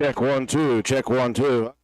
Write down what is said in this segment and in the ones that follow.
Check 1 2. Check 1 2.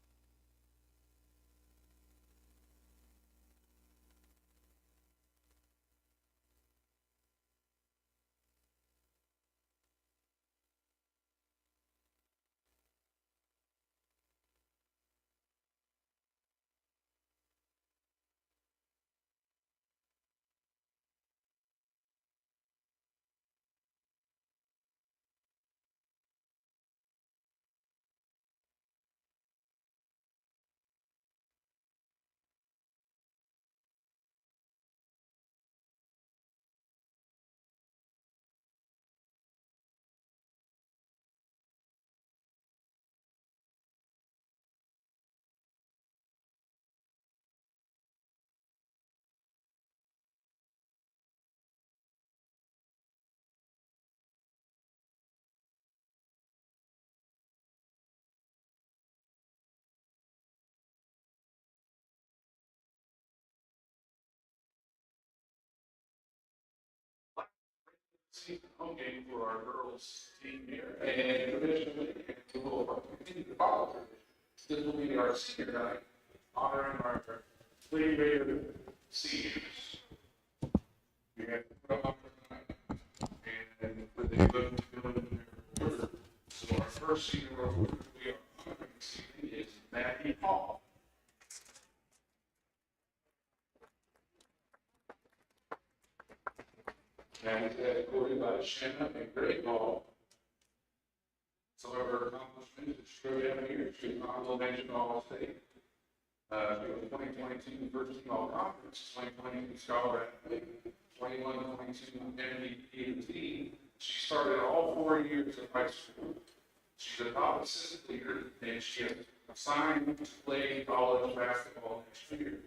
Home game for our girls team here, and traditionally, we will continue to follow this will be our senior night, honoring our three-year seniors. We have and with the vote to go in their order. So our first senior award we are honoring this evening is Matthew Hall. And it's escorted by Shanna and Greg Hall. Some of her accomplishments that she wrote down here. She was honorable mention All State. She was 2022 First Team All Conference, 2022 Scholar Athlete, 21-22 MVP team. She started all 4 years of high school. She's a top assistant leader, and she is assigned to play college basketball next year.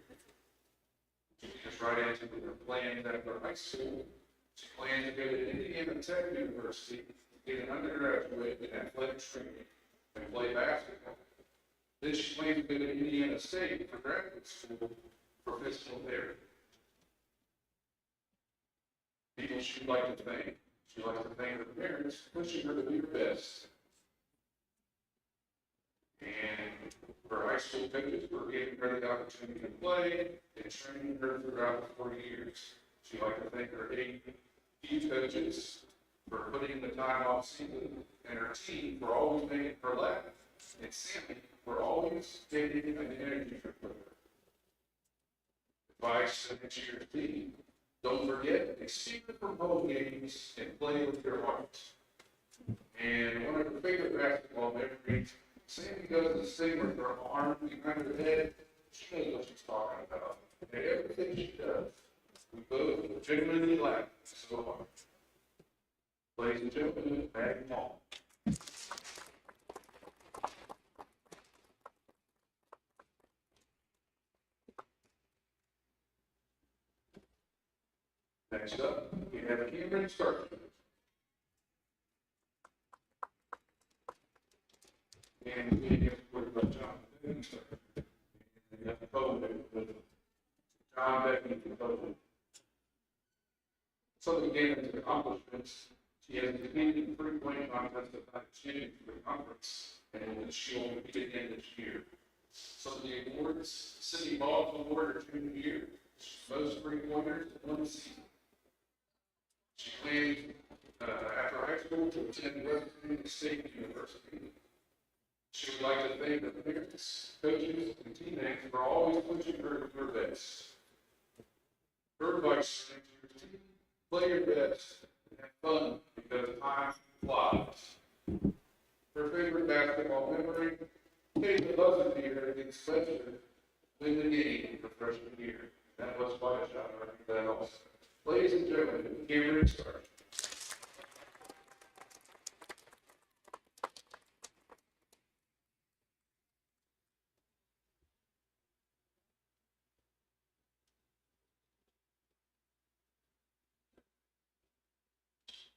She gets right into her plans after high school. She plans to go to Indiana Tech University, get an undergraduate in athletic training, and play basketball. Then she plans to go to Indiana State for graduate school for physical therapy. People she'd like to thank. She'd like to thank her parents for pushing her to be her best. And her high school coaches for giving her the opportunity to play and training her throughout the 4 years. She'd like to thank her 8 youth coaches for putting the time off season, and her team for always making her laugh, and Sammy for always getting an energy drink with her. Advice to next year's team: don't forget, escape from home games and play with your heart. And one of her favorite basketball memories, Sammy does this thing with her arm behind her head. She knows what she's talking about, and everything she does. We both genuinely laugh so hard. Ladies and gentlemen, Maggie Hall. Next up, we have Cameron Stark. And we have John Beckman Stark. And we have the photo with John Beckman from photo. So we gave into accomplishments. She has competed in 3-point contest at the champion for the conference, and she will compete again this year. Some of the awards: City Ball Award her junior year, most 3-pointers in one season. She planned after high school to attend West Virginia State University. She would like to thank the parents, coaches, and teammates for always pushing her to her best. Her advice to your team: play your best and have fun because time flies. Her favorite basketball memory: taking the buzzer beater against Webster, win the game for freshman year. That was quite a shot right there also. Ladies and gentlemen, Cameron Stark.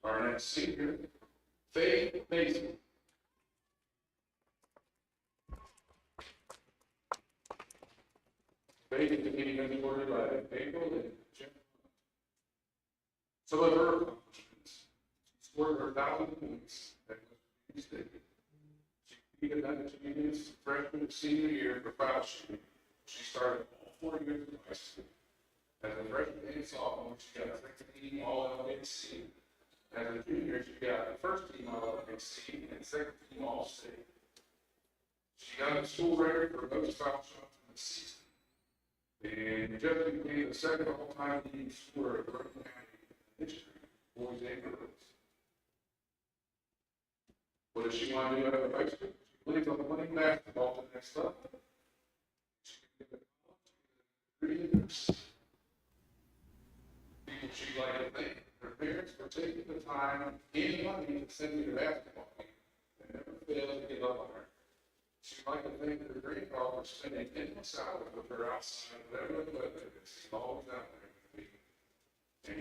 Our next senior, Faith Mason. Baby to be awarded by April and Jim. Some of her accomplishments: she scored her 1,000 points at Washington State. She competed under juniors freshman and senior year for foul shooting. She started all 4 years of high school. As a freshman and sophomore, she got a second team All-LAC. As a junior, she got the first team All-LAC and second team All-State. She got a school record for most foul shots in the season, and just became the second all-time leading scorer of Roane County history, boys and girls. What does she want to do out of high school? She plans on playing basketball the next level. She can get a degree in nursing. People she'd like to thank her parents for taking the time and money to send me to basketball game and never failed to give up on her. She'd like to thank her grandfather for spending endless hours with her outside of whatever the weather is. He's always out there with me. And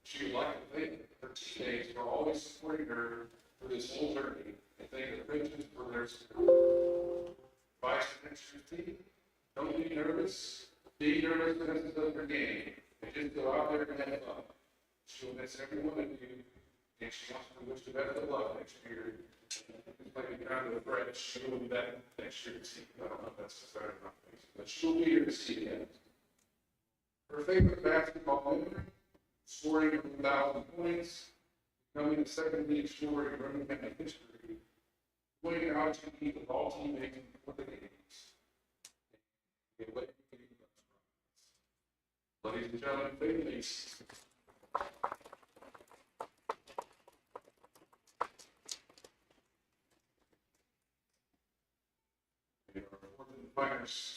she would like to thank her teammates for always supporting her for this whole journey, and thank the coaches for their support. Advice to next year's team: don't be nervous. Be nervous messes up your game, and just go out there and have fun. She'll miss every one of you, and she wants to wish the best of luck next year. It's like a kind of a threat. She'll be back next year to see you. I don't know if that's the start of my face, but she'll be here to see you. Her favorite basketball memory: scoring 1,000 points, becoming the second leading scorer in Roane County history, pointing out to meet with all teammates before the games. Ladies and gentlemen, Faith Mason.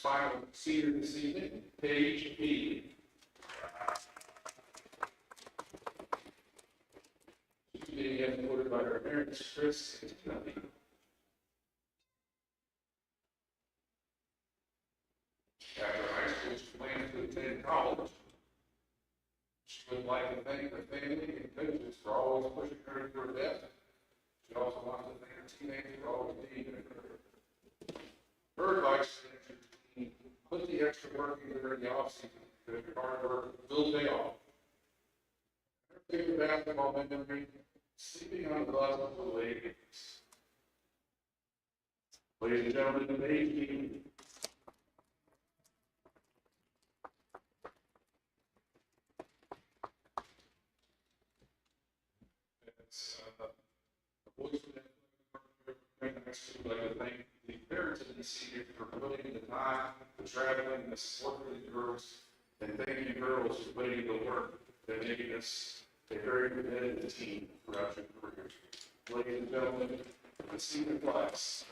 Final senior this evening, Paige B. She's being awarded by her parents, Chris and Timothy. After high school, she plans to attend college. She would like to thank her family and coaches for always pushing her to her best. She also wants to thank her teammates for always being there for her. Her advice to the team: put the extra work into her in the offseason, because your hard work will pay off. Her favorite basketball memory: sleeping on the bus with the ladies. Ladies and gentlemen, today's team. The boys for that, I'd like to thank the parents of these seniors for putting in the time, the traveling, and the support for the girls, and thank you girls for putting in the work and making us a very competitive team throughout your careers. Ladies and gentlemen, the senior class.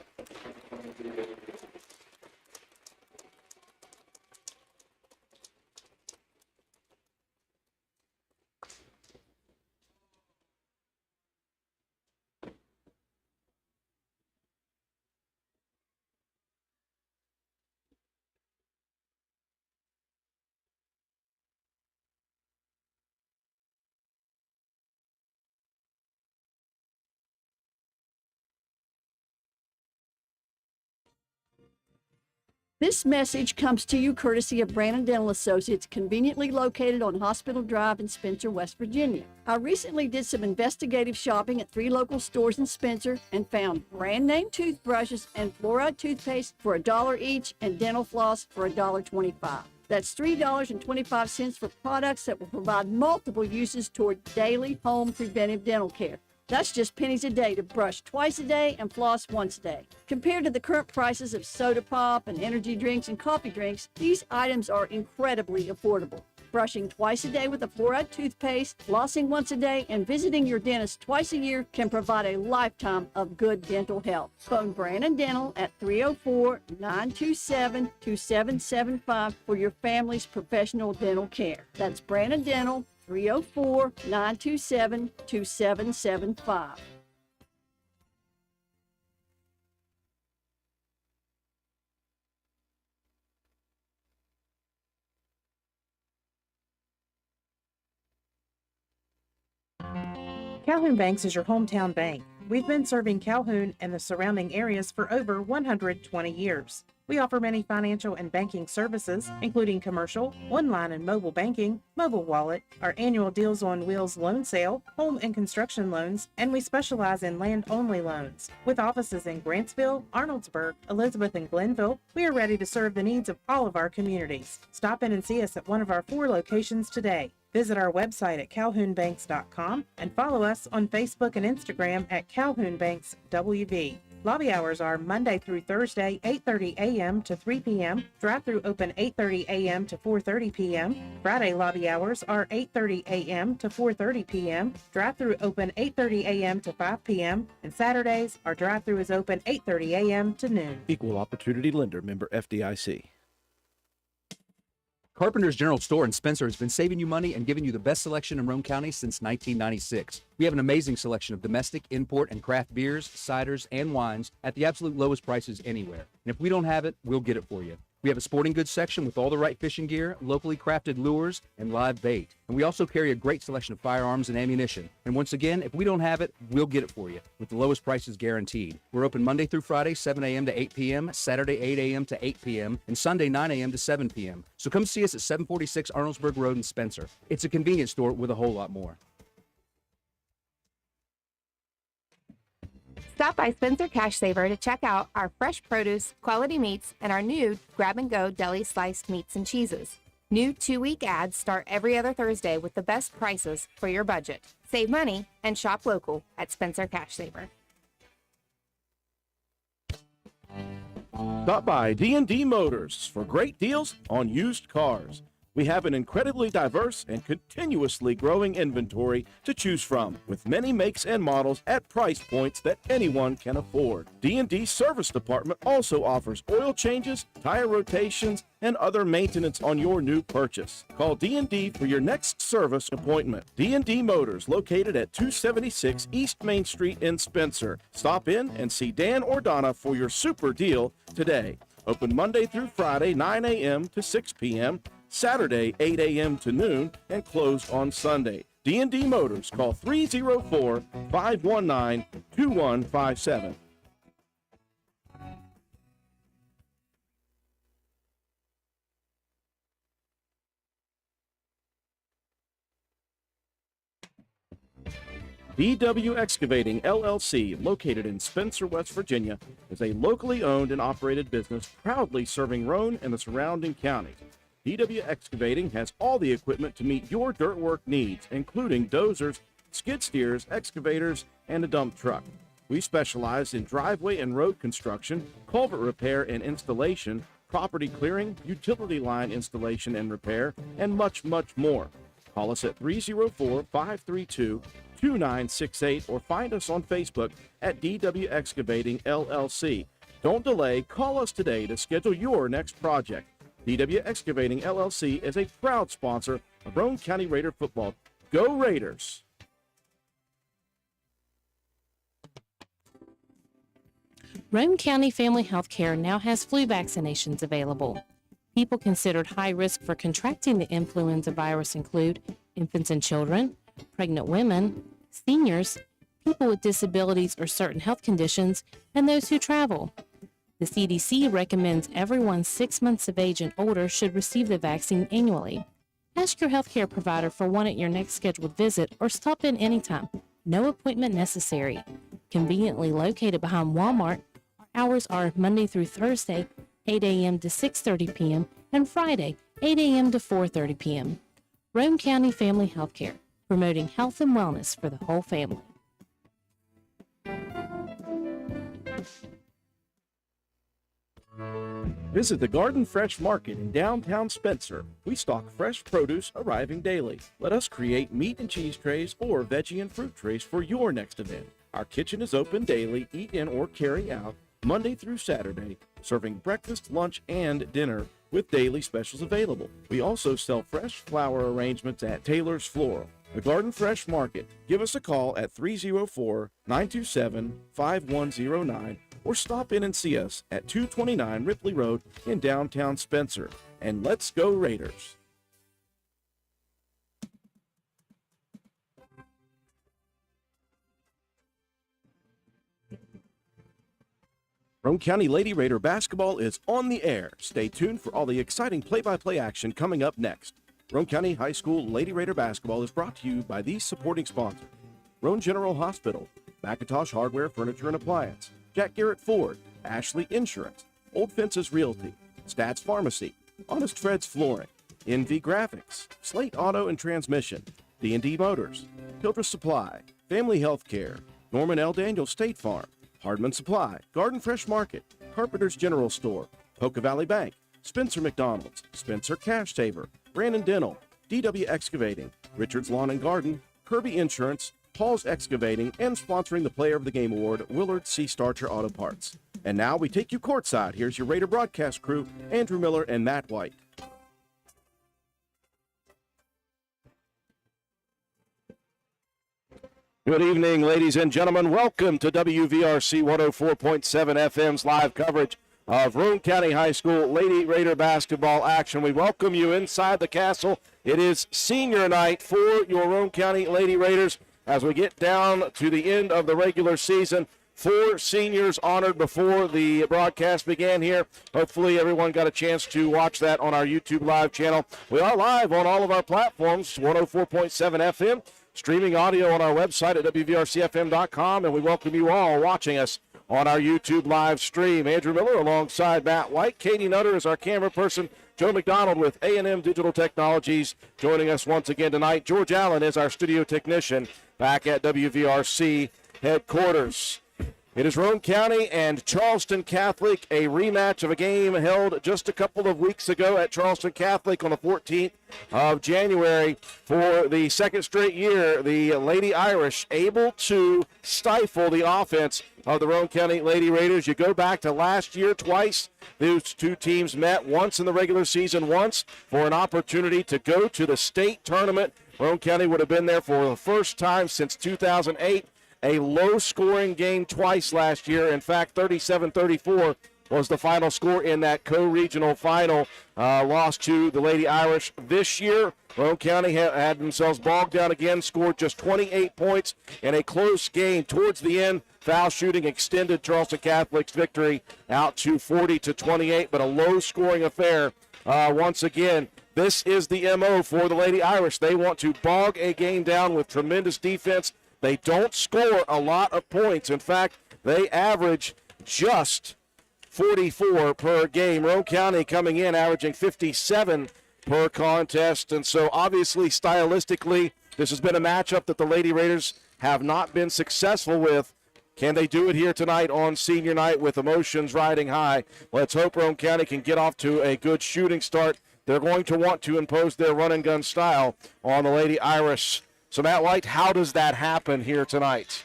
This message comes to you courtesy of Brandon Dental Associates, conveniently located on Hospital Drive in Spencer, West Virginia. I recently did some investigative shopping at 3 local stores in Spencer and found brand name toothbrushes and fluoride toothpaste for $1 each and dental floss for $1.25. That's $3.25 for products that will provide multiple uses toward daily home preventive dental care. That's just pennies a day to brush twice a day and floss once a day. Compared to the current prices of soda pop and energy drinks and coffee drinks, these items are incredibly affordable. Brushing twice a day with a fluoride toothpaste, flossing once a day, and visiting your dentist twice a year can provide a lifetime of good dental health. Phone Brandon Dental at 304-927-2775 for your family's professional dental care. That's Brandon Dental, 304-927-2775. Calhoun Banks is your hometown bank. We've been serving Calhoun and the surrounding areas for over 120 years. We offer many financial and banking services, including commercial, online and mobile banking, mobile wallet, our annual Deals on Wheels loan sale, home and construction loans, and we specialize in land-only loans. With offices in Grantsville, Arnoldsburg, Elizabeth, and Glenville, we are ready to serve the needs of all of our communities. Stop in and see us at one of our 4 locations today. Visit our website at calhounbanks.com and follow us on Facebook and Instagram at calhounbankswv. Lobby hours are Monday through Thursday, 8:30 a.m. to 3 p.m. Drive-through open 8:30 a.m. to 4:30 p.m. Friday lobby hours are 8:30 a.m. to 4:30 p.m. Drive-through open 8:30 a.m. to 5 p.m. And Saturdays, our drive-through is open 8:30 a.m. to noon. Equal Opportunity Lender, member FDIC. Carpenter's General Store in Spencer has been saving you money and giving you the best selection in Roane County since 1996. We have an amazing selection of domestic, import, and craft beers, ciders, and wines at the absolute lowest prices anywhere. And if we don't have it, we'll get it for you. We have a sporting goods section with all the right fishing gear, locally crafted lures, and live bait. And we also carry a great selection of firearms and ammunition. And once again, if we don't have it, we'll get it for you with the lowest prices guaranteed. We're open Monday through Friday, 7 a.m. to 8 p.m., Saturday, 8 a.m. to 8 p.m., and Sunday, 9 a.m. to 7 p.m. So come see us at 746 Arnoldsburg Road in Spencer. It's a convenience store with a whole lot more. Stop by Spencer Cash Saver to check out our fresh produce, quality meats, and our new grab-and-go deli sliced meats and cheeses. New 2-week ads start every other Thursday with the best prices for your budget. Save money and shop local at Spencer Cash Saver. Stop by D&D Motors for great deals on used cars. We have an incredibly diverse and continuously growing inventory to choose from, with many makes and models at price points that anyone can afford. D&D Service Department also offers oil changes, tire rotations, and other maintenance on your new purchase. Call D&D for your next service appointment. D&D Motors, located at 276 East Main Street in Spencer. Stop in and see Dan or Donna for your super deal today. Open Monday through Friday, 9 a.m. to 6 p.m., Saturday, 8 a.m. to noon, and closed on Sunday. D&D Motors, call 304-519-2157. DW Excavating, LLC, located in Spencer, West Virginia, is a locally owned and operated business proudly serving Roane and the surrounding counties. DW Excavating has all the equipment to meet your dirt work needs, including dozers, skid steers, excavators, and a dump truck. We specialize in driveway and road construction, culvert repair and installation, property clearing, utility line installation and repair, and much, much more. Call us at 304-532-2968 or find us on Facebook at DW Excavating LLC. Don't delay, call us today to schedule your next project. DW Excavating LLC is a proud sponsor of Roane County Raider football. Go Raiders! Roane County Family Healthcare now has flu vaccinations available. People considered high risk for contracting the influenza virus include infants and children, pregnant women, seniors, people with disabilities or certain health conditions, and those who travel. The CDC recommends everyone 6 months of age and older should receive the vaccine annually. Ask your healthcare provider for one at your next scheduled visit or stop in anytime. No appointment necessary. Conveniently located behind Walmart, our hours are Monday through Thursday, 8 a.m. to 6:30 p.m. and Friday, 8 a.m. to 4:30 p.m. Roane County Family Healthcare, promoting health and wellness for the whole family. Visit the Garden Fresh Market in downtown Spencer. We stock fresh produce arriving daily. Let us create meat and cheese trays or veggie and fruit trays for your next event. Our kitchen is open daily, eat in or carry out, Monday through Saturday, serving breakfast, lunch, and dinner with daily specials available. We also sell fresh flower arrangements at Taylor's Floral. The Garden Fresh Market. Give us a call at 304-927-5109 or stop in and see us at 229 Ripley Road in downtown Spencer. And let's go Raiders! Roane County Lady Raider basketball is on the air. Stay tuned for all the exciting play-by-play action coming up next. Roane County High School Lady Raider basketball is brought to you by these supporting sponsors: Roane General Hospital, McIntosh Hardware, Furniture and Appliance, Jack Garrett Ford, Ashley Insurance, Old Fences Realty, Stats Pharmacy, Honest Fred's Flooring, NV Graphics, Slate Auto and Transmission, D&D Motors, Hildreth Supply, Family Health Care, Norman L. Daniels State Farm, Hardman Supply, Garden Fresh Market, Carpenter's General Store, Poca Valley Bank, Spencer McDonald's, Spencer Cash Saver, Brandon Dental, DW Excavating, Richard's Lawn and Garden, Kirby Insurance, Paul's Excavating, and sponsoring the Player of the Game Award, Willard C. Starcher Auto Parts. And now we take you courtside. Here's your Raider broadcast crew, Andrew Miller and Matt White. Good evening, ladies and gentlemen. Welcome to WVRC 104.7 FM's live coverage of Roane County High School Lady Raider basketball action. We welcome you inside the castle. It is senior night for your Roane County Lady Raiders as we get down to the end of the regular season. 4 seniors honored before the broadcast began here. Hopefully everyone got a chance to watch that on our YouTube live channel. We are live on all of our platforms, 104.7 FM, streaming audio on our website at WVRCFM.com, and we welcome you all watching us on our YouTube live stream. Andrew Miller alongside Matt White. Katie Nutter is our camera person. Joe McDonald with A&M Digital Technologies joining us once again tonight. George Allen is our studio technician back at WVRC headquarters. It is Roane County and Charleston Catholic, a rematch of a game held just a couple of weeks ago at Charleston Catholic on the 14th of January. For the second straight year, the Lady Irish able to stifle the offense of the Roane County Lady Raiders. You go back to last year twice. Those two teams met, once in the regular season, once for an opportunity to go to the state tournament. Roane County would have been there for the first time since 2008. A low-scoring game twice last year. In fact, 37-34 was the final score in that co-regional final. Lost to the Lady Irish. This year, Roane County had themselves bogged down again, scored just 28 points in a close game. Towards the end, foul shooting extended Charleston Catholic's victory out to 40-28, but a low-scoring affair once again. This is the MO for the Lady Irish. They want to bog a game down with tremendous defense. They don't score a lot of points. In fact, they average just 44 per game. Roane County coming in averaging 57 per contest. And so obviously stylistically, this has been a matchup that the Lady Raiders have not been successful with. Can they do it here tonight on senior night with emotions riding high? Let's hope Roane County can get off to a good shooting start. They're going to want to impose their run and gun style on the Lady Irish. So, Matt White, how does that happen here tonight?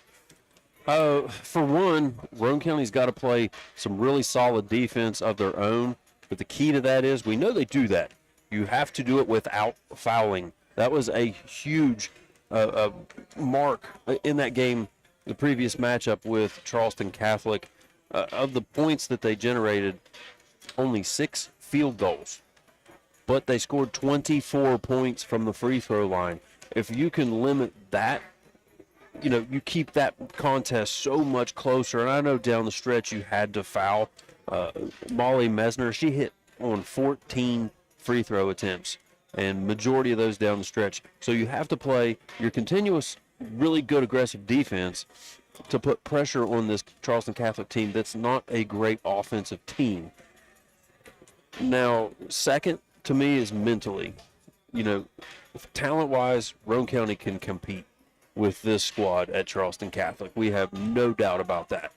For one, Roane County's got to play some really solid defense of their own. But the key to that is we know they do that. You have to do it without fouling. That was a huge mark in that game, the previous matchup with Charleston Catholic. Of the points that they generated, only 6 field goals. But they scored 24 points from the free throw line. If you can limit that, you keep that contest so much closer. And I know down the stretch you had to foul. Molly Mesner, she hit on 14 free throw attempts, and majority of those down the stretch. So you have to play your continuous, really good aggressive defense to put pressure on this Charleston Catholic team that's not a great offensive team. Now, second to me is mentally. Talent-wise, Roane County can compete with this squad at Charleston Catholic. We have no doubt about that.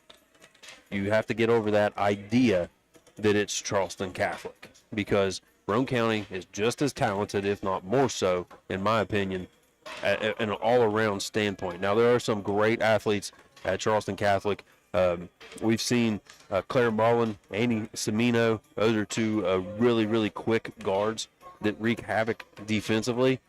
You have to get over that idea that it's Charleston Catholic, because Roane County is just as talented, if not more so, in my opinion, in an all-around standpoint. Now, there are some great athletes at Charleston Catholic. We've seen Claire Mullen, Annie Semino. Those are two really, really quick guards that wreak havoc defensively.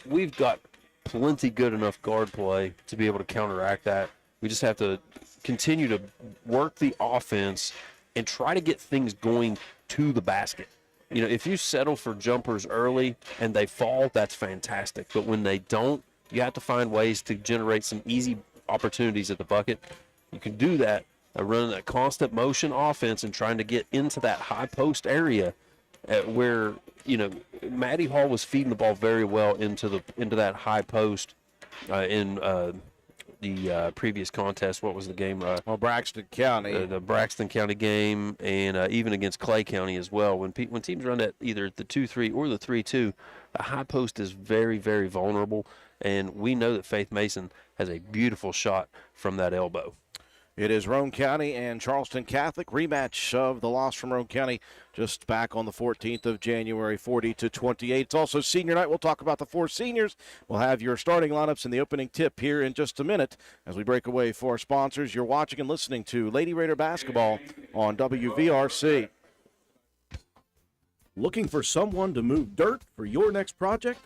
We've got plenty good enough guard play to be able to counteract that. We just have to continue to work the offense and try to get things going to the basket. If you settle for jumpers early and they fall, that's fantastic. But when they don't, you have to find ways to generate some easy opportunities at the bucket. You can do that running that constant motion offense and trying to get into that high post area where, Maddie Hall was feeding the ball very well into that high post in the previous contest. What was the game? Braxton County. The Braxton County game, and even against Clay County as well. When teams run at either the 2-3 or the 3-2, the high post is very, very vulnerable, and we know that Faith Mason has a beautiful shot from that elbow. It is Roane County and Charleston Catholic, rematch of the loss from Roane County just back on the 14th of January, 40-28. It's also senior night. We'll talk about the 4 seniors. We'll have your starting lineups and the opening tip here in just a minute as we break away for our sponsors. You're watching and listening to Lady Raider Basketball on WVRC. Looking for someone to move dirt for your next project?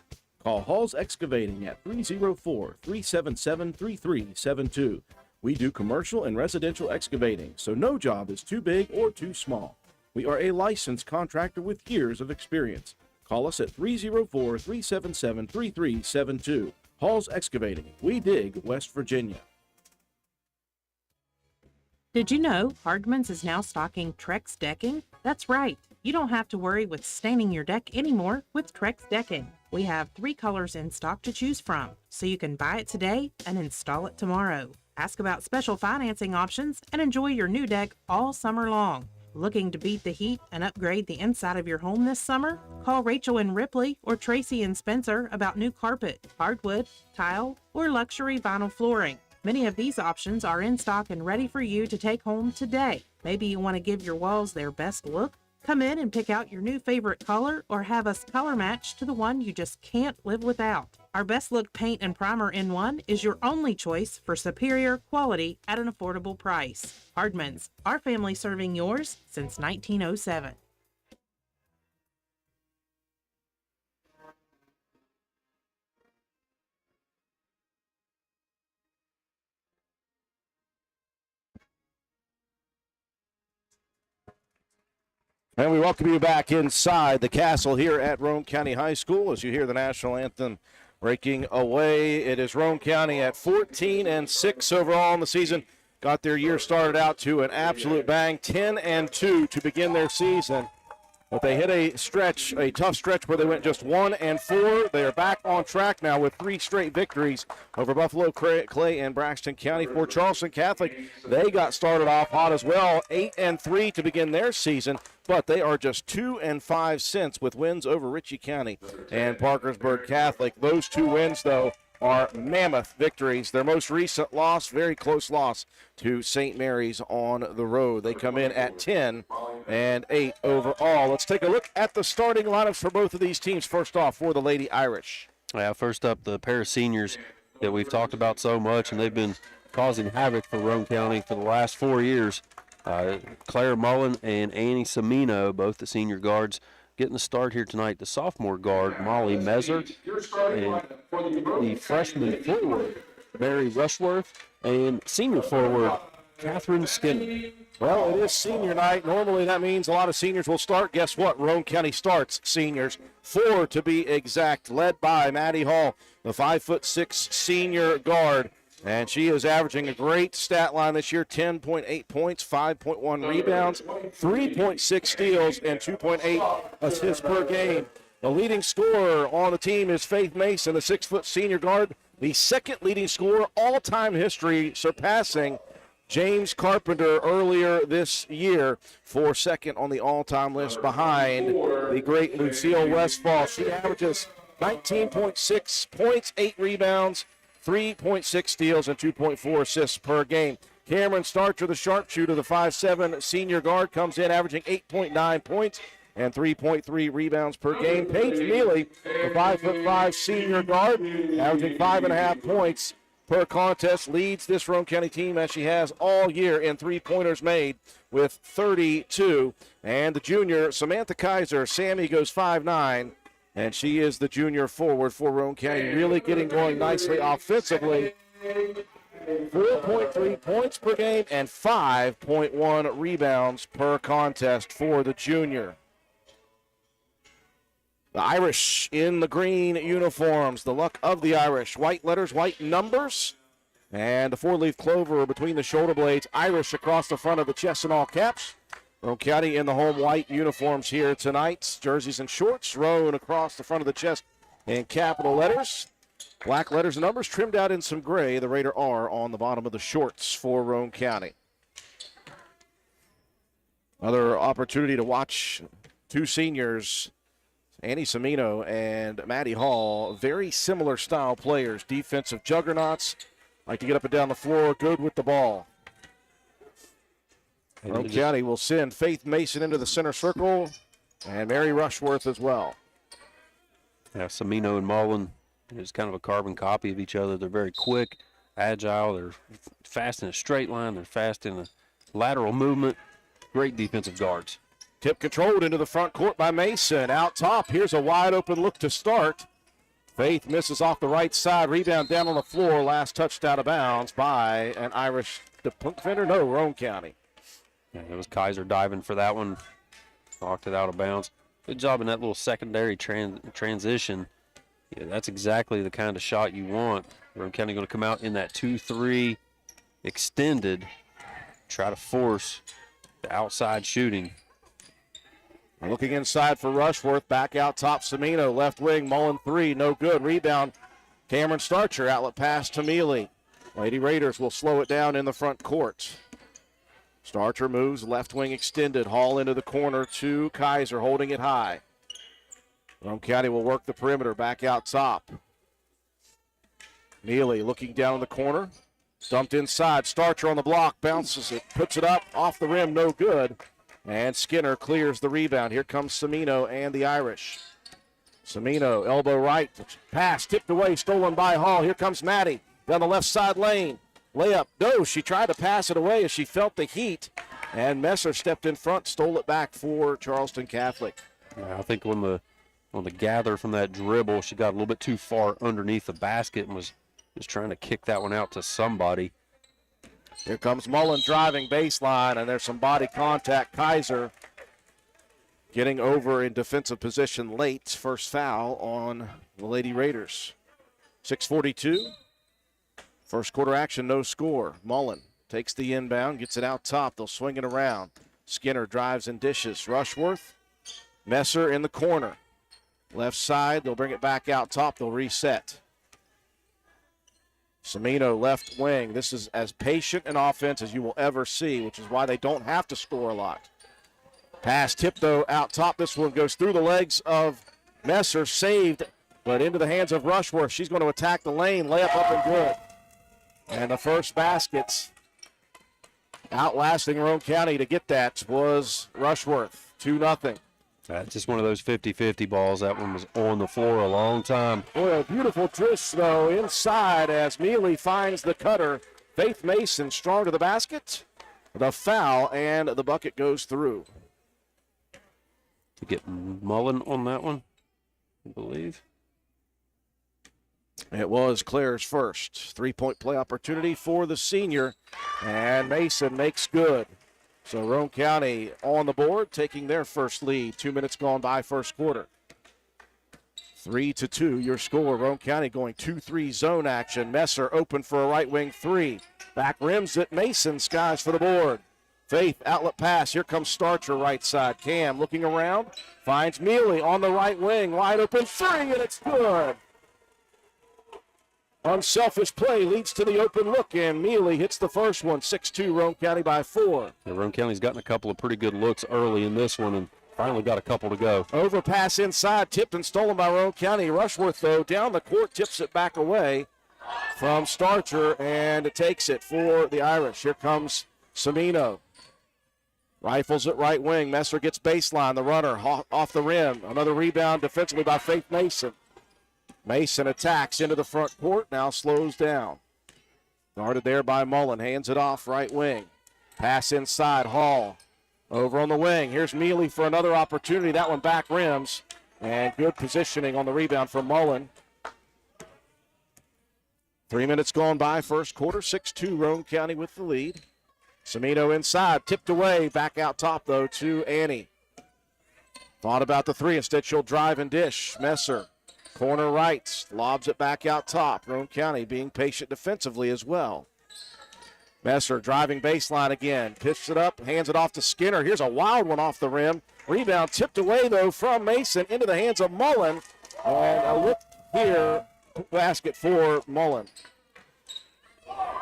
Call Hall's Excavating at 304-377-3372. We do commercial and residential excavating, so no job is too big or too small. We are a licensed contractor with years of experience. Call us at 304-377-3372. Hall's Excavating. We dig West Virginia. Did you know Hardman's is now stocking Trex decking? That's right. You don't have to worry with staining your deck anymore with Trex decking. We have 3 colors in stock to choose from, so you can buy it today and install it tomorrow. Ask about special financing options and enjoy your new deck all summer long. Looking to beat the heat and upgrade the inside of your home this summer? Call Rachel and Ripley or Tracy and Spencer about new carpet, hardwood, tile, or luxury vinyl flooring. Many of these options are in stock and ready for you to take home today. Maybe you want to give your walls their best look? Come in and pick out your new favorite color or have us color match to the one you just can't live without. Our Best Look Paint and Primer in One is your only choice for superior quality at an affordable price. Hardman's, our family serving yours since 1907. And we welcome you back inside the castle here at Roane County High School as you hear the national anthem breaking away. It is Roane County at 14-6 overall in the season. Got their year started out to an absolute bang, 10-2 to begin their season. But they hit a tough stretch where they went just 1-4. They are back on track now with 3 straight victories over Buffalo, Clay, and Braxton County. For Charleston Catholic, they got started off hot as well, 8-3 to begin their season. But they are just 2-5 since with wins over Ritchie County and Parkersburg Catholic. Those 2 wins, though, are mammoth victories. Their most recent loss, very close loss to St. Mary's on the road. They come in at 10-8 overall. Let's take a look at the starting lineups for both of these teams. First off, for the Lady Irish. Yeah, first up, the pair of seniors that we've talked about so much, and they've been causing havoc for Roane County for the last 4 years. Claire Mullen and Annie Semino, both the senior guards, getting the start here tonight. The sophomore guard, Molly Mezer, and the freshman forward, Mary Rushworth, and senior forward, Catherine Skinner. Well, it is senior night. Normally that means a lot of seniors will start. Guess what? Roane County starts seniors, 4 to be exact, led by Maddie Hall, the 5'6" senior guard. And she is averaging a great stat line this year, 10.8 points, 5.1 rebounds, 3.6 steals, and 2.8 assists per game. The leading scorer on the team is Faith Mason, the 6' senior guard, the second leading scorer all-time history, surpassing James Carpenter earlier this year for second on the all-time list behind the great Lucille Westfall. She averages 19.6 points, 8 rebounds, 3.6 steals, and 2.4 assists per game. Cameron Starcher, the sharpshooter, the 5'7" senior guard, comes in averaging 8.9 points and 3.3 rebounds per game. Paige Mealy, the 5'5" senior guard, averaging 5.5 points per contest, leads this Roane County team as she has all year in three-pointers made with 32. And the junior, Samantha Kaiser, Sammy goes 5'9", and she is the junior forward for Roane County, really getting going nicely offensively. 4.3 points per game and 5.1 rebounds per contest for the junior. The Irish in the green uniforms, the luck of the Irish. White letters, white numbers. And the 4-leaf clover between the shoulder blades. Irish across the front of the chest in all caps. Roane County in the home white uniforms here tonight. Jerseys and shorts. Roane across the front of the chest in capital letters. Black letters and numbers trimmed out in some gray. The Raider R on the bottom of the shorts for Roane County. Another opportunity to watch two seniors, Annie Semino and Maddie Hall. Very similar style players. Defensive juggernauts. Like to get up and down the floor. Good with the ball. Roane County will send Faith Mason into the center circle and Mary Rushworth as well. Yeah, Semino and Mullen is kind of a carbon copy of each other. They're very quick, agile. They're fast in a straight line. They're fast in a lateral movement. Great defensive guards. Tip controlled into the front court by Mason. Out top, here's a wide open look to start. Faith misses off the right side. Rebound down on the floor. Last touched out of bounds by an Irish defender. No, Roane County. Yeah, it was Kaiser diving for that one. Knocked it out of bounds. Good job in that little secondary transition. Yeah, that's exactly the kind of shot you want. Roane County going to come out in that 2-3 extended. Try to force the outside shooting. Looking inside for Rushworth. Back out top, Semino. Left wing, Mullen 3. No good. Rebound, Cameron Starcher. Outlet pass to Mealy. Lady Raiders will slow it down in the front court. Starcher moves, left wing extended. Hall into the corner to Kaiser, holding it high. Roane County will work the perimeter, back out top. Mealy looking down in the corner. Dumped inside. Starcher on the block, bounces it, puts it up, off the rim, no good. And Skinner clears the rebound. Here comes Semino and the Irish. Semino, elbow right, pass tipped away, stolen by Hall. Here comes Maddie down the left side lane. Layup, no, she tried to pass it away as she felt the heat. And Messer stepped in front, stole it back for Charleston Catholic. Yeah, I think on the gather from that dribble, she got a little bit too far underneath the basket and was just trying to kick that one out to somebody. Here comes Mullen driving baseline, and there's some body contact. Kaiser getting over in defensive position late. First foul on the Lady Raiders. 6:42. First quarter action, no score. Mullen takes the inbound, gets it out top. They'll swing it around. Skinner drives and dishes. Rushworth, Messer in the corner. Left side, they'll bring it back out top. They'll reset. Semino left wing. This is as patient an offense as you will ever see, which is why they don't have to score a lot. Pass tip, though, out top. This one goes through the legs of Messer, saved, but into the hands of Rushworth. She's going to attack the lane. Layup up and good. And the first baskets outlasting Roane County to get that was Rushworth. 2-0. That's just one of those 50-50 balls. That one was on the floor a long time. Boy, a beautiful twist, though, inside as Mealy finds the cutter. Faith Mason strong to the basket. The foul, and the bucket goes through. To get Mullen on that one, I believe. It was Claire's first. 3-point play opportunity for the senior, and Mason makes good. So Roane County on the board, taking their first lead. 2 minutes gone by first quarter. 3-2 your score. Roane County going 2-3 zone action. Messer open for a right wing three. Back rims it. Mason skies for the board. Faith outlet pass. Here comes Starcher right side. Cam looking around. Finds Mealy on the right wing. Wide open three, and it's good. Unselfish play leads to the open look, and Mealy hits the first one. 6-2 Roane County by 4. Yeah, Roane County's gotten a couple of pretty good looks early in this one and finally got a couple to go. Overpass inside, tipped and stolen by Roane County. Rushworth, though, down the court, tips it back away from Starcher, and it takes it for the Irish. Here comes Semino. Rifles at right wing. Messer gets baseline. The runner off the rim. Another rebound defensively by Faith Mason. Mason attacks into the front court, now slows down. Guarded there by Mullen, hands it off right wing. Pass inside, Hall. Over on the wing, here's Mealy for another opportunity. That one back rims, and good positioning on the rebound from Mullen. 3 minutes gone by, first quarter, 6-2 Roane County with the lead. Semino inside, tipped away, back out top though to Annie. Thought about the three, instead she'll drive and dish. Messer Corner right, lobs it back out top. Roane County being patient defensively as well. Messer driving baseline again. Pitches it up, hands it off to Skinner. Here's a wild one off the rim. Rebound tipped away, though, from Mason into the hands of Mullen. And a look here, basket for Mullen.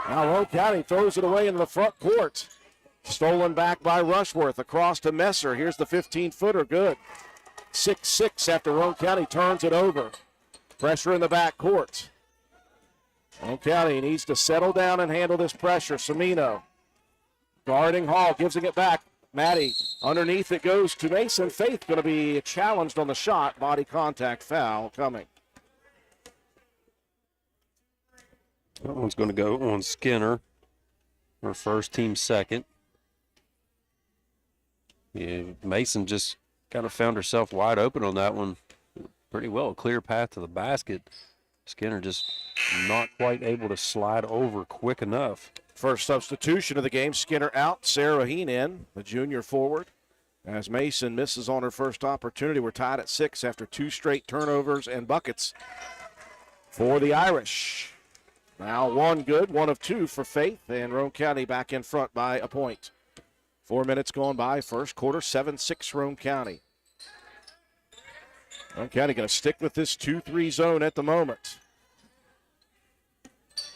Now Roane County throws it away into the front court. Stolen back by Rushworth across to Messer. Here's the 15-footer, good. 6-6 after Roane County turns it over. Pressure in the back court. Roane County needs to settle down and handle this pressure. Semino guarding Hall, gives it back. Maddie, underneath it goes to Mason. Faith going to be challenged on the shot. Body contact foul coming. That one's going to go on Skinner, her first, team second. Yeah, Mason just kind of found herself wide open on that one. Pretty well, a clear path to the basket. Skinner just not quite able to slide over quick enough. First substitution of the game, Skinner out, Sarah Raheen in, the junior forward. As Mason misses on her first opportunity, we're tied at 6 after 2 straight turnovers and buckets for the Irish. Now 1 good, 1 of 2 for Faith, and Roane County back in front by a point. 4 minutes gone by, first quarter, 7-6 Roane County. Roane County going to stick with this 2-3 zone at the moment.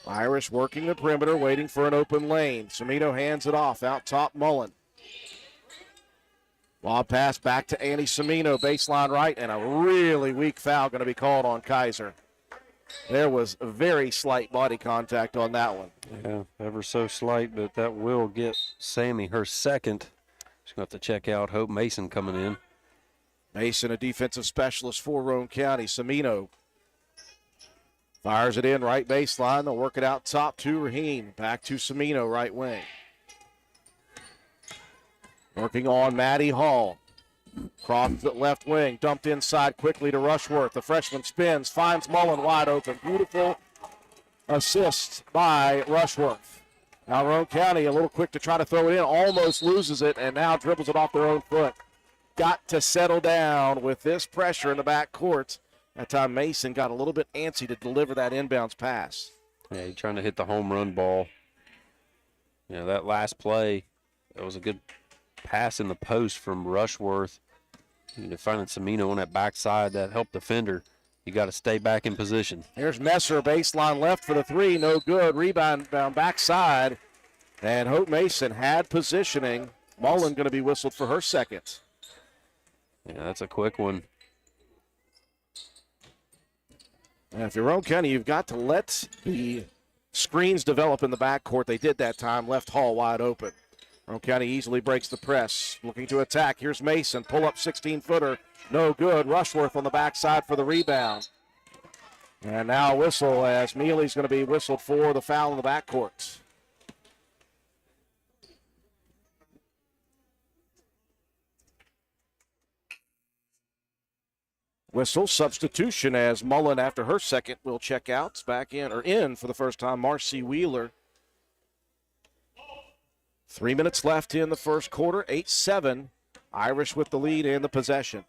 Irish working the perimeter, waiting for an open lane. Semino hands it off, out top Mullen. Lob pass back to Annie Semino, baseline right, and a really weak foul going to be called on Kaiser. There was a very slight body contact on that one. Yeah, ever so slight, but that will get Sammy her second. She's going to have to check out Hope Mason coming in. Mason, a defensive specialist for Roane County. Semino fires it in, right baseline. They'll work it out top to Raheen. Back to Semino, right wing. Working on Maddie Hall. Crosses it left wing, dumped inside quickly to Rushworth. The freshman spins, finds Mullen wide open. Beautiful assist by Rushworth. Now Roane County a little quick to try to throw it in, almost loses it, and now dribbles it off their own foot. Got to settle down with this pressure in the back court. That time Mason got a little bit antsy to deliver that inbounds pass. Yeah, he's trying to hit the home run ball. Yeah, that last play, that was a good pass in the post from Rushworth. Finding Semino on that backside, that helped defender. You got to stay back in position. Here's Messer, baseline left for the 3, no good. Rebound down backside, and Hope Mason had positioning. Mullen going to be whistled for her second. Yeah, that's a quick one. And if you're Roane County, you've got to let the screens develop in the backcourt. They did that time, left Hall wide open. Roane County easily breaks the press. Looking to attack. Here's Mason. Pull up 16-footer. No good. Rushworth on the backside for the rebound. And now a whistle as Mealy's going to be whistled for the foul in the backcourt. Whistle substitution as Mullen, after her second, will check out. Back in, or in for the first time, Marcy Wheeler. 3 minutes left in the first quarter, 8-7. Irish with the lead and the possession.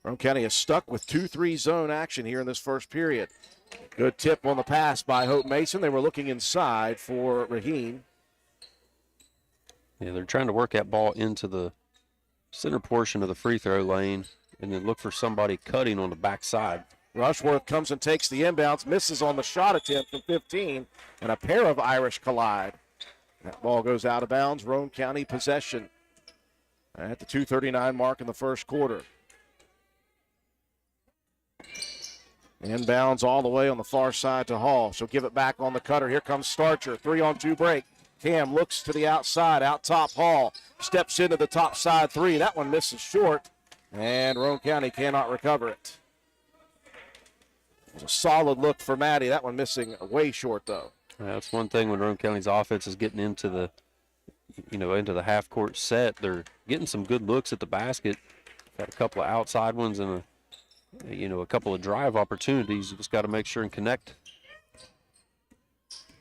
Roane County is stuck with 2-3 zone action here in this first period. Good tip on the pass by Hope Mason. They were looking inside for Raheen. Yeah, they're trying to work that ball into the center portion of the free throw lane and then look for somebody cutting on the backside. Rushworth comes and takes the inbounds, misses on the shot attempt from 15, and a pair of Irish collide. That ball goes out of bounds. Roane County possession at the 2:39 mark in the first quarter. Inbounds all the way on the far side to Hall. She'll give it back on the cutter. Here comes Starcher. 3-on-2 break. Cam looks to the outside. Out top, Hall steps into the top side 3. That one misses short, and Roane County cannot recover it. It was a solid look for Maddie. That one missing way short, though. That's one thing when Roane County's offense is getting into the, into the half-court set. They're getting some good looks at the basket. Got a couple of outside ones and a couple of drive opportunities. You just got to make sure and connect.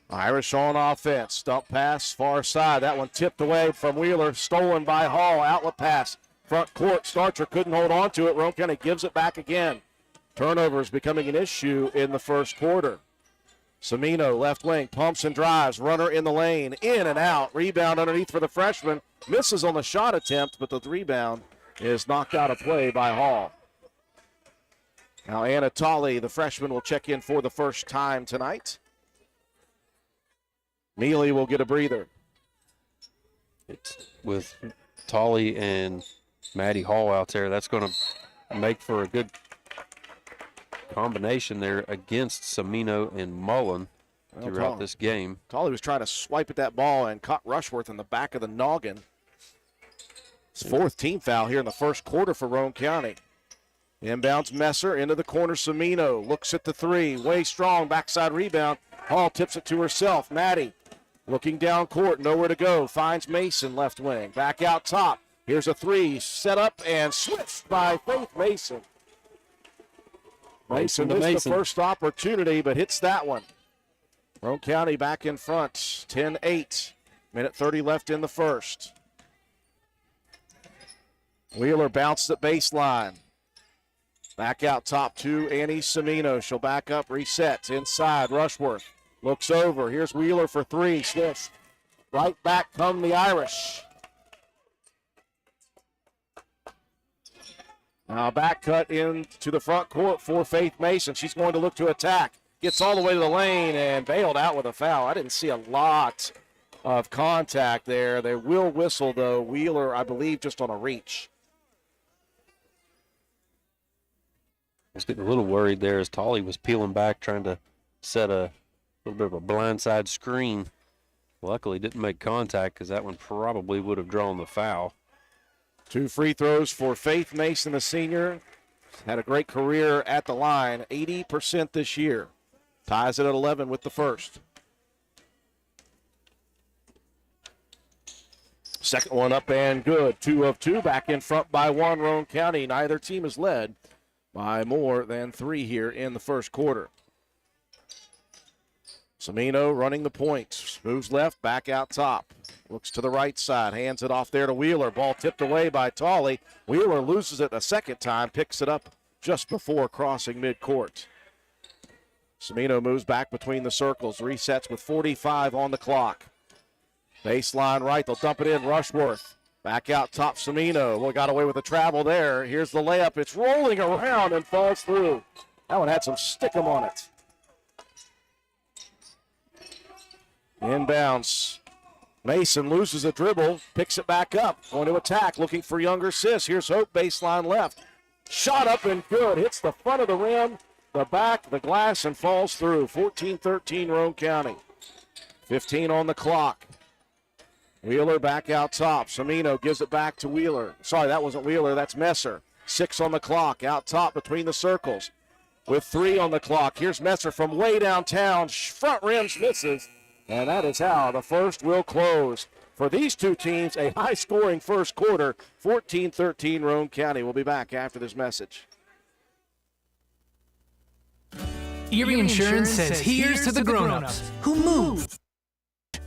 Irish on offense. Dump pass, far side. That one tipped away from Wheeler. Stolen by Hall. Outlet pass. Front court. Starcher couldn't hold on to it. Roane County gives it back again. Turnovers becoming an issue in the first quarter. Cimino, left wing, pumps and drives. Runner in the lane, in and out. Rebound underneath for the freshman. Misses on the shot attempt, but the rebound is knocked out of play by Hall. Now Anna Tolley, the freshman, will check in for the first time tonight. Mealy will get a breather. It's with Tolley and Maddie Hall out there, that's going to make for a good combination there against Cimino and Mullen throughout this game. Tolley was trying to swipe at that ball and caught Rushworth in the back of the noggin. His fourth team foul here in the first quarter for Roane County. Inbounds Messer into the corner. Cimino looks at the three. Way strong. Backside rebound. Hall tips it to herself. Maddie looking down court. Nowhere to go. Finds Mason left wing. Back out top. Here's a three. Set up and switched by Faith Mason. Mason missed the first opportunity, but hits that one. Roane County back in front. 10-8. Minute 30 left in the first. Wheeler bounces at baseline. Back out top to Annie Cimino. She'll back up, resets inside. Rushworth looks over. Here's Wheeler for three. Swift. Right back come the Irish. Now back cut into the front court for Faith Mason. She's going to look to attack. Gets all the way to the lane and bailed out with a foul. I didn't see a lot of contact there. They will whistle, though. Wheeler, I believe, just on a reach. I was getting a little worried there as Tolley was peeling back, trying to set a little bit of a blindside screen. Luckily, didn't make contact because that one probably would have drawn the foul. 2 free throws for Faith Mason, the senior. Had a great career at the line, 80% this year. Ties it at 11 with the first. Second one up and good. 2 of 2, back in front by 1, Roane County. Neither team is led by more than 3 here in the first quarter. Cimino running the point. Moves left, back out top. Looks to the right side, hands it off there to Wheeler. Ball tipped away by Tolley. Wheeler loses it a second time, picks it up just before crossing midcourt. Cimino moves back between the circles, resets with 45 on the clock. Baseline right, they'll dump it in. Rushworth. Back out top, Cimino. Well, got away with the travel there. Here's the layup. It's rolling around and falls through. That one had some stickum on it. Inbounds. Mason loses a dribble, picks it back up. Going to attack, looking for younger Sis. Here's Hope, baseline left. Shot up and good. Hits the front of the rim, the back, the glass, and falls through. 14-13 Roane County. 15 on the clock. Wheeler back out top. Cimino gives it back to Wheeler. Sorry, that wasn't Wheeler. That's Messer. 6 on the clock. Out top between the circles. With 3 on the clock. Here's Messer from way downtown. Front rims misses. And that is how the first will close. For these two teams, a high-scoring first quarter. 14-13 Roane County. We'll be back after this message. Erie Insurance says here's to the grown-ups who move,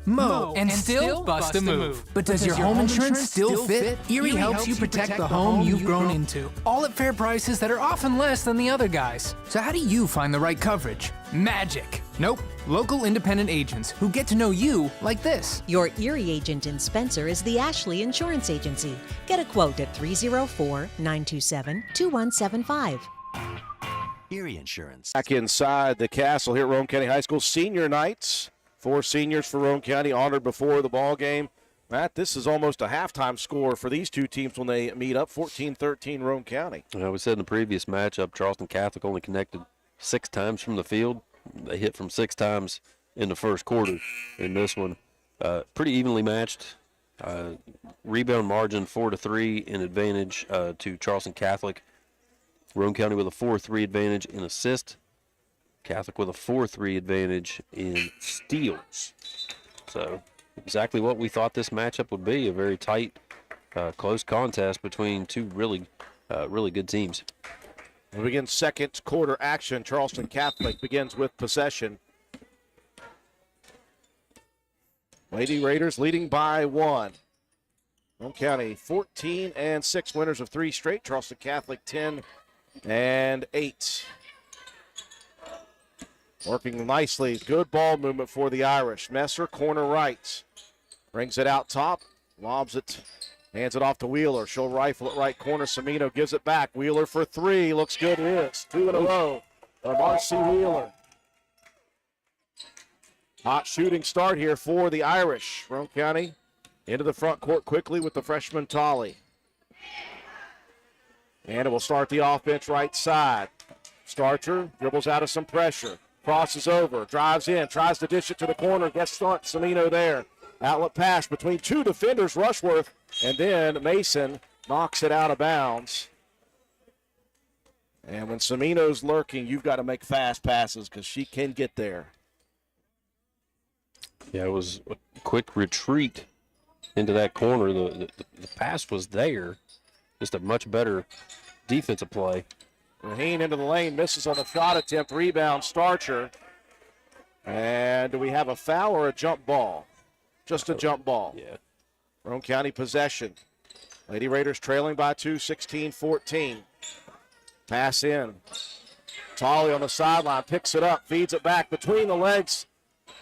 mow, and still bust a move. But does your home insurance still fit? Erie helps you protect the home you've grown into, all at fair prices that are often less than the other guys. So how do you find the right coverage? Magic. Nope. Local independent agents who get to know you like this. Your Erie agent in Spencer is the Ashley Insurance Agency. Get a quote at 304-927-2175. Erie Insurance. Back inside the castle here at Roane County High School senior nights. 4 seniors for Roane County honored before the ball game. Matt, this is almost a halftime score for these two teams when they meet up. 14-13 Roane County. We said in the previous matchup, Charleston Catholic only connected 6 times from the field. They hit from 6 times in the first quarter. In this one, pretty evenly matched. Rebound margin 4-3 in advantage to Charleston Catholic. Roane County with a 4-3 advantage in assist. Catholic with a 4-3 advantage in steals. So exactly what we thought this matchup would be, a very tight, close contest between two really good teams. We begin second quarter action. Charleston Catholic begins with possession. Lady Raiders leading by 1. Roane County 14-6 winners of 3 straight. Charleston Catholic 10 and 8. Working nicely. Good ball movement for the Irish. Messer, corner right. Brings it out top. Lobs it. Hands it off to Wheeler. She'll rifle it right corner. Semino gives it back. Wheeler for 3. Looks good. It is. 2 in a row for Marcy Wheeler. Hot shooting start here for the Irish. Roane County into the front court quickly with the freshman Tolley. And it will start the offense right side. Starcher dribbles out of some pressure. Crosses over, drives in, tries to dish it to the corner, gets stunt, Semino there. Outlet pass between 2 defenders, Rushworth, and then Mason knocks it out of bounds. And when Semino's lurking, you've got to make fast passes because she can get there. Yeah, it was a quick retreat into that corner. The pass was there, just a much better defensive play. Raheen into the lane, misses on the shot attempt, rebound, Starcher. And do we have a foul or a jump ball? Just a jump ball. Yeah. Roane County possession. Lady Raiders trailing by 2, 16-14. Pass in. Tolley on the sideline, picks it up, feeds it back between the legs.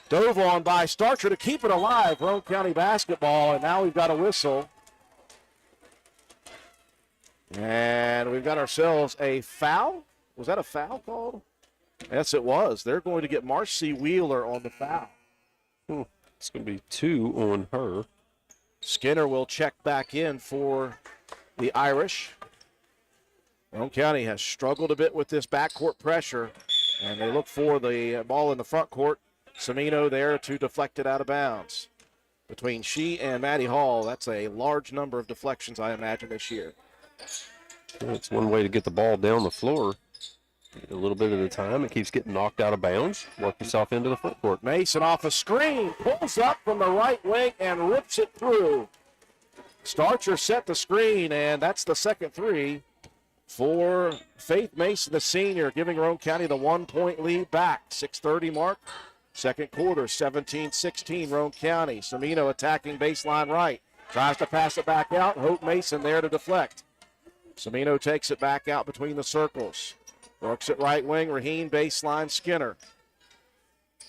Dove on by Starcher to keep it alive. Roane County basketball, and now we've got a whistle. And we've got ourselves a foul. Was that a foul called? Yes, it was. They're going to get Marcy Wheeler on the foul. It's going to be 2 on her. Skinner will check back in for the Irish. Roane County has struggled a bit with this backcourt pressure, and they look for the ball in the front court. Semino there to deflect it out of bounds. Between she and Maddie Hall, that's a large number of deflections, I imagine, this year. That's one way to get the ball down the floor. A little bit at a time. It keeps getting knocked out of bounds. Work yourself into the front court. Mason off a screen, pulls up from the right wing and rips it through. Starcher set the screen, and that's the second 3 for Faith Mason, the senior, giving Roane County the 1-point lead back. 6:30 mark. Second quarter, 17-16, Roane County. Semino attacking baseline right. Tries to pass it back out. Hope Mason there to deflect. Semino takes it back out between the circles. Works it right wing. Raheen baseline. Skinner.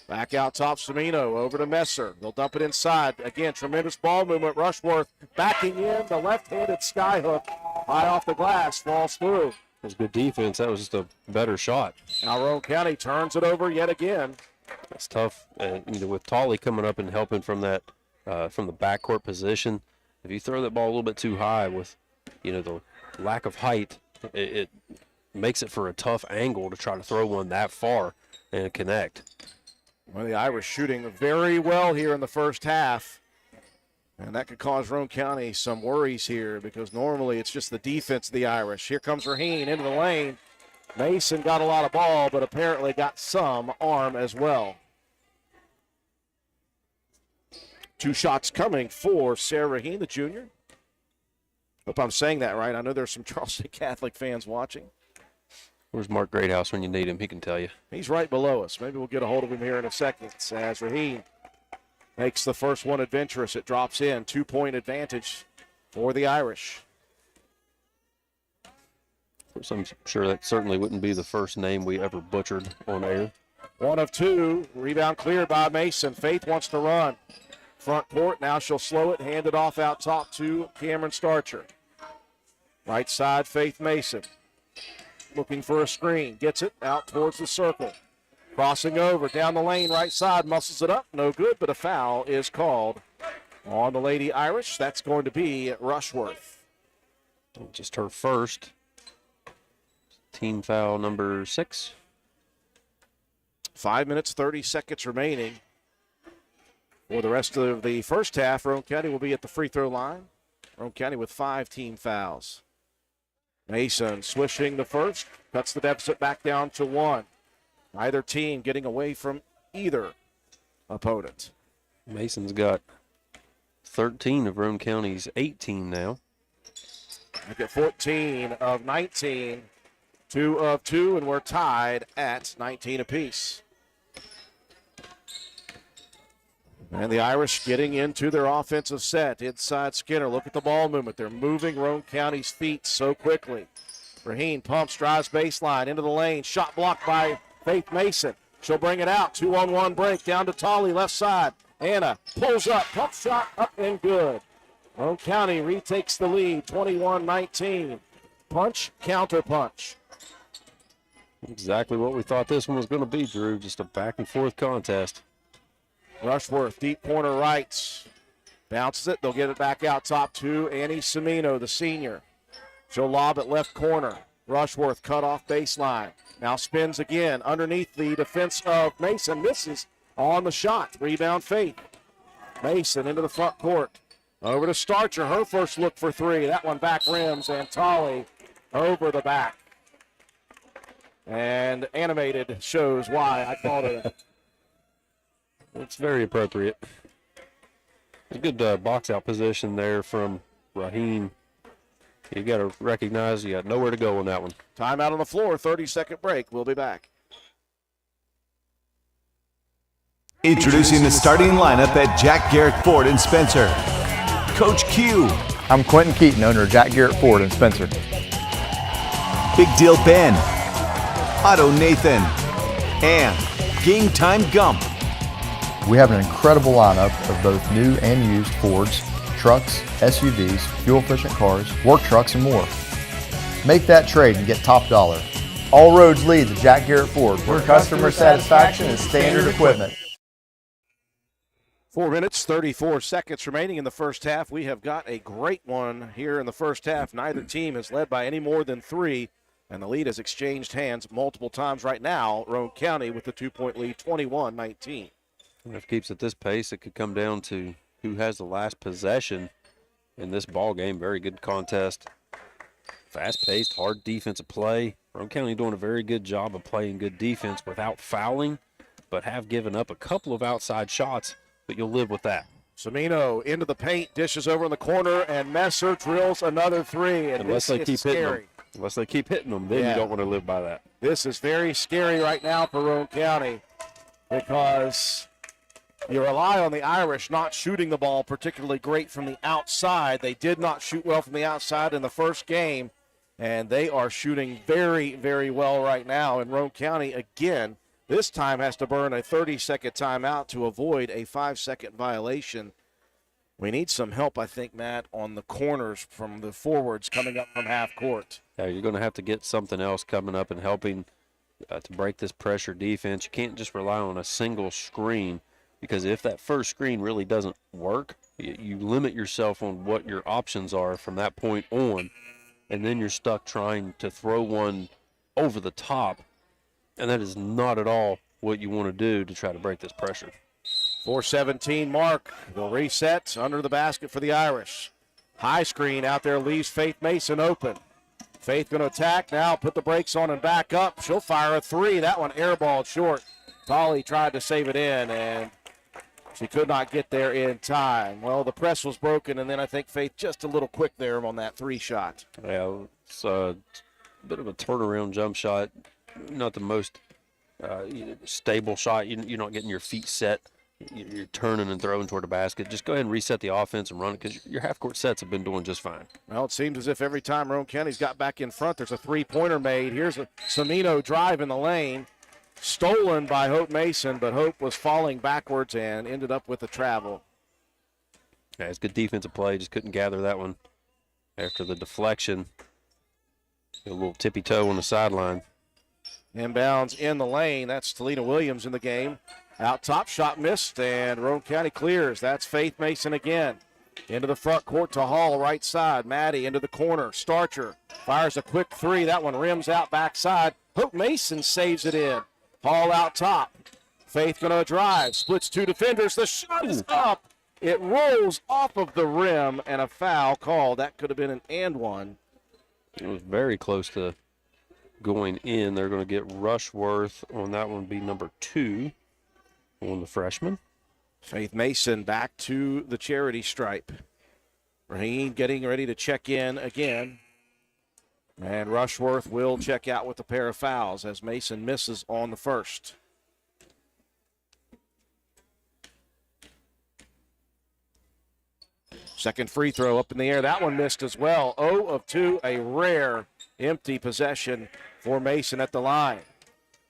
Back out top. Semino over to Messer. They'll dump it inside. Again, tremendous ball movement. Rushworth backing in. The left-handed skyhook high off the glass. Falls through. It was good defense. That was just a better shot. Now Roane County turns it over yet again. That's tough. And with Tolley coming up and helping from that, from the backcourt position, if you throw that ball a little bit too high with, the lack of height, it makes it for a tough angle to try to throw one that far and connect. Well, the Irish shooting very well here in the first half. And that could cause Roane County some worries here because normally it's just the defense of the Irish. Here comes Raheen into the lane. Mason got a lot of ball, but apparently got some arm as well. 2 shots coming for Sarah Raheen, the junior. Hope I'm saying that right. I know there's some Charleston Catholic fans watching. Where's Mark Greathouse when you need him? He can tell you. He's right below us. Maybe we'll get a hold of him here in a second as Raheen makes the first one adventurous. It drops in. 2-point advantage for the Irish. I'm sure that certainly wouldn't be the first name we ever butchered on air. 1 of 2. Rebound cleared by Mason. Faith wants to run. Front court. Now she'll slow it. Hand it off out top to Cameron Starcher. Right side, Faith Mason. Looking for a screen. Gets it out towards the circle. Crossing over. Down the lane, right side. Muscles it up. No good, but a foul is called on the Lady Irish. That's going to be Rushworth. Just her first. Team foul number 6. 5 minutes, 30 seconds remaining. For the rest of the first half, Roane County will be at the free throw line. Roane County with 5 team fouls. Mason swishing the first, cuts the deficit back down to 1. Neither team getting away from either opponent. Mason's got 13 of Roane County's 18 now. Look at 14 of 19. 2 of 2, and we're tied at 19 apiece. And the Irish getting into their offensive set. Inside Skinner, look at the ball movement. They're moving Roane County's feet so quickly. Raheem pumps, drives baseline, into the lane. Shot blocked by Faith Mason. She'll bring it out. 2-on-1 break down to Tolley, left side. Anna pulls up, pump shot up and good. Roane County retakes the lead, 21-19. Punch, counter punch. Exactly what we thought this one was going to be, Drew. Just a back and forth contest. Rushworth, deep corner right. Bounces it. They'll get it back out top to Annie Semino, the senior. She'll lob it left corner. Rushworth cut off baseline. Now spins again underneath the defense of Mason. Misses on the shot. Rebound Faith. Mason into the front court. Over to Starcher. Her first look for three. That one back rims, and Tolley over the back. And animated shows why I called it. It's very appropriate. A good box out position there from Raheem. You got to recognize you got nowhere to go on that one. Timeout on the floor, 30-second break. We'll be back. Introducing the starting lineup at Jack Garrett Ford in Spencer. Coach Q. I'm Quentin Keaton, owner of Jack Garrett Ford in Spencer. Big Deal Ben. Otto Nathan. And Game Time Gump. We have an incredible lineup of both new and used Fords, trucks, SUVs, fuel-efficient cars, work trucks, and more. Make that trade and get top dollar. All roads lead to Jack Garrett Ford, where customer satisfaction is standard equipment. 4 minutes, 34 seconds remaining in the first half. We have got a great one here in the first half. Neither team is led by any more than three, and the lead has exchanged hands multiple times right now. Roane County with the 2-point lead, 21-19. If it keeps at this pace, it could come down to who has the last possession in this ball game. Very good contest. Fast-paced, hard defensive play. Roane County doing a very good job of playing good defense without fouling, but have given up a couple of outside shots, but you'll live with that. Semino into the paint, dishes over in the corner, and Messer drills another three. And Unless they keep hitting them. Unless they keep hitting them, then you don't want to live by that. This is very scary right now for Roane County because you rely on the Irish not shooting the ball particularly great from the outside. They did not shoot well from the outside in the first game, and they are shooting very, very well right now. And Roane County, again, this time has to burn a 30-second timeout to avoid a 5-second violation. We need some help, I think, Matt, on the corners from the forwards coming up from half court. Yeah, you're going to have to get something else coming up and helping to break this pressure defense. You can't just rely on a single screen, because if that first screen really doesn't work, you limit yourself on what your options are from that point on, and then you're stuck trying to throw one over the top, and that is not at all what you want to do to try to break this pressure. 4:17 mark. They'll reset under the basket for the Irish. High screen out there leaves Faith Mason open. Faith going to attack now, put the brakes on and back up. She'll fire a three. That one airballed short. Tolley tried to save it in, and she could not get there in time. Well, the press was broken, and then I think Faith just a little quick there on that three shot. Yeah, it's a bit of a turnaround jump shot. Not the most stable shot. You're not getting your feet set. You're turning and throwing toward the basket. Just go ahead and reset the offense and run it, because your half-court sets have been doing just fine. Well, it seems as if every time Roane County's got back in front, there's a three-pointer made. Here's a Semino drive in the lane. Stolen by Hope Mason, but Hope was falling backwards and ended up with a travel. Yeah, it's good defensive play. Just couldn't gather that one after the deflection. A little tippy toe on the sideline. Inbounds in the lane. That's Talina Williams in the game. Out top, shot missed, and Roane County clears. That's Faith Mason again. Into the front court to Hall, right side. Maddie into the corner. Starcher fires a quick three. That one rims out backside. Hope Mason saves it in. Hall out top. Faith going to drive. Splits two defenders. The shot is up. It rolls off of the rim, and a foul called. That could have been an and one. It was very close to going in. They're going to get Rushworth on that one, be number 2 on the freshman. Faith Mason back to the charity stripe. Raheem getting ready to check in again. And Rushworth will check out with a pair of fouls as Mason misses on the first. Second free throw up in the air. That one missed as well. 0 of 2, a rare empty possession for Mason at the line.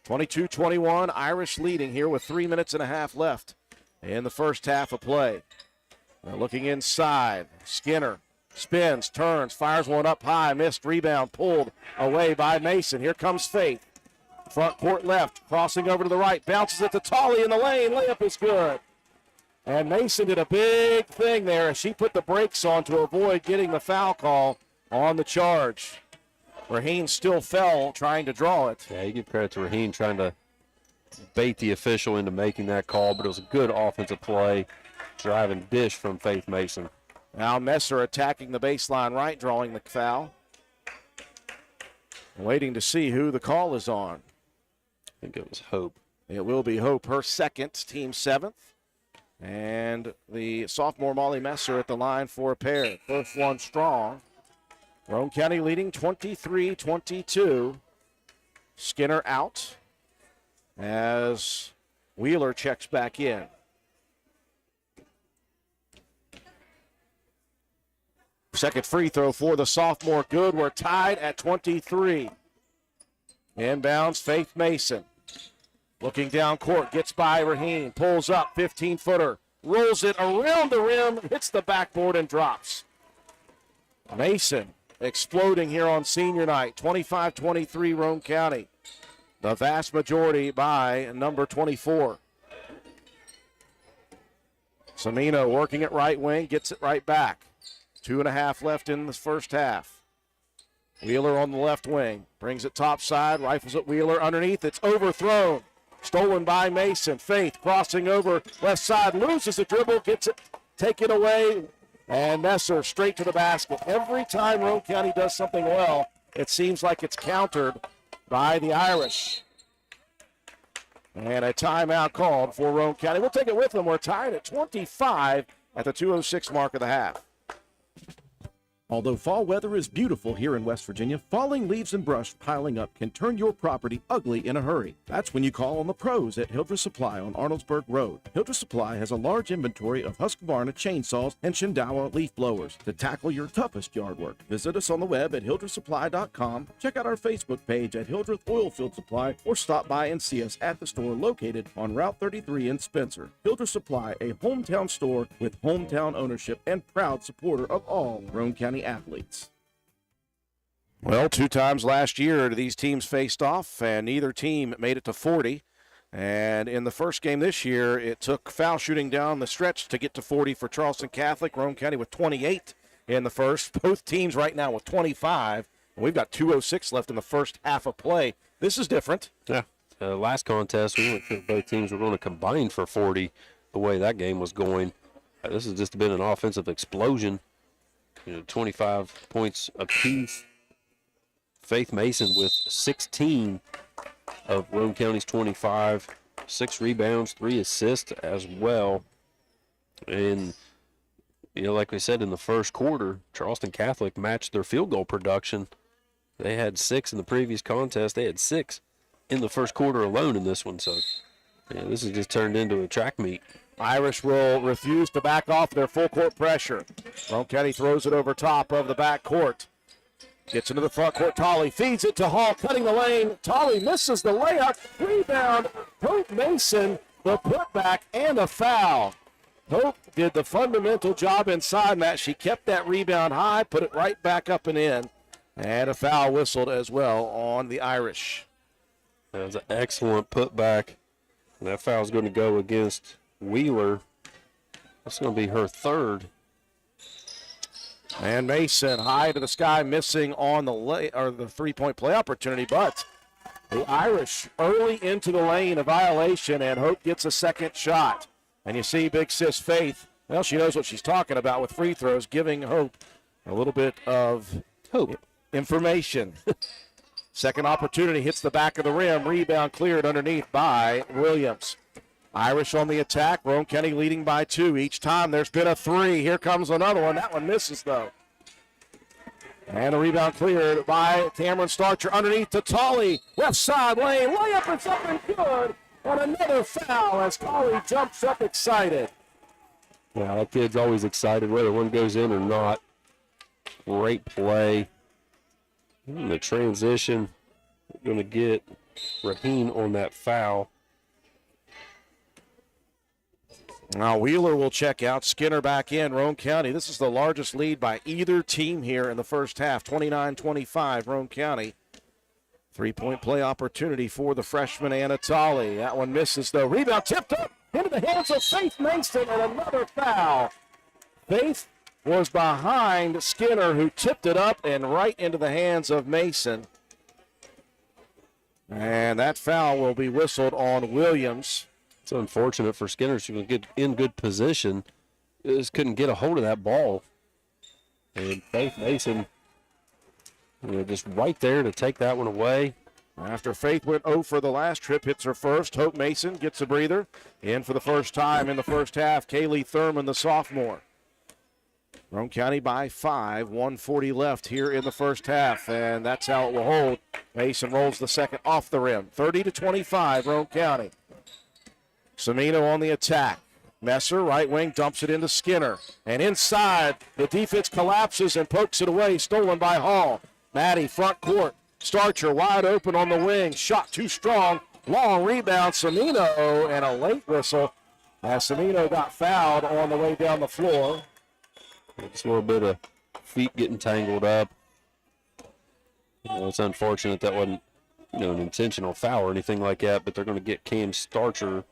22-21, Irish leading here with 3 minutes and a half left in the first half of play. They're looking inside. Skinner spins, turns, fires one up high, missed, rebound pulled away by Mason. Here comes Faith. Front court left, crossing over to the right, bounces it to Tolley in the lane, layup is good. And Mason did a big thing there as she put the brakes on to avoid getting the foul call on the charge. Raheen still fell trying to draw it. Yeah, you give credit to Raheen trying to bait the official into making that call, but it was a good offensive play, driving dish from Faith Mason. Now Messer attacking the baseline right, drawing the foul. Waiting to see who the call is on. I think it was Hope. It will be Hope, her second, team seventh. And the sophomore Molly Messer at the line for a pair. First one strong. Roane County leading 23-22. Skinner out as Wheeler checks back in. Second free throw for the sophomore, good. We're tied at 23. Inbounds, Faith Mason. Looking down court, gets by Raheen, pulls up, 15-footer, rolls it around the rim, hits the backboard and drops. Mason exploding here on senior night, 25-23 Roane County. The vast majority by number 24. Samino working at right wing, gets it right back. 2.5 left in the first half. Wheeler on the left wing, brings it top side, rifles at Wheeler underneath, it's overthrown. Stolen by Mason. Faith crossing over left side, loses the dribble, gets it taken away, and Messer straight to the basket. Every time Roane County does something well, it seems like it's countered by the Irish. And a timeout called for Roane County. We'll take it with them. We're tied at 25 at the 2:06 mark of the half. Although fall weather is beautiful here in West Virginia, falling leaves and brush piling up can turn your property ugly in a hurry. That's when you call on the pros at Hildreth Supply on Arnoldsburg Road. Hildreth Supply has a large inventory of Husqvarna chainsaws and Shindawa leaf blowers to tackle your toughest yard work. Visit us on the web at hildrethsupply.com, check out our Facebook page at Hildreth Oilfield Supply, or stop by and see us at the store located on Route 33 in Spencer. Hildreth Supply, a hometown store with hometown ownership and proud supporter of all Roane County athletes. Well, 2 times last year these teams faced off, and neither team made it to 40. And in the first game this year, it took foul shooting down the stretch to get to 40 for Charleston Catholic. Roane County with 28 in the first. Both teams right now with 25. And we've got 2:06 left in the first half of play. This is different. Yeah. Last contest, we weren't sure if both teams were going to combine for 40 the way that game was going. This has just been an offensive explosion. 25 points apiece. Faith Mason with 16 of Roane County's 25, 6 rebounds, 3 assists as well. And, like we said in the first quarter, Charleston Catholic matched their field goal production. They had 6 in the previous contest. They had 6 in the first quarter alone in this one. So, this has just turned into a track meet. Irish will refuse to back off their full court pressure. Roane County throws it over top of the back court. Gets into the front court. Tolley feeds it to Hall, cutting the lane. Tolley misses the layup. Rebound. Hope Mason, the putback, and a foul. Hope did the fundamental job inside that. She kept that rebound high, put it right back up and in. And a foul whistled as well on the Irish. That was an excellent putback. And that foul is going to go against Wheeler. That's going to be her third. And Mason high to the sky, missing on the three-point play opportunity, but the Irish early into the lane, a violation, and Hope gets a second shot. And you see Big Sis Faith, well, she knows what she's talking about with free throws, giving Hope a little bit of information. Second opportunity, hits the back of the rim, rebound cleared underneath by Williams. Irish on the attack. Roane County leading by 2. Each time there's been a 3. Here comes another one. That one misses, though. And a rebound cleared by Cameron Starcher underneath to Tolley. Left side lane. Layup is up and good. And another foul as Tolley jumps up excited. Yeah, that kid's always excited whether one goes in or not. Great play. In the transition, we're going to get Roane on that foul. Now Wheeler will check out. Skinner back in. Roane County. This is the largest lead by either team here in the first half. 29-25, Roane County. 3-point play opportunity for the freshman Anatoli. That one misses though. Rebound tipped up into the hands of Faith Mason and another foul. Faith was behind Skinner, who tipped it up and right into the hands of Mason. And that foul will be whistled on Williams. It's unfortunate for Skinner. She was in good position. Just couldn't get a hold of that ball. And Faith Mason, just right there to take that one away. After Faith went 0 for the last trip, hits her first. Hope Mason gets a breather. In for the first time in the first half, Kaylee Thurman, the sophomore. Roane County by 5, 1:40 left here in the first half, and that's how it will hold. Mason rolls the second off the rim. 30-25, Roane County. Cimino on the attack. Messer, right wing, dumps it into Skinner. And inside, the defense collapses and pokes it away, stolen by Hall. Maddie, front court. Starcher wide open on the wing. Shot too strong. Long rebound, Cimino, and a late whistle as Cimino got fouled on the way down the floor. Just a little bit of feet getting tangled up. It's unfortunate that wasn't, an intentional foul or anything like that, but they're going to get Cam Starcher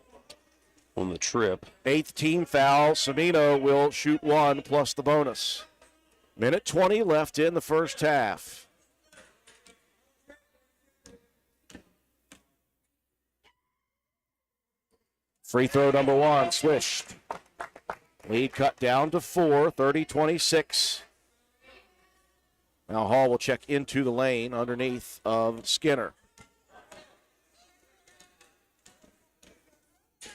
on the trip. 8th team foul. Cimino will shoot 1 plus the bonus. Minute 20 left in the first half. Free throw number 1, swished. Lead cut down to 4, 30-26. Now Hall will check into the lane underneath of Skinner.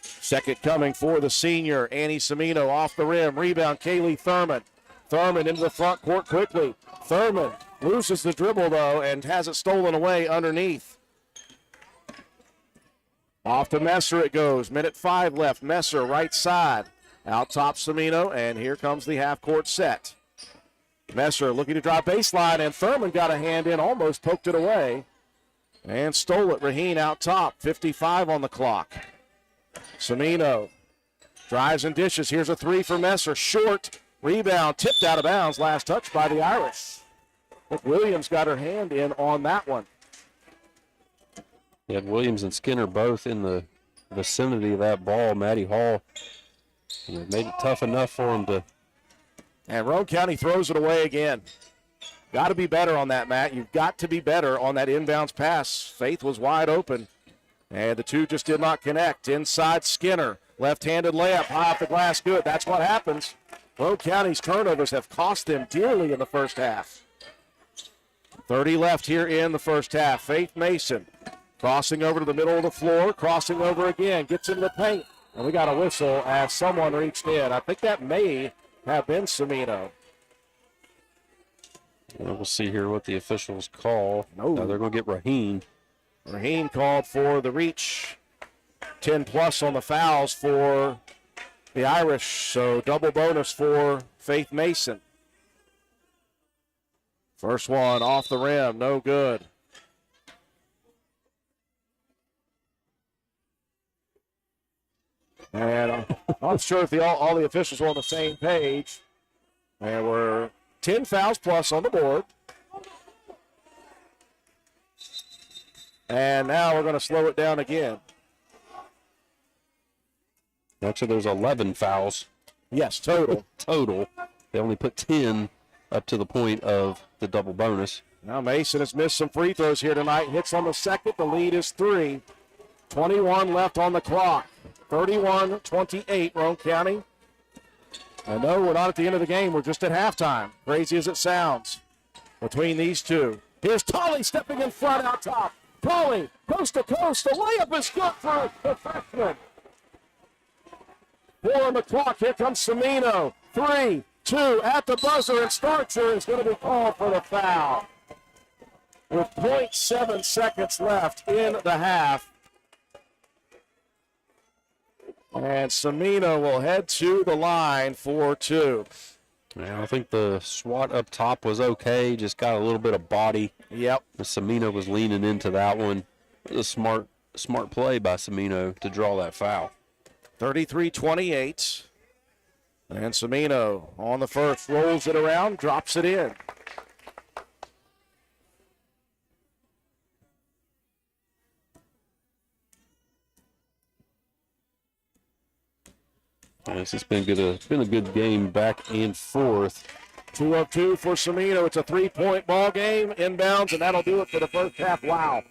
Second coming for the senior, Annie Cimino off the rim. Rebound, Kaylee Thurman. Thurman into the front court quickly. Thurman loses the dribble, though, and has it stolen away underneath. Off to Messer it goes. Minute 5 left. Messer, right side. Out top Cimino, and here comes the half-court set. Messer looking to drive baseline, and Thurman got a hand in, almost poked it away, and stole it. Raheen out top, 55 on the clock. Cimino drives and dishes. Here's a 3 for Messer. Short rebound, tipped out of bounds. Last touch by the Irish. Williams got her hand in on that one. You had Williams and Skinner both in the vicinity of that ball. Maddie Hall made it tough enough for him to. And Roane County throws it away again. Got to be better on that, Matt. You've got to be better on that inbounds pass. Faith was wide open, and the two just did not connect. Inside Skinner, left-handed layup, high off the glass, good. That's what happens. Roane County's turnovers have cost them dearly in the first half. 30 left here in the first half. Faith Mason crossing over to the middle of the floor, crossing over again, gets into the paint. And we got a whistle as someone reached in. I think that may have been Cimino. Well, we'll see here what the officials call. No. They're going to get Raheen. Raheen called for the reach. 10 plus on the fouls for the Irish, so double bonus for Faith Mason. First one off the rim, no good. And I'm not sure if all the officials were on the same page. And we're 10 fouls plus on the board. And now we're going to slow it down again. Actually, there's 11 fouls. Yes, total. Total. They only put 10 up to the point of the double bonus. Now Mason has missed some free throws here tonight. Hits on the second. The lead is 3. 21 left on the clock. 31-28, Roane County. And no, we're not at the end of the game. We're just at halftime. Crazy as it sounds between these two. Here's Tolley stepping in front out top. Tolley, coast to coast. The layup is good for the freshman. 4 on the clock. Here comes Cimino. 3, 2 at the buzzer, and Starcher is going to be called for the foul. With 0.7 seconds left in the half. And Cimino will head to the line for 2. Yeah, I think the swat up top was okay. Just got a little bit of body. Yep. Semino was leaning into that one. It was a smart play by Semino to draw that foul. 33-28. And Semino on the first, rolls it around, drops it in. Yes, it's been a good game back and forth. 2 of 2 for Semino. It's a 3-point ball game, inbounds, and that'll do it for the first half. Wow.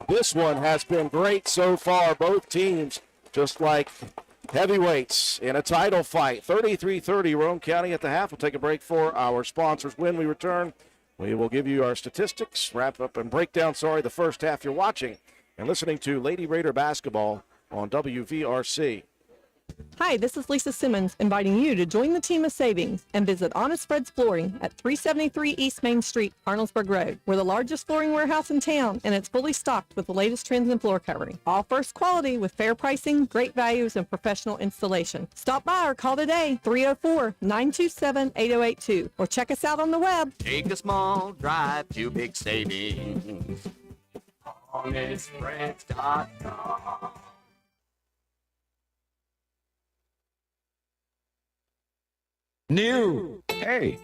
This one has been great so far. Both teams just like heavyweights in a title fight. 33-30, Roane County at the half. We'll take a break for our sponsors. When we return, we will give you our statistics, wrap up and break down, the first half. You're watching and listening to Lady Raider basketball on WVRC. Hi, this is Lisa Simmons inviting you to join the team of savings and visit Honest Fred's Flooring at 373 East Main Street, Arnoldsburg Road. We're the largest flooring warehouse in town, and it's fully stocked with the latest trends in floor covering. All first quality with fair pricing, great values, and professional installation. Stop by or call today, 304-927-8082, or check us out on the web. Take a small drive to big savings. HonestFreds.com. New. Hey,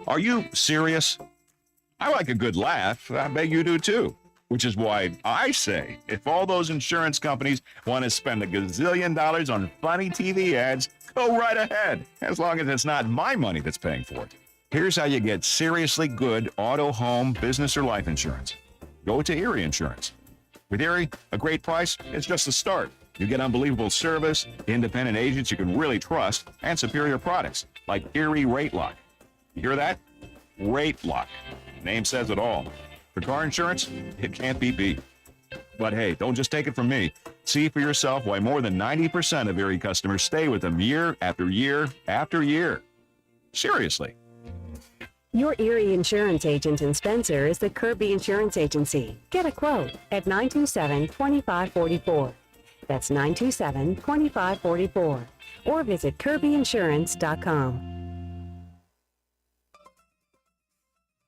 are you serious? I like a good laugh. I bet you do too. Which is why I say, if all those insurance companies want to spend a gazillion dollars on funny TV ads, go right ahead, as long as it's not my money that's paying for it. Here's how you get seriously good auto, home, business, or life insurance. Go to Erie Insurance. With Erie, a great price is just the start. You get unbelievable service, independent agents you can really trust, and superior products like Erie Rate Lock. You hear that? Rate Lock. Name says it all. For car insurance, it can't be beat. But hey, don't just take it from me. See for yourself why more than 90% of Erie customers stay with them year after year after year. Seriously. Your Erie Insurance agent in Spencer is the Kirby Insurance Agency. Get a quote at 927-2544. That's 927-2544. Or visit KirbyInsurance.com.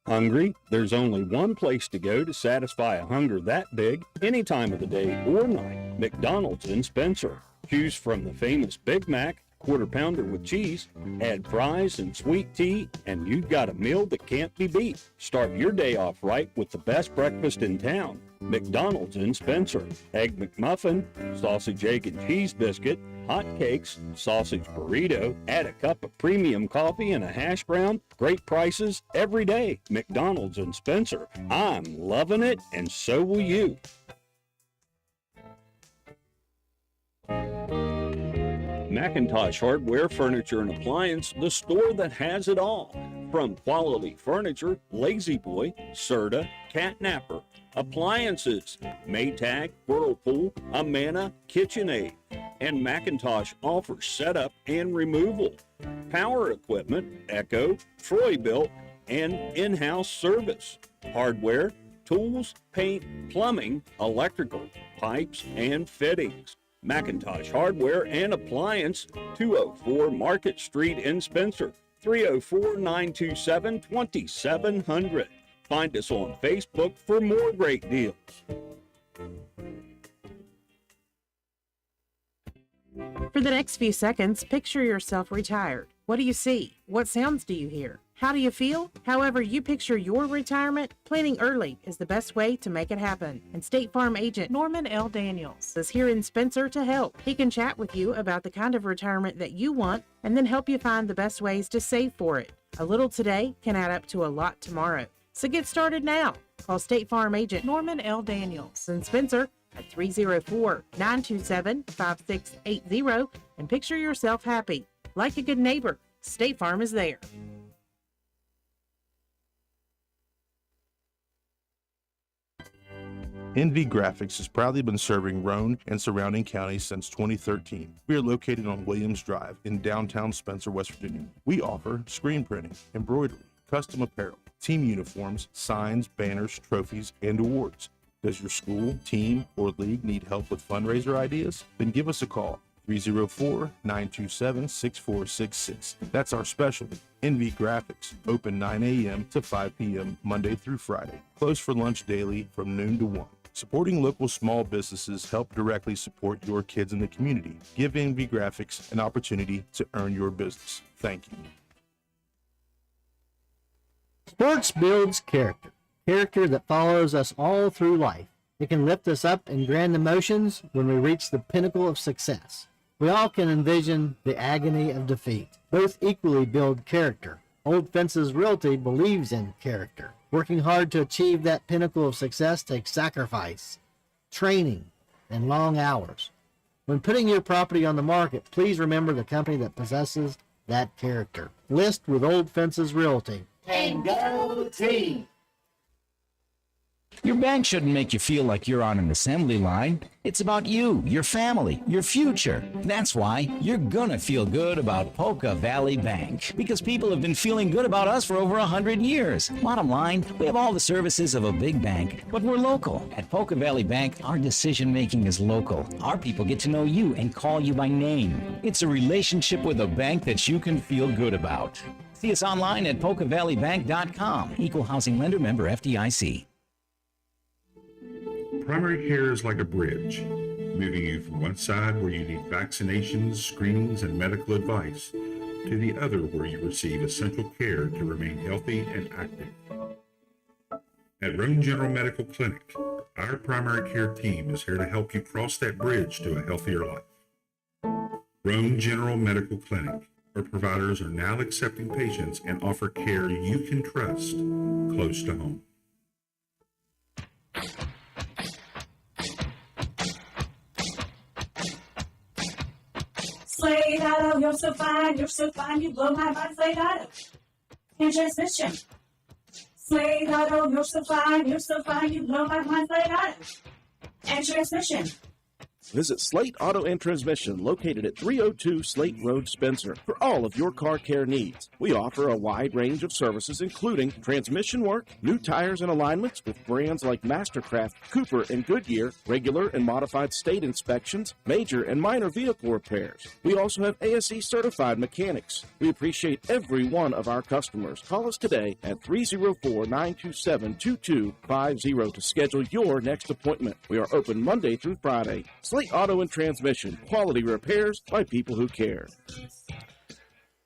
Hungry? There's only one place to go to satisfy a hunger that big, any time of the day or night. McDonald's in Spencer. Choose from the famous Big Mac, Quarter Pounder with cheese, add fries and sweet tea, and you've got a meal that can't be beat. Start your day off right with the best breakfast in town. McDonald's in Spencer. Egg McMuffin, sausage, egg, and cheese biscuit, hot cakes, sausage burrito, add a cup of premium coffee and a hash brown. Great prices every day. McDonald's in Spencer. I'm loving it, and so will you. Macintosh Hardware, Furniture, and Appliance, the store that has it all. From quality furniture, Lazy Boy, Serta, Catnapper, appliances, Maytag, Whirlpool, Amana, KitchenAid, and Macintosh offers setup and removal, power equipment, Echo, Troy-Built, and in-house service, hardware, tools, paint, plumbing, electrical, pipes, and fittings. Macintosh Hardware and Appliance, 204 Market Street in Spencer, 304-927-2700. Find us on Facebook for more great deals. For the next few seconds, picture yourself retired. What do you see? What sounds do you hear? How do you feel? However you picture your retirement, planning early is the best way to make it happen. And State Farm agent Norman L. Daniels is here in Spencer to help. He can chat with you about the kind of retirement that you want and then help you find the best ways to save for it. A little today can add up to a lot tomorrow. So get started now. Call State Farm agent Norman L. Daniels in Spencer at 304-927-5680 and picture yourself happy. Like a good neighbor, State Farm is there. NV Graphics has proudly been serving Roane and surrounding counties since 2013. We are located on Williams Drive in downtown Spencer, West Virginia. We offer screen printing, embroidery, custom apparel, team uniforms, signs, banners, trophies, and awards. Does your school, team, or league need help with fundraiser ideas? Then give us a call. 304-927-6466. That's our specialty, NV Graphics, open 9 a.m. to 5 p.m. Monday through Friday, closed for lunch daily from noon to 1. Supporting local small businesses help directly support your kids in the community. Give NV Graphics an opportunity to earn your business. Thank you. Sports builds character. Character that follows us all through life. It can lift us up in grand emotions when we reach the pinnacle of success. We all can envision the agony of defeat. Both equally build character. Old Fences Realty believes in character. Working hard to achieve that pinnacle of success takes sacrifice, training, and long hours. When putting your property on the market, please remember the company that possesses that character. List with Old Fences Realty. And go team! Your bank shouldn't make you feel like you're on an assembly line. It's about you, your family, your future. That's why you're gonna feel good about Polka Valley Bank, because people have been feeling good about us for over 100 years. Bottom line, we have all the services of a big bank, but we're local. At Polka Valley Bank, our decision making is local. Our people get to know you and call you by name. It's a relationship with a bank that you can feel good about. See us online at polkavalleybank.com. Equal housing lender, member FDIC. Primary care is like a bridge, moving you from one side where you need vaccinations, screenings, and medical advice to the other where you receive essential care to remain healthy and active. At Roane General Medical Clinic, our primary care team is here to help you cross that bridge to a healthier life. Roane General Medical Clinic, our providers are now accepting patients and offer care you can trust close to home. Slade Auto, you're so fine, you blow my mind, Slade Auto. And transmission. Slade Auto, you're so fine, you blow my mind, Slade Auto. And transmission. Visit Slate Auto and Transmission, located at 302 Slate Road, Spencer, for all of your car care needs. We offer a wide range of services, including transmission work, new tires and alignments with brands like Mastercraft, Cooper, and Goodyear, regular and modified state inspections, major and minor vehicle repairs. We also have ASE certified mechanics. We appreciate every one of our customers. Call us today at 304-927-2250 to schedule your next appointment. We are open Monday through Friday. Slate Auto and Transmission, quality repairs by people who care.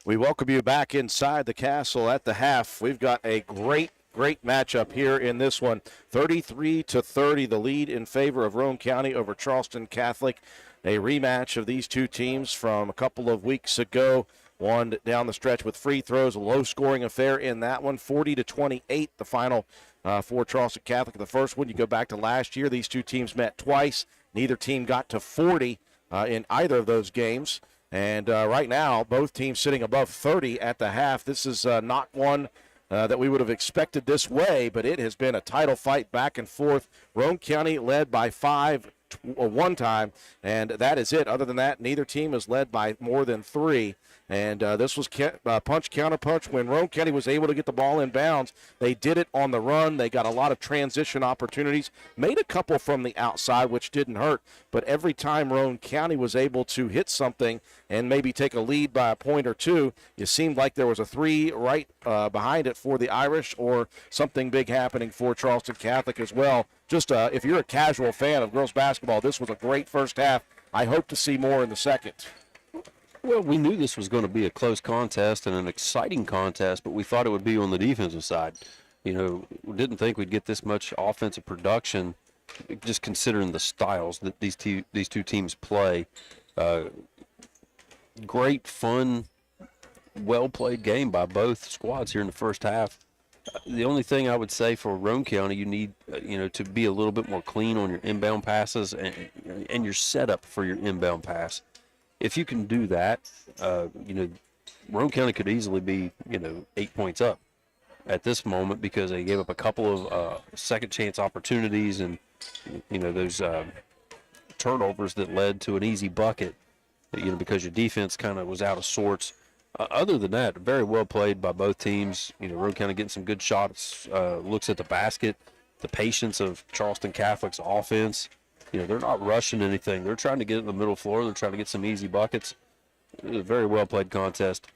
We welcome you back inside the castle at the half. We've got a great matchup here in this one. 33-30, the lead in favor of Roane County over Charleston Catholic. A rematch of these two teams from a couple of weeks ago. One down the stretch with free throws, a low-scoring affair in that one. 40-28, the final for Charleston Catholic. The first one, you go back to last year, these two teams met twice. Neither team got to 40 in either of those games. And right now, both teams sitting above 30 at the half. This is not one that we would have expected this way, but it has been a title fight back and forth. Roane County led by 5 one time, and that is it. Other than that, neither team is led by more than 3. And this was punch, counter punch. When Roane County was able to get the ball in bounds, they did it on the run. They got a lot of transition opportunities, made a couple from the outside, which didn't hurt. But every time Roane County was able to hit something and maybe take a lead by a point or two, it seemed like there was a 3 right behind it for the Irish, or something big happening for Charleston Catholic as well. Just if you're a casual fan of girls basketball, this was a great first half. I hope to see more in the second. Well, we knew this was going to be a close contest and an exciting contest, but we thought it would be on the defensive side. You know, we didn't think we'd get this much offensive production, just considering the styles that these two teams play. Great, fun, well-played game by both squads here in the first half. The only thing I would say for Roane County, you need to be a little bit more clean on your inbound passes and your setup for your inbound pass. If you can do that, Roane County could easily be 8 points up at this moment, because they gave up a couple of second chance opportunities and those turnovers that led to an easy bucket. Because your defense kind of was out of sorts. Other than that, very well played by both teams. Roane County getting some good shots, looks at the basket, the patience of Charleston Catholic's offense. they're not rushing anything. They're trying to get in the middle floor. They're trying to get some easy buckets. It was a very well played contest.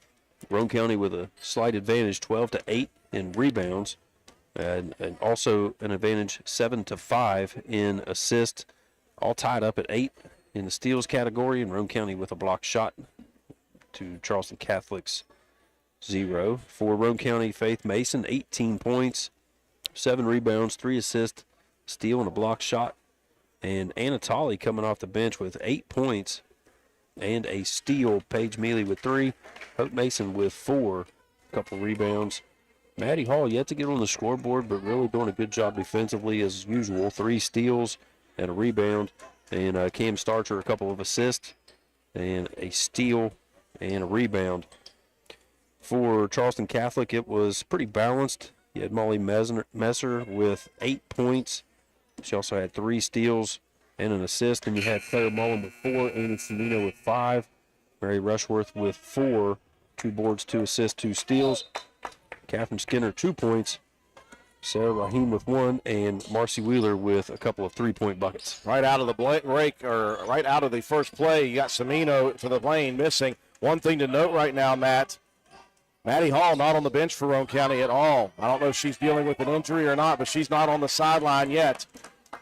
Roane County with a slight advantage, 12-8 in rebounds, and also an advantage 7-5 in assists, all tied up at 8 in the steals category, and Roane County with a blocked shot to Charleston Catholic's 0. For Roane County, Faith Mason, 18 points, 7 rebounds, 3 assists, steal, and a blocked shot. And Anatoly coming off the bench with 8 points and a steal. Paige Mealy with 3. Hope Mason with 4. A couple rebounds. Maddie Hall yet to get on the scoreboard, but really doing a good job defensively as usual. 3 steals and a rebound. And Cam Starcher, a couple of assists and a steal and a rebound. For Charleston Catholic, it was pretty balanced. You had Molly Messer with 8 points. She also had 3 steals and an assist. And you had Claire Mullen with 4, Amy Cimino with 5, Mary Rushworth with 4, 2 boards, 2 assists, 2 steals. Catherine Skinner, 2 points. Sarah Rahim with 1, and Marcy Wheeler with a couple of 3-point buckets. Right out of the break, or right out of the first play, you got Cimino to the lane missing. One thing to note right now, Matt, Maddie Hall not on the bench for Roane County at all. I don't know if she's dealing with an injury or not, but she's not on the sideline yet.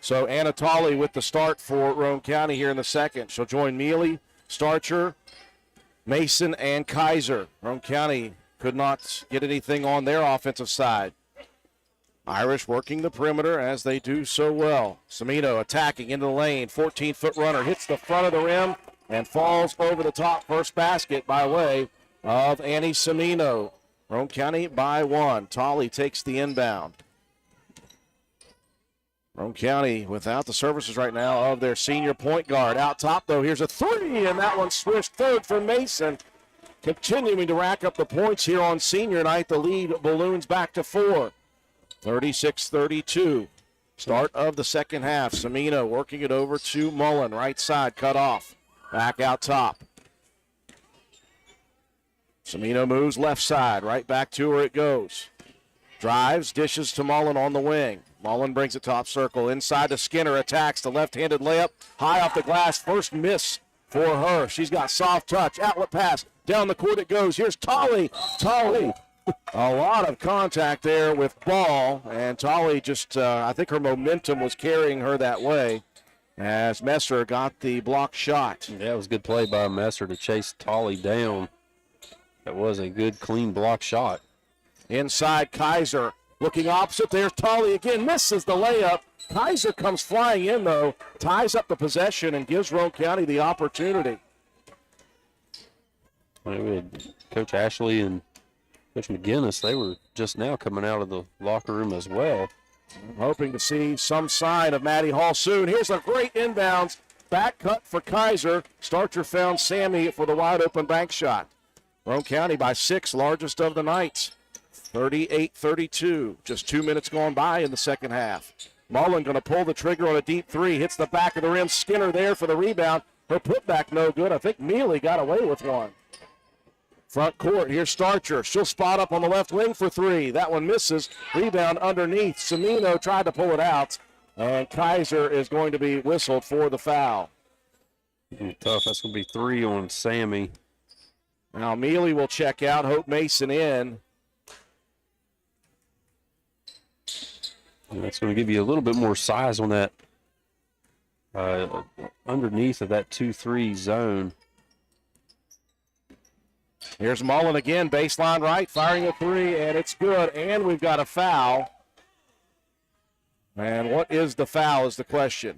So Anatoly with the start for Roane County here in the second. She'll join Mealy, Starcher, Mason, and Kaiser. Roane County could not get anything on their offensive side. Irish working the perimeter as they do so well. Cimino attacking into the lane. 14-foot runner hits the front of the rim and falls over the top. First basket by way of Annie Cimino. Roane County by 1. Tolley takes the inbound. Roane County without the services right now of their senior point guard. Out top, though, here's a 3, and that one swished third for Mason. Continuing to rack up the points here on senior night. The lead balloons back to 4. 36-32. Start of the second half. Cimino working it over to Mullen. Right side, cut off. Back out top. Cimino moves left side. Right back to her it goes. Drives, dishes to Mullen on the wing. Mullen brings it top circle. Inside to Skinner. Attacks the left-handed layup. High off the glass. First miss for her. She's got soft touch. Outlet pass. Down the court it goes. Here's Tolley. Tolley. A lot of contact there with ball. And Tolley just, I think her momentum was carrying her that way as Messer got the block shot. Yeah, it was a good play by Messer to chase Tolley down. That was a good, clean block shot. Inside, Kaiser looking opposite. There's Tolley again. Misses the layup. Kaiser comes flying in, though. Ties up the possession and gives Roane County the opportunity. Coach Ashley and Coach McGinnis, they were just now coming out of the locker room as well. I'm hoping to see some sign of Maddie Hall soon. Here's a great inbounds. Back cut for Kaiser. Starcher found Sammy for the wide open bank shot. Roane County by 6, largest of the night. 38-32. Just 2 minutes gone by in the second half. Mullen going to pull the trigger on a deep 3. Hits the back of the rim. Skinner there for the rebound. Her putback no good. I think Mealy got away with one. Front court, here's Starcher. She'll spot up on the left wing for 3. That one misses. Rebound underneath. Cimino tried to pull it out, and Kaiser is going to be whistled for the foul. Tough. That's going to be 3 on Sammy. Now Mealy will check out. Hope Mason in. And that's going to give you a little bit more size on that underneath of that 2-3 zone. Here's Mullen again, baseline right, firing a 3, and it's good. And we've got a foul. And what is the foul is the question.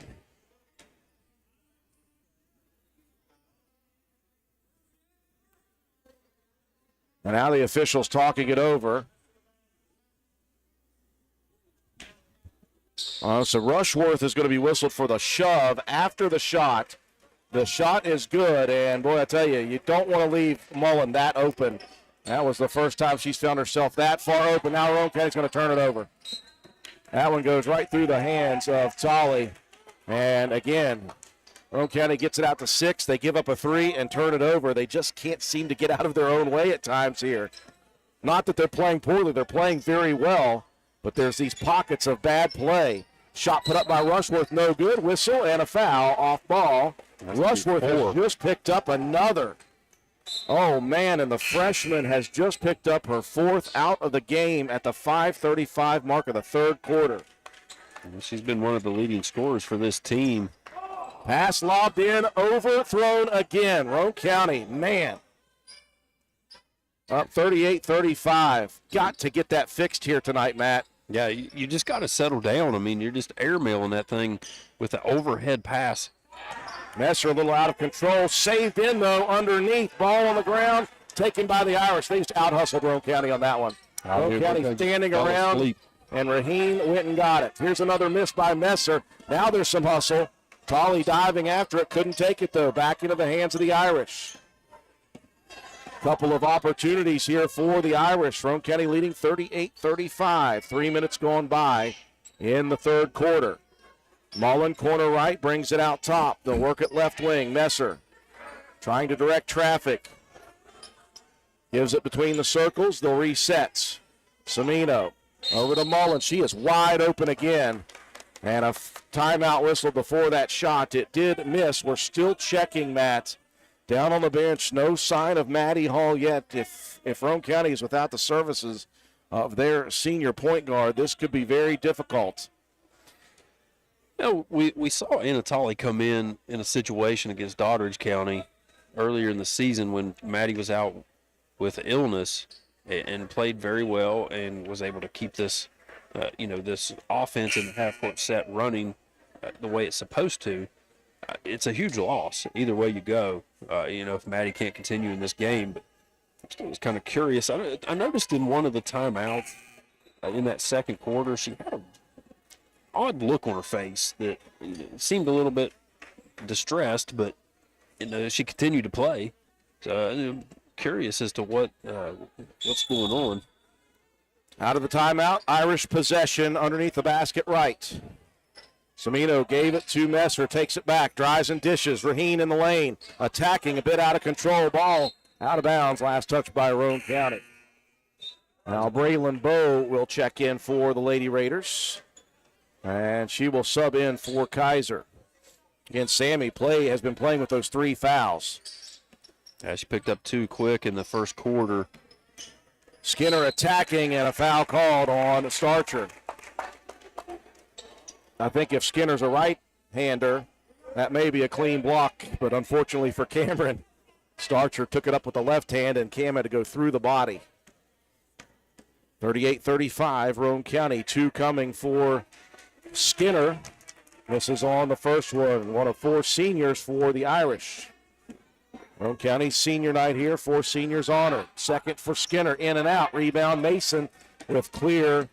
And now the officials talking it over. So Rushworth is going to be whistled for the shove after the shot. The shot is good, and boy, I tell you, you don't want to leave Mullen that open. That was the first time she's found herself that far open. Now Roane County's going to turn it over. That one goes right through the hands of Tolley. And again, Roane County gets it out to 6. They give up a 3 and turn it over. They just can't seem to get out of their own way at times here. Not that they're playing poorly. They're playing very well, but there's these pockets of bad play. Shot put up by Rushworth, no good. Whistle and a foul off ball. Rushworth has just picked up another. Oh, man, and the freshman has just picked up her 4th out of the game at the 5:35 mark of the 3rd quarter. She's been one of the leading scorers for this team. Pass lobbed in, overthrown again. Roane County, man. Up 38-35. Got to get that fixed here tonight, Matt. Yeah, you just got to settle down. I mean, you're just airmailing that thing with the overhead pass. Messer a little out of control. Saved in, though, underneath. Ball on the ground. Taken by the Irish. They just out-hustled Roane County on that one. Roane County standing around, and Raheen went and got it. Here's another miss by Messer. Now there's some hustle. Tolley diving after it. Couldn't take it, though. Back into the hands of the Irish. Couple of opportunities here for the Irish. Roane County leading 38-35. 3 minutes gone by in the 3rd quarter. Mullen, corner right, brings it out top. They'll work it left wing. Messer trying to direct traffic. Gives it between the circles. They'll reset. Semino over to Mullen. She is wide open again. And a timeout whistle before that shot. It did miss. We're still checking, Matt. Down on the bench, no sign of Maddie Hall yet. If Roane County is without the services of their senior point guard, this could be very difficult. You know, we saw Anatoly come in a situation against Doddridge County earlier in the season when Maddie was out with illness and played very well and was able to keep this, this offense in the half-court set running the way it's supposed to. It's a huge loss either way you go, if Maddie can't continue in this game. But I was kind of curious. I noticed in one of the timeouts in that second quarter, she had an odd look on her face that seemed a little bit distressed, but she continued to play. So I'm curious as to what's going on. Out of the timeout, Irish possession underneath the basket right. Semino gave it to Messer, takes it back, drives and dishes. Raheen in the lane, attacking a bit out of control. Ball out of bounds, last touch by Roane County. Now Braylon Bowe will check in for the Lady Raiders, and she will sub in for Kaiser. Again, Sammy has been playing with those 3 fouls. Yeah, she picked up 2 quick in the first quarter. Skinner attacking, and a foul called on Starcher. I think if Skinner's a right-hander, that may be a clean block, but unfortunately for Cameron, Starcher took it up with the left hand, and Cam had to go through the body. 38-35, Roane County, 2 coming for Skinner. This is on the first one of 4 seniors for the Irish. Roane County senior night here, 4 seniors honored. Second for Skinner, in and out. Rebound Mason with clear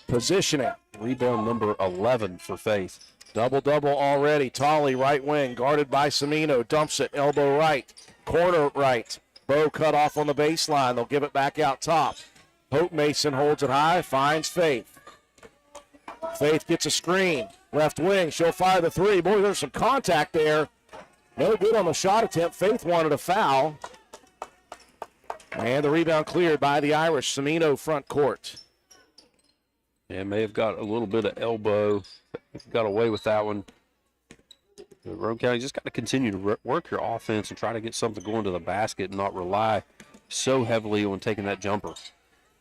positioning. Rebound number 11 for Faith. Double-double already. Tolley, right wing, guarded by Semino. Dumps it, elbow right, corner right. Bowe cut off on the baseline. They'll give it back out top. Hope Mason holds it high, finds Faith. Faith gets a screen. Left wing, she'll fire the 3. Boy, there's some contact there. No good on the shot attempt. Faith wanted a foul. And the rebound cleared by the Irish. Semino front court. Yeah, may have got a little bit of elbow. Got away with that one. Roane County just got to continue to work your offense and try to get something going to the basket and not rely so heavily on taking that jumper.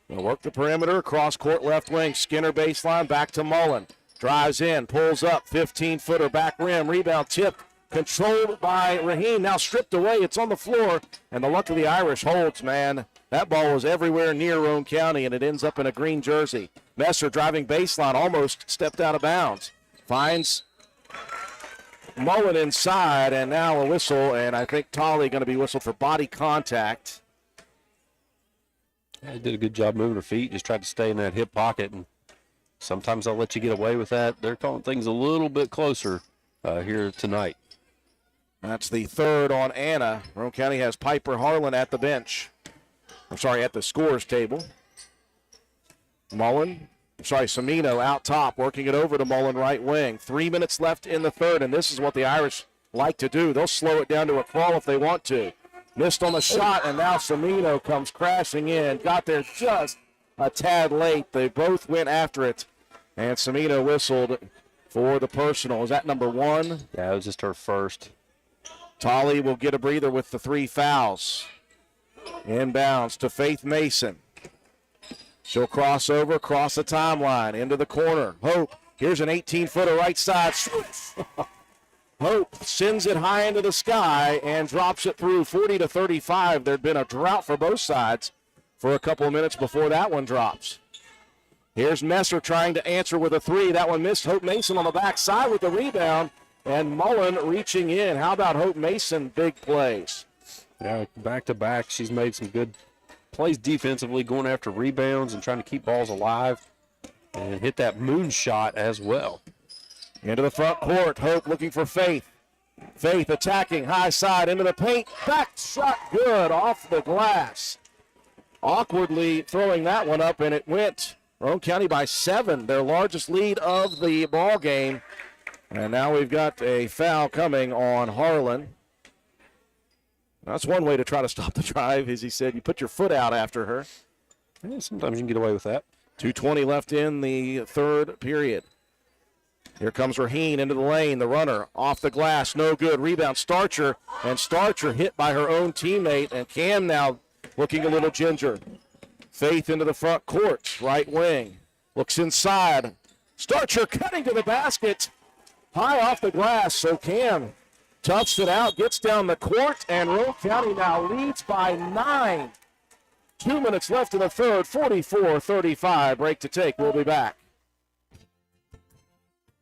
They'll work the perimeter, cross court left wing. Skinner baseline, back to Mullen. Drives in, pulls up, 15-footer, back rim, rebound tipped. Controlled by Raheen, now stripped away. It's on the floor, and the luck of the Irish holds, man. That ball was everywhere near Roane County, and it ends up in a green jersey. Messer driving baseline, almost stepped out of bounds. Finds Mullen inside, and now a whistle, and I think Tolley going to be whistled for body contact. Yeah, did a good job moving her feet, just tried to stay in that hip pocket, and sometimes they'll let you get away with that. They're calling things a little bit closer here tonight. That's the 3rd on Anna. Roane County has Piper Harlan at the bench. At the scorer's table. Semino out top, working it over to Mullen right wing. 3 minutes left in the 3rd, and this is what the Irish like to do. They'll slow it down to a crawl if they want to. Missed on the shot, and now Semino comes crashing in. Got there just a tad late. They both went after it, And Semino whistled for the personal. Is that number 1? Yeah, it was just her first. Tolly will get a breather with the 3 fouls. Inbounds to Faith Mason. She'll cross over, cross the timeline, into the corner. Hope, here's an 18-footer right side. Hope sends it high into the sky and drops it through 40-35. There'd been a drought for both sides for a couple of minutes before that one drops. Here's Messer trying to answer with a 3. That one missed. Hope Mason on the backside with the rebound. And Mullen reaching in. How about Hope Mason? Big plays. Yeah, back-to-back. She's made some good plays defensively, going after rebounds and trying to keep balls alive. And hit that moonshot as well. Into the front court. Hope looking for Faith. Faith attacking high side into the paint. Back shot good off the glass. Awkwardly throwing that one up, and it went Roane County by 7, their largest lead of the ball game. And now we've got a foul coming on Harlan. That's one way to try to stop the drive, as he said. You put your foot out after her. Yeah, sometimes you can get away with that. 2:20 left in the third period. Here comes Raheen into the lane. The runner off the glass. No good. Rebound Starcher. And Starcher hit by her own teammate. And Cam now looking a little ginger. Faith into the front court. Right wing. Looks inside. Starcher cutting to the basket. High off the glass. So Cam toughs it out. Gets down the court. And Roane County now leads by 9. 2 minutes left in the third. 44-35. Break to take. We'll be back.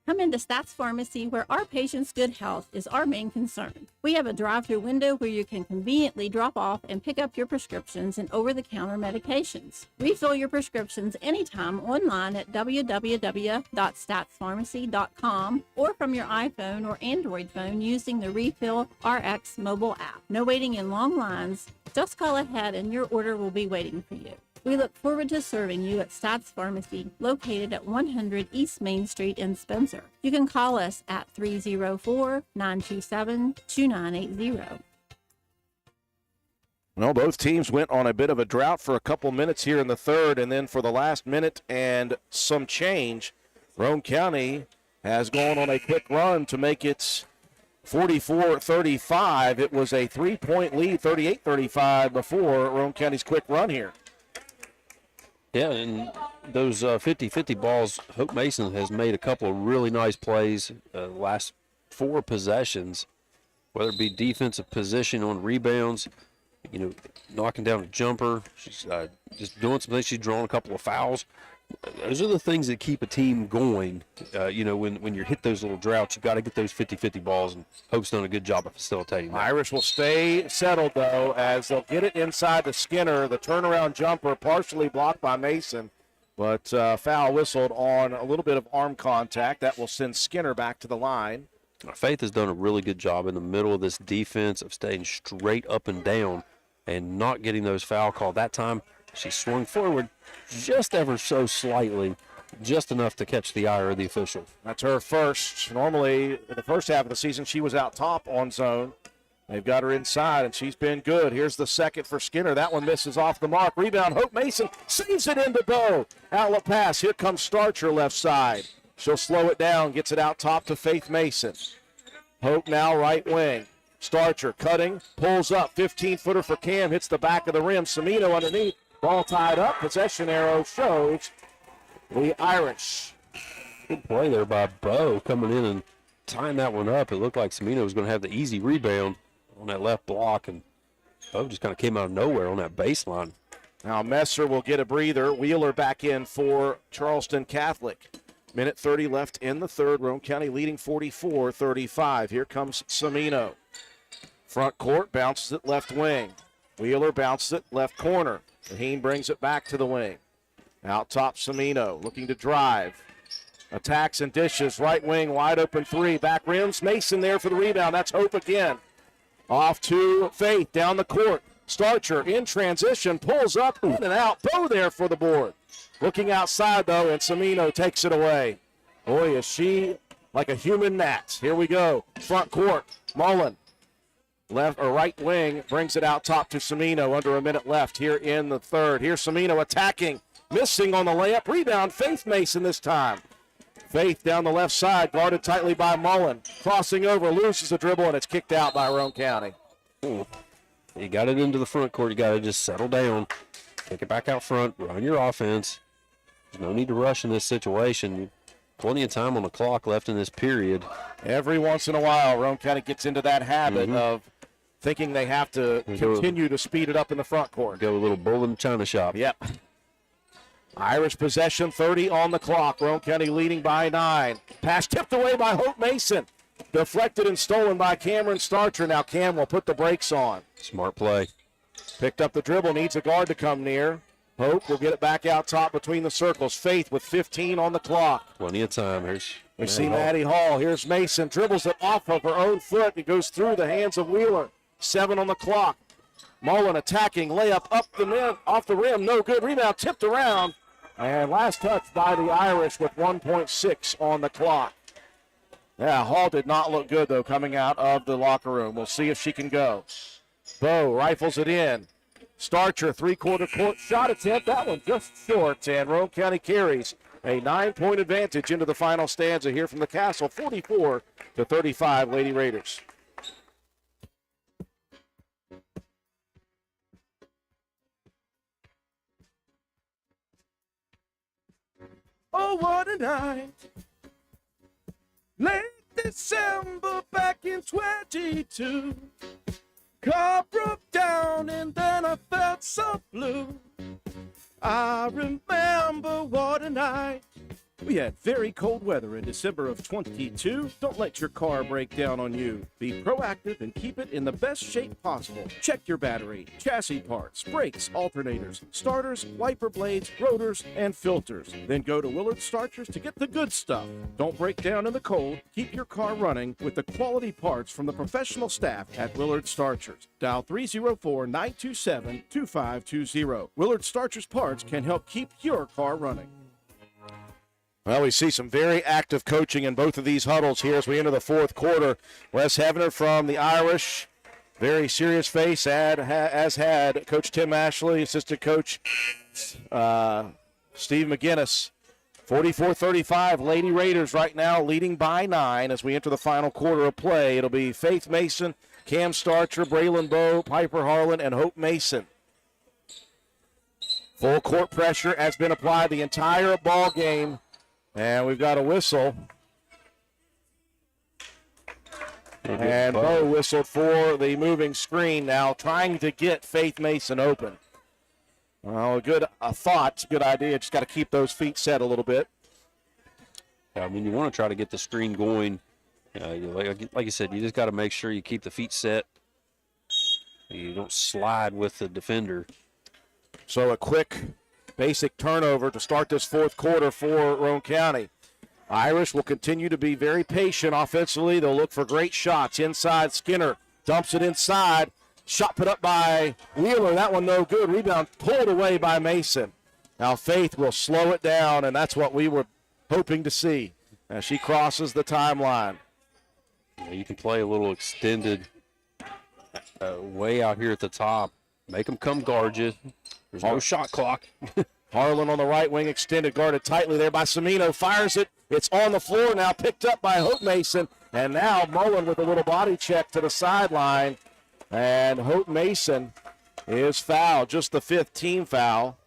Come into Stats Pharmacy, where our patients' good health is our main concern. We have a drive-through window where you can conveniently drop off and pick up your prescriptions and over-the-counter medications. Refill your prescriptions anytime online at www.statspharmacy.com or from your iPhone or Android phone using the Refill RX mobile app. No waiting in long lines. Just call ahead and your order will be waiting for you. We look forward to serving you at Stats Pharmacy, located at 100 East Main Street in Spencer. You can call us at 304-927-2980. Well, both teams went on a bit of a drought for a couple minutes here in the third, and then for the last minute and some change, Roane County has gone on a quick run to make it 44-35. It was a 3-point lead, 38-35 before Roane County's quick run here. Yeah, and those 50-50 balls, Hope Mason has made a couple of really nice plays last 4 possessions, whether it be defensive position on rebounds, knocking down a jumper. She's just doing some things. She's drawn a couple of fouls. Those are the things that keep a team going. When you hit those little droughts, you've got to get those 50-50 balls, and Hope's done a good job of facilitating that. Irish will stay settled, though, as they'll get it inside to Skinner. The turnaround jumper partially blocked by Mason, but foul whistled on a little bit of arm contact. That will send Skinner back to the line. Faith has done a really good job in the middle of this defense of staying straight up and down and not getting those foul called. That time, she swung forward just ever so slightly, just enough to catch the eye of the official. That's her first. Normally, in the first half of the season, she was out top on zone. They've got her inside, and she's been good. Here's the second for Skinner. That one misses off the mark. Rebound, Hope Mason saves it into Bow. Outlet pass. Here comes Starcher left side. She'll slow it down, gets it out top to Faith Mason. Hope now right wing. Starcher cutting, pulls up. 15-footer for Cam, hits the back of the rim. Semino underneath. Ball tied up. Possession arrow shows the Irish. Good play there by Bo coming in and tying that one up. It looked like Semino was going to have the easy rebound on that left block, and Bo just kind of came out of nowhere on that baseline. Now Messer will get a breather. Wheeler back in for Charleston Catholic. Minute 30 left in the third. Roane County leading 44-35. Here comes Semino. Front court, bounces it left wing. Wheeler bounces it left corner. Raheen brings it back to the wing. Out top, Semino looking to drive. Attacks and dishes. Right wing, wide open 3. Back rims. Mason there for the rebound. That's Hope again. Off to Faith down the court. Starcher in transition. Pulls up, in and out. Bo there for the board. Looking outside, though, and Semino takes it away. Boy, is she like a human gnat. Here we go. Front court. Mullen. Left or right wing brings it out top to Semino. Under a minute left here in the third. Here's Semino attacking, missing on the layup. Rebound, Faith Mason this time. Faith down the left side, guarded tightly by Mullen. Crossing over, loses the dribble, and it's kicked out by Roane County. You got it into the front court. You got to just settle down. Take it back out front. Run your offense. There's no need to rush in this situation. Plenty of time on the clock left in this period. Every once in a while, Roane County gets into that habit of thinking they have to continue to speed it up in the front court. Go a little bull in the china shop. Yep. Irish possession, 30 on the clock. Roane County leading by 9. Pass tipped away by Hope Mason. Deflected and stolen by Cameron Starcher. Now Cam will put the brakes on. Smart play. Picked up the dribble, needs a guard to come near. Hope will get it back out top between the circles. Faith with 15 on the clock. Plenty of time. We see Maddie Hall. Here's Mason. Dribbles it off of her own foot. It goes through the hands of Wheeler. 7 on the clock. Mullen attacking. Layup off the rim. No good. Rebound tipped around. And last touch by the Irish with 1.6 on the clock. Yeah, Hall did not look good, though, coming out of the locker room. We'll see if she can go. Bowe rifles it in. Starcher, three-quarter court shot attempt. That one just short, and Roane County carries a 9-point advantage into the final stanza here from the Castle, 44-35, Lady Raiders. Oh, what a night. Late December back in 22. Car broke down and then I felt so blue. I remember what a night. We had very cold weather in December of 22. Don't let your car break down on you. Be proactive and keep it in the best shape possible. Check your battery, chassis parts, brakes, alternators, starters, wiper blades, rotors, and filters. Then go to Willard Starchers to get the good stuff. Don't break down in the cold. Keep your car running with the quality parts from the professional staff at Willard Starchers. Dial 304-927-2520. Willard Starchers parts can help keep your car running. Well, we see some very active coaching in both of these huddles here as we enter the fourth quarter. Wes Hevener from the Irish, very serious face, as had Coach Tim Ashley, assistant coach Steve McGinnis. 44-35, Lady Raiders right now leading by 9 as we enter the final quarter of play. It'll be Faith Mason, Cam Starcher, Braylon Bowe, Piper Harlan, and Hope Mason. Full court pressure has been applied the entire ball game. And we've got a whistle. And Bowe whistled for the moving screen now, trying to get Faith Mason open. Well, a good thought, good idea. Just got to keep those feet set a little bit. I mean, you want to try to get the screen going. Like you said, you just got to make sure you keep the feet set. You don't slide with the defender. So a quick basic turnover to start this fourth quarter for Roane County. Irish will continue to be very patient offensively. They'll look for great shots. Inside, Skinner dumps it inside. Shot put up by Wheeler. That one no good. Rebound pulled away by Mason. Now Faith will slow it down, and that's what we were hoping to see as she crosses the timeline. You can play a little extended way out here at the top. Make them come guard you. There's no shot clock. Harlan on the right wing, extended, guarded tightly there by Semino. Fires it. It's on the floor now, picked up by Hope Mason. And now Mullen with a little body check to the sideline. And Hope Mason is fouled, just the 5th team foul.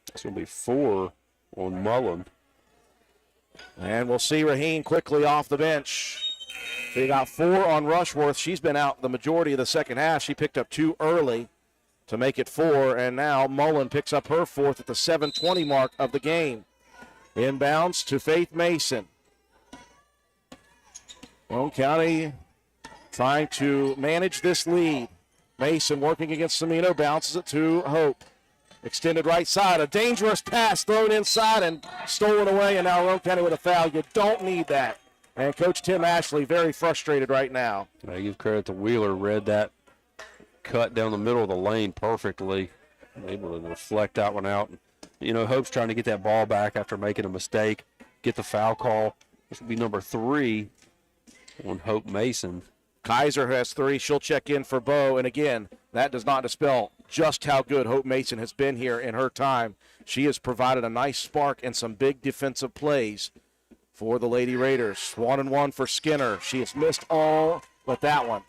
It's going to be 4 on Mullen. And we'll see Raheen quickly off the bench. So you got 4 on Rushworth. She's been out the majority of the second half. She picked up 2 early to make it 4, and now Mullen picks up her 4th at the 7:20 mark of the game. Inbounds to Faith Mason. Roane County trying to manage this lead. Mason working against Semino, bounces it to Hope. Extended right side, a dangerous pass thrown inside and stolen away, and now Roane County with a foul. You don't need that. And Coach Tim Ashley very frustrated right now. I give credit to Wheeler, read that cut down the middle of the lane perfectly, able to deflect that one out. You know, Hope's trying to get that ball back after making a mistake, get the foul call. This will be number 3 on Hope Mason. Kaiser has 3. She'll check in for Bowe. And again, that does not dispel just how good Hope Mason has been here in her time. She has provided a nice spark and some big defensive plays for the Lady Raiders. 1-1 for Skinner. She has missed all but that one.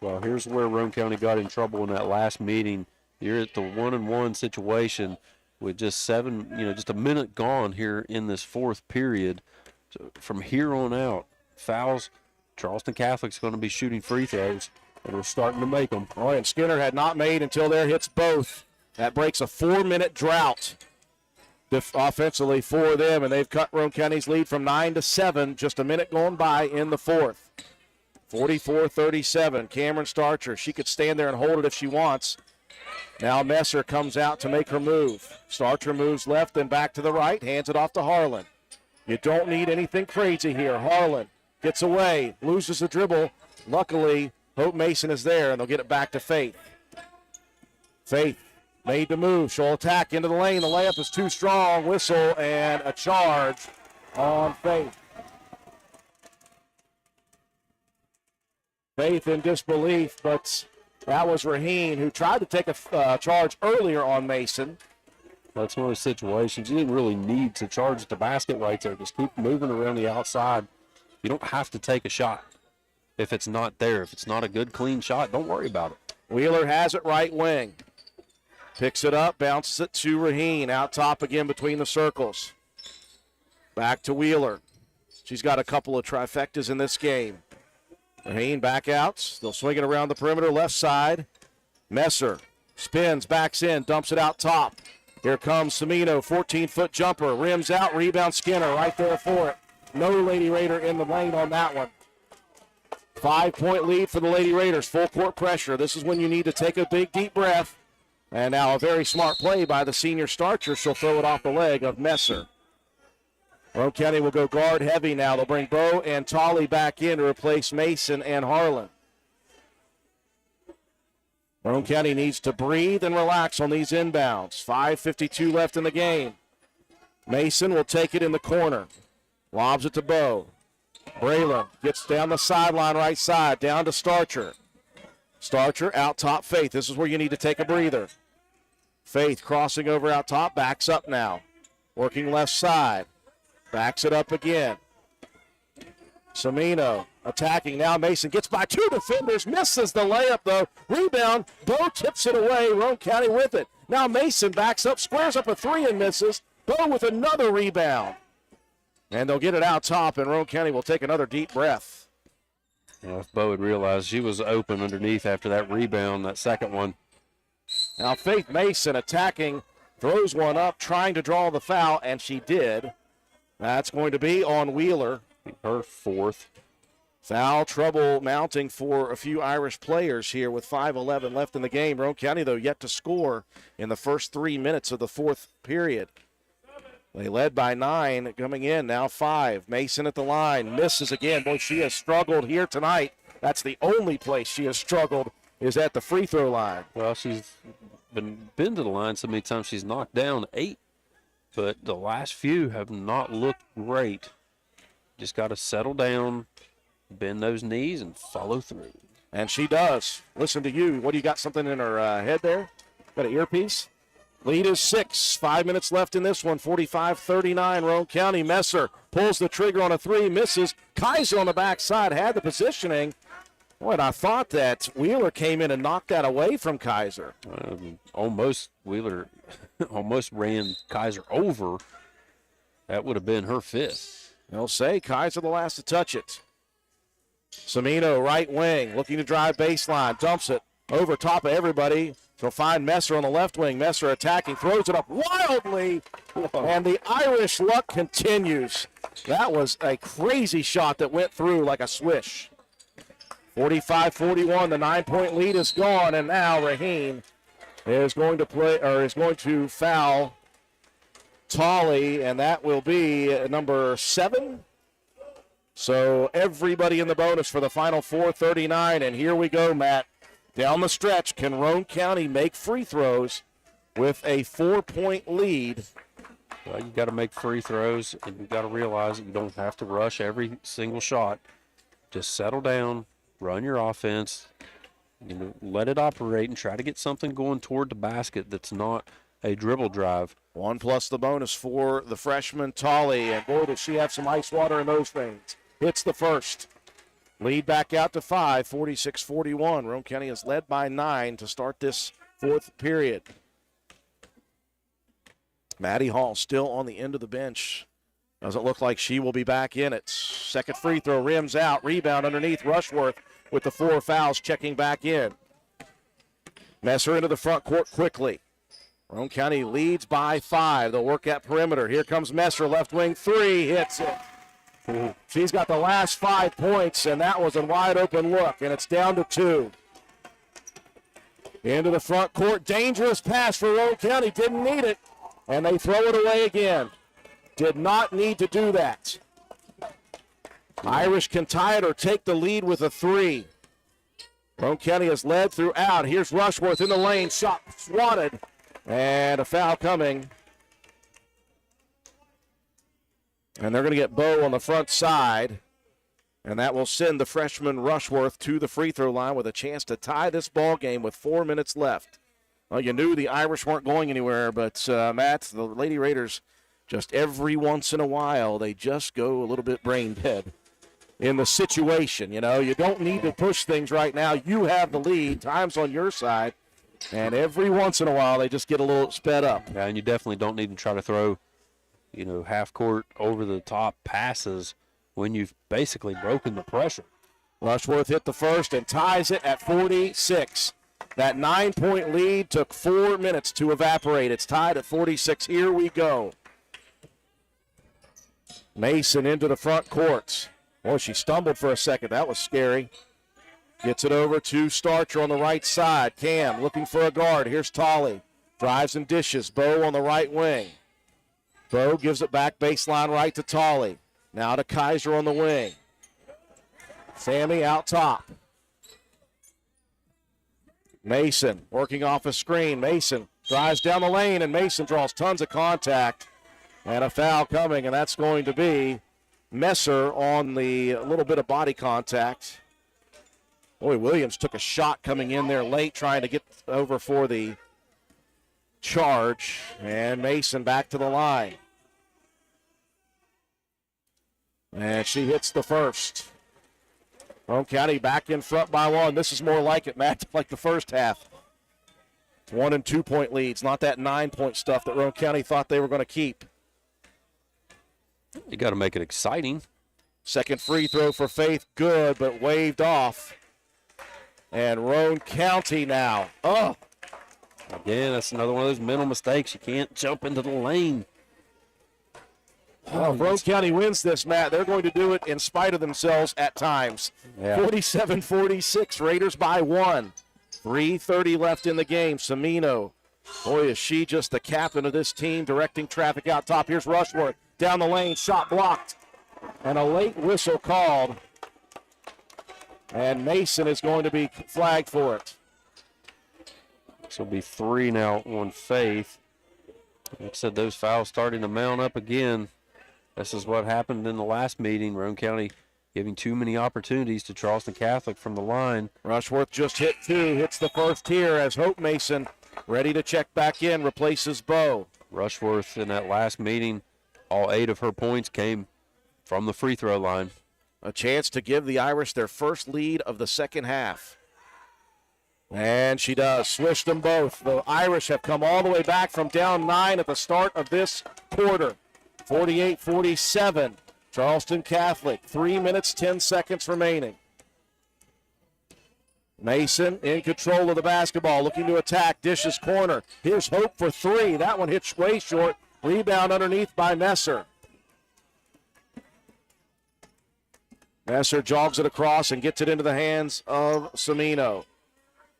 Well, here's where Roane County got in trouble in that last meeting. You're at the 1-1 situation with just just a minute gone here in this fourth period. So from here on out, fouls, Charleston Catholic's going to be shooting free throws, and we're starting to make them. Oh, and Skinner had not made until there hits both. That breaks a 4-minute drought offensively for them, and they've cut Roane County's lead from 9 to 7, just a minute going by in the fourth. 44-37, Cameron Starcher. She could stand there and hold it if she wants. Now Messer comes out to make her move. Starcher moves left, then back to the right, hands it off to Harlan. You don't need anything crazy here. Harlan gets away, loses the dribble. Luckily, Hope Mason is there, and they'll get it back to Faith. Faith made the move. She'll attack into the lane. The layup is too strong. Whistle and a charge on Faith. Faith in disbelief, but that was Raheen who tried to take a charge earlier on Mason. That's one of those situations. You didn't really need to charge at the basket right there. Just keep moving around the outside. You don't have to take a shot if it's not there. If it's not a good, clean shot, don't worry about it. Wheeler has it right wing. Picks it up, bounces it to Raheen. Out top again between the circles. Back to Wheeler. She's got a couple of trifectas in this game. Raheen back out. They'll swing it around the perimeter, left side. Messer spins, backs in, dumps it out top. Here comes Semino, 14-foot jumper, rims out, rebound Skinner right there for it. No Lady Raider in the lane on that one. 5-point lead for the Lady Raiders, full court pressure. This is when you need to take a big, deep breath. And now a very smart play by the senior Starcher. She'll throw it off the leg of Messer. Roane County will go guard heavy now. They'll bring Bo and Tolley back in to replace Mason and Harlan. Roane County needs to breathe and relax on these inbounds. 5:52 left in the game. Mason will take it in the corner. Lobs it to Bo. Braylon gets down the sideline right side, down to Starcher. Starcher out top Faith. This is where you need to take a breather. Faith crossing over out top, backs up now. Working left side. Backs it up again. Semino attacking now. Mason gets by two defenders, misses the layup though. Rebound, Bo tips it away. Roane County with it. Now Mason backs up, squares up a three and misses. Bo with another rebound. And they'll get it out top, and Roane County will take another deep breath. Well, if Bo had realized she was open underneath after that rebound, that second one. Now Faith Mason attacking, throws one up, trying to draw the foul, and she did. That's going to be on Wheeler. Her fourth. Foul trouble mounting for a few Irish players here with 5:11 left in the game. Roane County, though, yet to score in the first 3 minutes of the fourth period. They led by 9 coming in, now 5. Mason at the line, misses again. Boy, she has struggled here tonight. That's the only place she has struggled is at the free throw line. Well, she's been to the line so many times she's knocked down 8. But the last few have not looked great. Just got to settle down, bend those knees, and follow through. And she does. Listen to you. What do you got, something in her head there? Got an earpiece? Lead is 6. 5 minutes left in this one. 45-39. Roane County. Messer pulls the trigger on a three, misses. Kaiser on the backside had the positioning. Boy, and I thought that Wheeler came in and knocked that away from Kaiser. Wheeler almost ran Kaiser over. That would have been her fifth. They'll say Kaiser the last to touch it. Semino, right wing, looking to drive baseline, dumps it over top of everybody. She'll find Messer on the left wing. Messer attacking, throws it up wildly, and the Irish luck continues. That was a crazy shot that went through like a swish. 45-41, the 9-point lead is gone, and now Raheen is going to foul Tolley, and that will be number 7. So everybody in the bonus for the final 4:39, and here we go, Matt. Down the stretch, can Roane County make free throws with a 4-point lead? Well, you got to make free throws, and you got to realize that you don't have to rush every single shot. Just settle down, run your offense, let it operate, and try to get something going toward the basket that's not a dribble drive. 1 plus the bonus for the freshman, Tolley. And boy, does she have some ice water in those veins. Hits the first. Lead back out to 5, 46-41. Roane County is led by 9 to start this fourth period. Maddie Hall still on the end of the bench. Doesn't look like she will be back in it. Second free throw, rims out. Rebound underneath. Rushworth with the 4 fouls, checking back in. Messer into the front court quickly. Roane County leads by 5. They'll work at perimeter. Here comes Messer, left wing 3, hits it. She's got the last 5 points, and that was a wide open look, and it's down to 2. Into the front court, dangerous pass for Roane County, didn't need it, and they throw it away again. Did not need to do that. Irish can tie it or take the lead with a 3. Roane County has led throughout. Here's Rushworth in the lane, shot swatted, and a foul coming. And they're going to get Bowe on the front side, and that will send the freshman Rushworth to the free throw line with a chance to tie this ball game with 4 minutes left. Well, you knew the Irish weren't going anywhere, but, Matt, the Lady Raiders, just every once in a while, they just go a little bit brain dead in the situation. You know, you don't need to push things right now. You have the lead. Time's on your side, and every once in a while, they just get a little sped up. Yeah, and you definitely don't need to try to throw, half-court, over-the-top passes when you've basically broken the pressure. Rushworth hit the first and ties it at 46. That 9-point lead took 4 minutes to evaporate. It's tied at 46. Here we go. Mason into the front court. Boy, she stumbled for a second. That was scary. Gets it over to Starcher on the right side. Cam looking for a guard. Here's Tolley. Drives and dishes. Bowe on the right wing. Bowe gives it back baseline right to Tolley. Now to Kaiser on the wing. Sammy out top. Mason working off a screen. Mason drives down the lane, and Mason draws tons of contact. And a foul coming, and that's going to be Messer on the little bit of body contact. Boy, Williams took a shot coming in there late, trying to get over for the charge. And Mason back to the line. And she hits the first. Roane County back in front by 1. This is more like it, Matt, like the first half. 1 and 2 point leads, not that 9-point stuff that Roane County thought they were going to keep. You got to make it exciting. Second free throw for Faith, good, but waved off. And Roane County now. Oh. Again, that's another one of those mental mistakes. You can't jump into the lane. Well, if Roane County wins this, Matt, they're going to do it in spite of themselves at times. Yeah. 47-46, Raiders by 1. 3:30 left in the game. Semino, boy, is she just the captain of this team, directing traffic out top. Here's Rushworth. Down the lane, shot blocked. And a late whistle called. And Mason is going to be flagged for it. This will be 3 now on Faith. Like I said, those fouls starting to mount up again. This is what happened in the last meeting. Roane County giving too many opportunities to Charleston Catholic from the line. Rushworth just hit 2, hits the first here as Hope Mason, ready to check back in, replaces Bowe. Rushworth in that last meeting, all 8 of her points came from the free throw line. A chance to give the Irish their first lead of the second half. And she does. Swished them both. The Irish have come all the way back from down 9 at the start of this quarter. 48-47. Charleston Catholic. 3 minutes, 10 seconds remaining. Mason in control of the basketball, looking to attack. Dishes corner. Here's Hope for 3. That one hits way short. Rebound underneath by Messer. Messer jogs it across and gets it into the hands of Semino.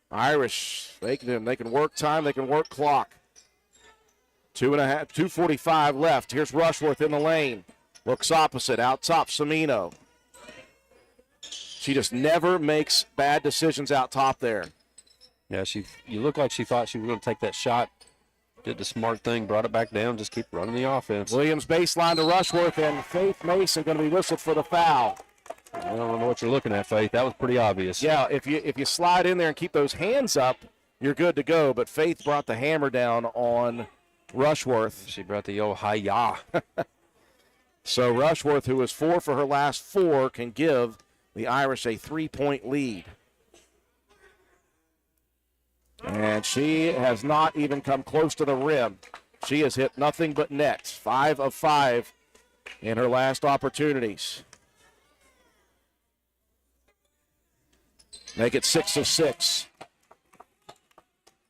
Irish, they can work time, they can work clock. 2:45 left. Here's Rushworth in the lane. Looks opposite, out top, Semino. She just never makes bad decisions out top there. Yeah, you look like she thought she was going to take that shot. Did the smart thing, brought it back down, just keep running the offense. Williams baseline to Rushworth, and Faith Mason going to be whistled for the foul. I don't know what you're looking at, Faith. That was pretty obvious. Yeah, if you slide in there and keep those hands up, you're good to go. But Faith brought the hammer down on Rushworth. She brought the old hi-ya. So Rushworth, who was 4 for her last 4, can give the Irish a 3-point lead. And she has not even come close to the rim. She has hit nothing but nets, 5 of 5 in her last opportunities. Make it 6 of 6.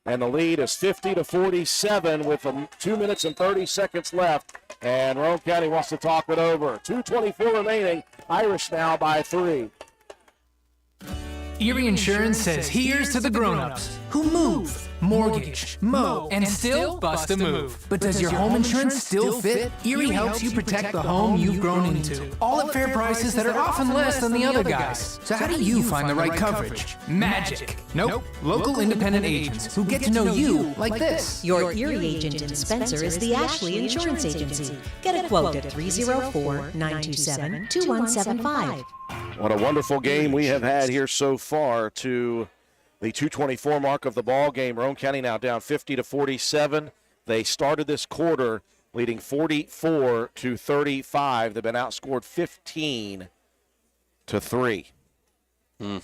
And the lead is 50-47 with 2 minutes and 30 seconds left. And Roane County wants to talk it over. 2:24 remaining. Irish now by 3. Erie Insurance says here's to the grown-ups who move, mortgage, mow, and still bust a move. But does your home insurance still fit? Erie helps you protect the home you've grown into, all at fair prices that are often less than the other guys. So how do you find the right coverage? Magic. Nope. Local independent agents who get to know you like this. Your Erie agent in Spencer is the Ashley Insurance Agency. Get a quote at 304-927-2175. What a wonderful game we have had here so far to the 2:24 mark of the ball game. Roane County now down 50-47. They started this quarter leading 44-35. They've been outscored 15-3.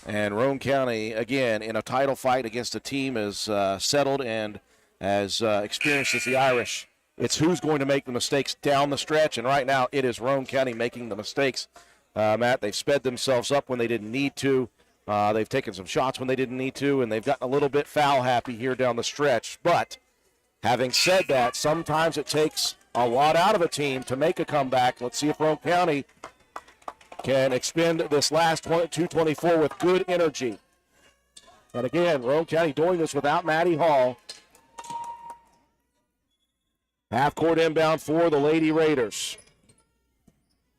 And Roane County, again, in a title fight against a team as settled and as experienced as the Irish. It's who's going to make the mistakes down the stretch, and right now it is Roane County making the mistakes. Matt, they've sped themselves up when they didn't need to. They've taken some shots when they didn't need to, and they've gotten a little bit foul happy here down the stretch. But having said that, sometimes it takes a lot out of a team to make a comeback. Let's see if Roane County can expend this last 2:24 with good energy. And again, Roane County doing this without Maddie Hall. Half-court inbound for the Lady Raiders.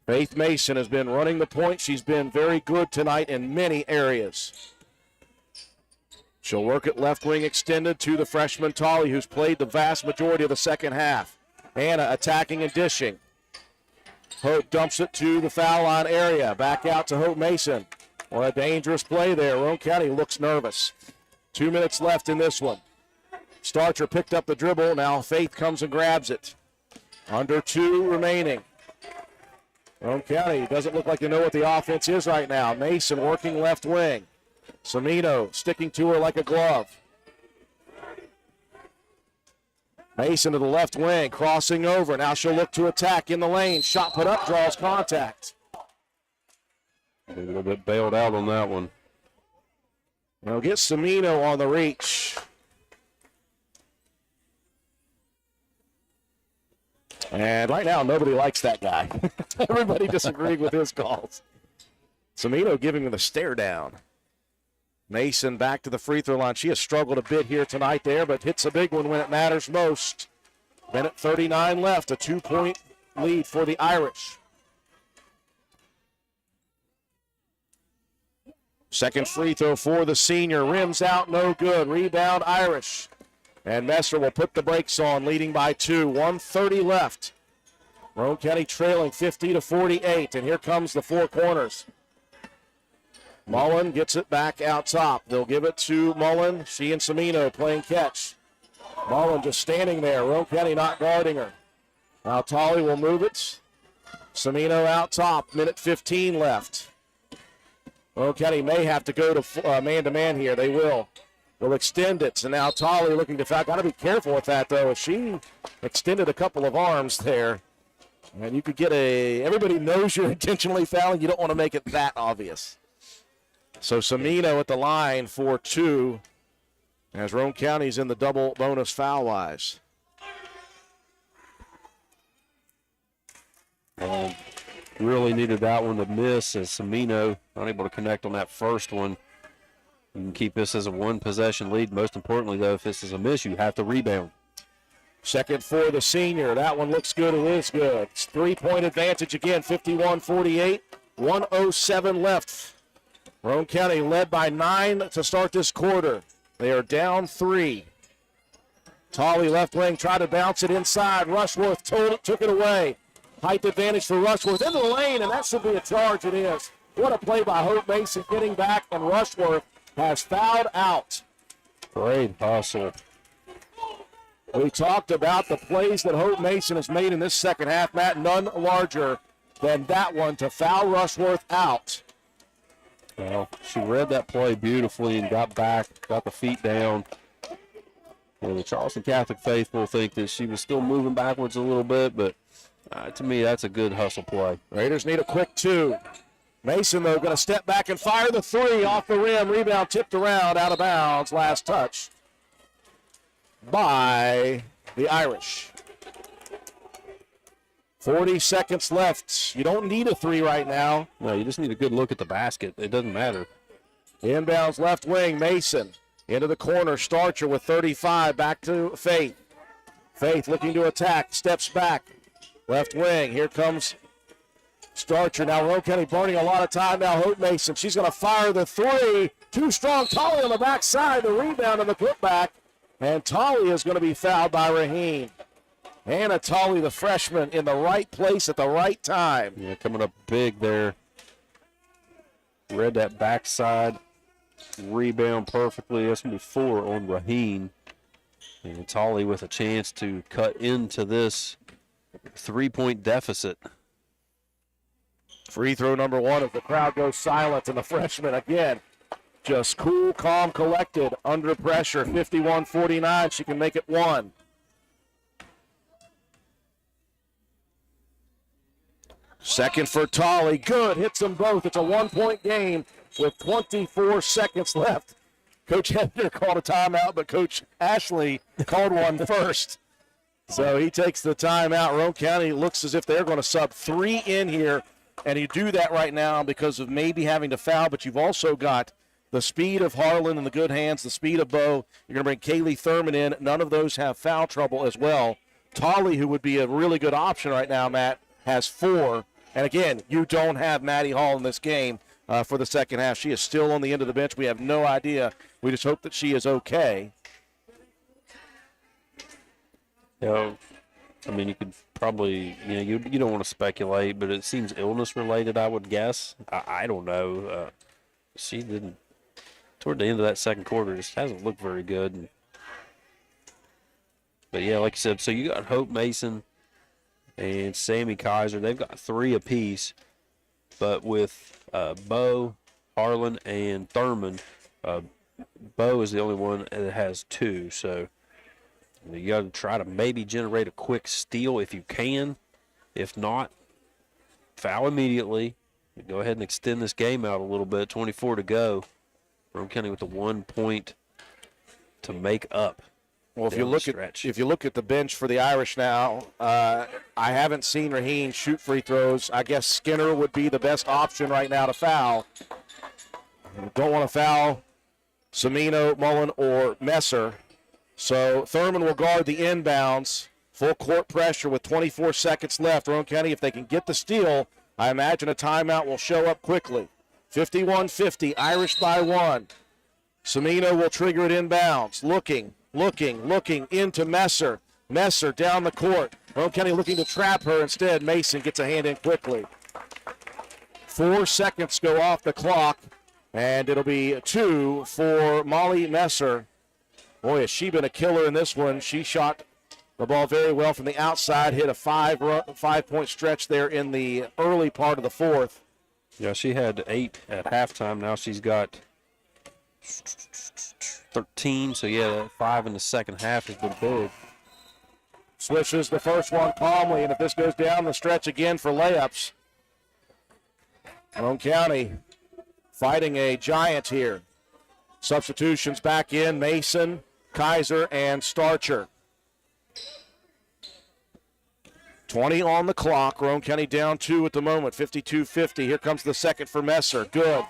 Faith Mason has been running the point. She's been very good tonight in many areas. She'll work it left wing extended to the freshman Tolly, who's played the vast majority of the second half. Anna attacking and dishing. Hope dumps it to the foul line area. Back out to Hope Mason. What a dangerous play there. Roane County looks nervous. 2 minutes left in this one. Starcher picked up the dribble. Now Faith comes and grabs it. Under 2 remaining. Roane County doesn't look like they know what the offense is right now. Mason working left wing. Samino sticking to her like a glove. Mason to the left wing, crossing over. Now she'll look to attack in the lane. Shot put up, draws contact. A little bit bailed out on that one. Now get Samino on the reach. And right now, nobody likes that guy. Everybody disagreed with his calls. Samino giving him the stare down. Mason back to the free throw line. She has struggled a bit here tonight there, but hits a big one when it matters most. Minute 39 left, a 2-point lead for the Irish. Second free throw for the senior. Rims out, no good. Rebound, Irish. And Messer will put the brakes on, leading by 2. 1:30 left. Roane County trailing 50-48. And here comes the four corners. Mullen gets it back out top. They'll give it to Mullen. She and Samino playing catch. Mullen just standing there. Roane County not guarding her. Now Tolly will move it. Samino out top. Minute 15 left. Roane County may have to go to man-to-man here. They will. They'll extend it. So now Tolly looking to foul. Got to be careful with that, though. She extended a couple of arms there. And you could get everybody knows you're intentionally fouling. You don't want to make it that obvious. So Samino at the line for 2 as Roane County's in the double bonus foul-wise. Really needed that one to miss as Samino unable to connect on that first one. You can keep this as a one-possession lead. Most importantly, though, if this is a miss, you have to rebound. Second for the senior. That one looks good. It is good. It's 3-point advantage again, 51-48. 1:07 left. Roane County led by 9 to start this quarter. They are down 3. Tolly left wing tried to bounce it inside. Rushworth took it away. Height advantage for Rushworth into the lane, and that should be a charge. It is. What a play by Hope Mason getting back, and Rushworth has fouled out. Great hustle. We talked about the plays that Hope Mason has made in this second half, Matt. None larger than that one to foul Rushworth out. Well, she read that play beautifully and got back, got the feet down. And the Charleston Catholic faithful think that she was still moving backwards a little bit, but to me, that's a good hustle play. Raiders need a quick 2. Mason, though, going to step back and fire the 3 off the rim. Rebound tipped around, out of bounds. Last touch by the Irish. 40 seconds left. You don't need a 3 right now. No, you just need a good look at the basket. It doesn't matter. Inbounds left wing, Mason. Into the corner, Starcher with 35. Back to Faith. Faith looking to attack, steps back. Left wing, here comes Starcher. Now Roane County burning a lot of time now. Hope Mason, she's going to fire the 3. Too strong, Tolley on the backside. The rebound and the putback. And Tolley is going to be fouled by Raheen. Hannah Tolley, the freshman, in the right place at the right time. Yeah, coming up big there. Read that backside rebound perfectly. That's going to be 4 on Raheen. And Tolley with a chance to cut into this 3-point deficit. Free throw number 1 as the crowd goes silent, and the freshman again just cool, calm, collected, under pressure. 51-49, she can make it 1. Second for Tolley, good, hits them both. It's a 1-point game with 24 seconds left. Coach Hebner called a timeout, but Coach Ashley called one first. So he takes the timeout. Roane County looks as if they're going to sub 3 in here, and you do that right now because of maybe having to foul, but you've also got the speed of Harlan and the good hands, the speed of Bo. You're going to bring Kaylee Thurman in. None of those have foul trouble as well. Tolley, who would be a really good option right now, Matt, has 4. And again, you don't have Maddie Hall in this game for the second half. She is still on the end of the bench. We have no idea. We just hope that she is okay. You know, I mean, you could probably, you don't want to speculate, but it seems illness related, I would guess. I don't know. She didn't, toward the end of that second quarter, just hasn't looked very good. But yeah, like you said, so you got Hope Mason and Sammy Kaiser. They've got 3 apiece, but with Bo, Harlan, and Thurman, Bo is the only one that has 2. So you got to try to maybe generate a quick steal if you can. If not, foul immediately. Go ahead and extend this game out a little bit. 24 to go. Roane County with the 1 point to make up. Well, if you look at the bench for the Irish now, I haven't seen Raheen shoot free throws. I guess Skinner would be the best option right now to foul. Don't want to foul Semino, Mullen, or Messer. So Thurman will guard the inbounds. Full court pressure with 24 seconds left. Roane County, if they can get the steal, I imagine a timeout will show up quickly. 51-50, Irish by 1. Semino will trigger it inbounds. Looking into Messer. Messer down the court. Roane County looking to trap her. Instead, Mason gets a hand in quickly. 4 seconds go off the clock, and it'll be 2 for Molly Messer. Boy, has she been a killer in this one. She shot the ball very well from the outside, hit a 5-point stretch there in the early part of the 4th. Yeah, she had 8 at halftime. Now she's got 13. So, yeah, 5 in the second half has been big. Swishes the first one calmly, and if this goes down the stretch again for layups, Roane County fighting a giant here. Substitutions back in, Mason, Kaiser, and Starcher. 20 on the clock. Roane County down 2 at the moment, 52-50. Here comes the second for Messer. Good.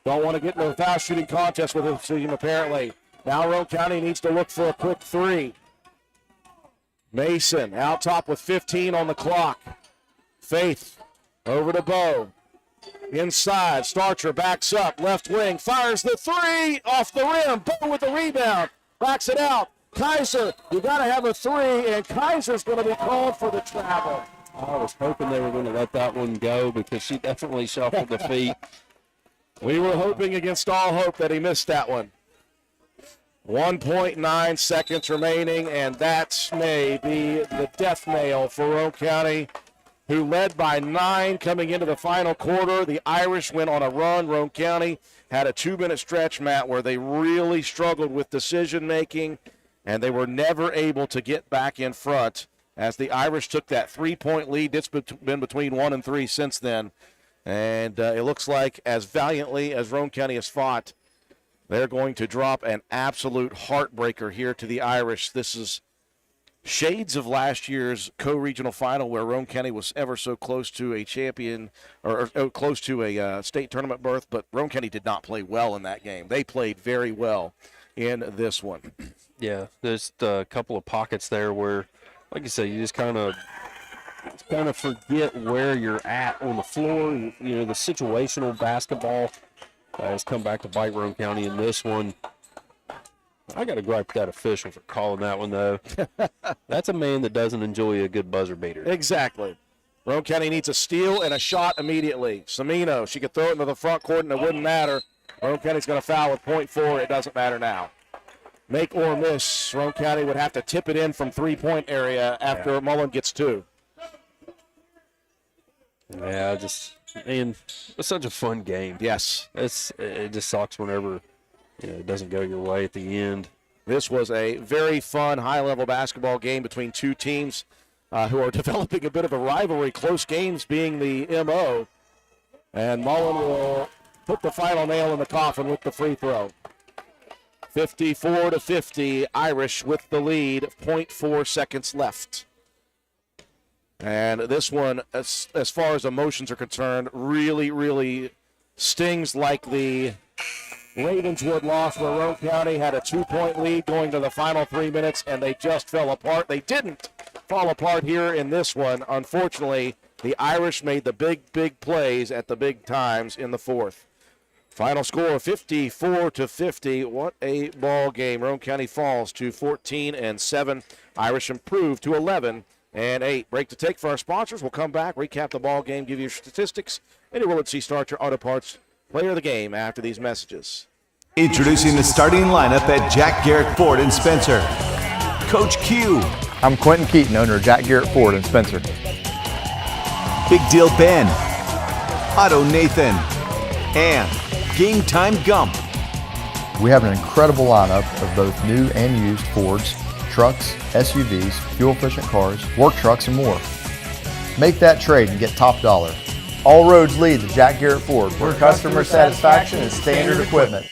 Don't want to get into a foul shooting contest with this team, apparently. Now Roane County needs to look for a quick 3. Mason out top with 15 on the clock. Faith over to Bo. Inside, Starcher backs up, left wing, fires the 3 off the rim. Bo with the rebound, backs it out. Kaiser, you got to have a 3, and Kaiser's going to be called for the travel. I was hoping they were going to let that one go because she definitely shuffled the feet. We were hoping against all hope that he missed that one. 1.9 seconds remaining, and that may be the death knell for Roane County, who led by 9 coming into the final quarter. The Irish went on a run. Roane County had a 2-minute stretch, Matt, where they really struggled with decision-making, and they were never able to get back in front as the Irish took that 3-point lead. It's been between 1 and 3 since then, and it looks like as valiantly as Roane County has fought, they're going to drop an absolute heartbreaker here to the Irish. This is shades of last year's co-regional final where Roane County was ever so close to a champion or close to a state tournament berth, but Roane County did not play well in that game. They played very well in this one. Yeah, there's a couple of pockets there where, like you say, you just kind of forget where you're at on the floor. You know, the situational basketball has come back to bite Roane County in this one. I got to gripe with that official for calling that one, though. That's a man that doesn't enjoy a good buzzer beater. Exactly. Roane County needs a steal and a shot immediately. Semino, she could throw it into the front court and it wouldn't matter. Roane County's going to foul with .4. It doesn't matter now. Make or miss, Roane County would have to tip it in from three-point area after Mullen gets 2. Yeah, and it's such a fun game. Yes. It just sucks whenever it doesn't go your way at the end. This was a very fun, high-level basketball game between two teams who are developing a bit of a rivalry, close games being the MO. And Mullen will put the final nail in the coffin with the free throw. 54-50, Irish with the lead, 0.4 seconds left. And this one, as far as emotions are concerned, really, really stings like the Ravenswood loss where Roane County had a 2-point lead going to the final 3 minutes, and they just fell apart. They didn't fall apart here in this one. Unfortunately, the Irish made the big plays at the big times in the fourth. Final score, 54-50. What a ball game. Roane County falls to 14-7. Irish improve to 11-8. Break to take for our sponsors. We'll come back, recap the ball game, give you your statistics, and your Willard C. Starcher Auto Parts player of the game after these messages. Introducing the starting lineup at Jack Garrett Ford in Spencer. Coach Q. I'm Quentin Keaton, owner of Jack Garrett Ford in Spencer. Big Deal Ben. Otto Nathan. And Game Time Gump. We have an incredible lineup of both new and used Fords, trucks, SUVs, fuel-efficient cars, work trucks, and more. Make that trade and get top dollar. All roads lead to Jack Garrett Ford, where customer satisfaction is standard equipment.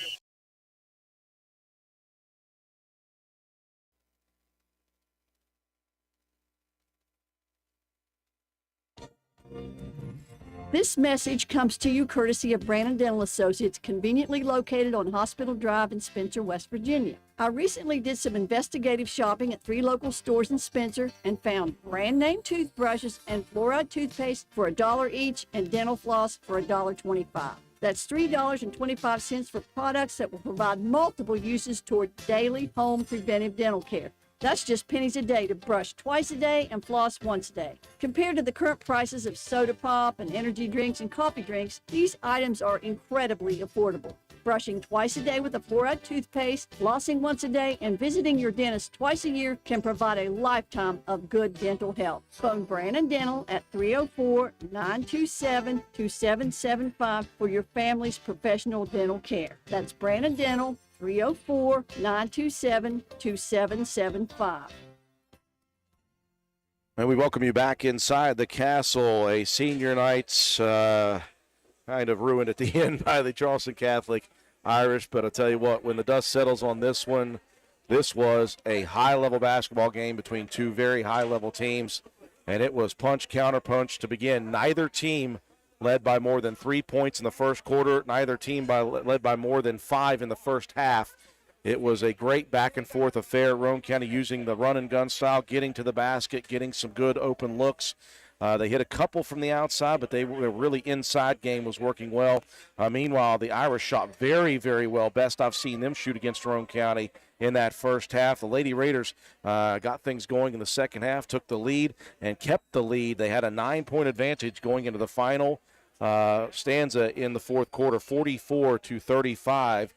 This message comes to you courtesy of Brandon Dental Associates, conveniently located on Hospital Drive in Spencer, West Virginia. I recently did some investigative shopping at 3 local stores in Spencer and found brand name toothbrushes and fluoride toothpaste for $1 each and dental floss for $1.25. That's $3.25 for products that will provide multiple uses toward daily home preventive dental care. That's just pennies a day to brush twice a day and floss once a day. Compared to the current prices of soda pop and energy drinks and coffee drinks, these items are incredibly affordable. Brushing twice a day with a fluoride toothpaste, flossing once a day, and visiting your dentist twice a year can provide a lifetime of good dental health. Phone Brandon Dental at 304-927-2775 for your family's professional dental care. That's Brandon Dental, 304-927-2775. And we welcome you back inside the castle. A senior night kind of ruined at the end by the Charleston Catholic Irish. But I'll tell you what, when the dust settles on this one, this was a high-level basketball game between two very high-level teams. And it was punch, counter-punch to begin. Neither team led by more than 3 points in the first quarter. Neither team led by more than 5 in the first half. It was a great back-and-forth affair. Roane County using the run-and-gun style, getting to the basket, getting some good open looks. They hit a couple from the outside, but they were really inside game was working well. Meanwhile, the Irish shot very, very well. Best I've seen them shoot against Roane County in that first half. The Lady Raiders got things going in the second half, took the lead, and kept the lead. They had a 9-point advantage going into the final stanza in the fourth quarter, 44-35.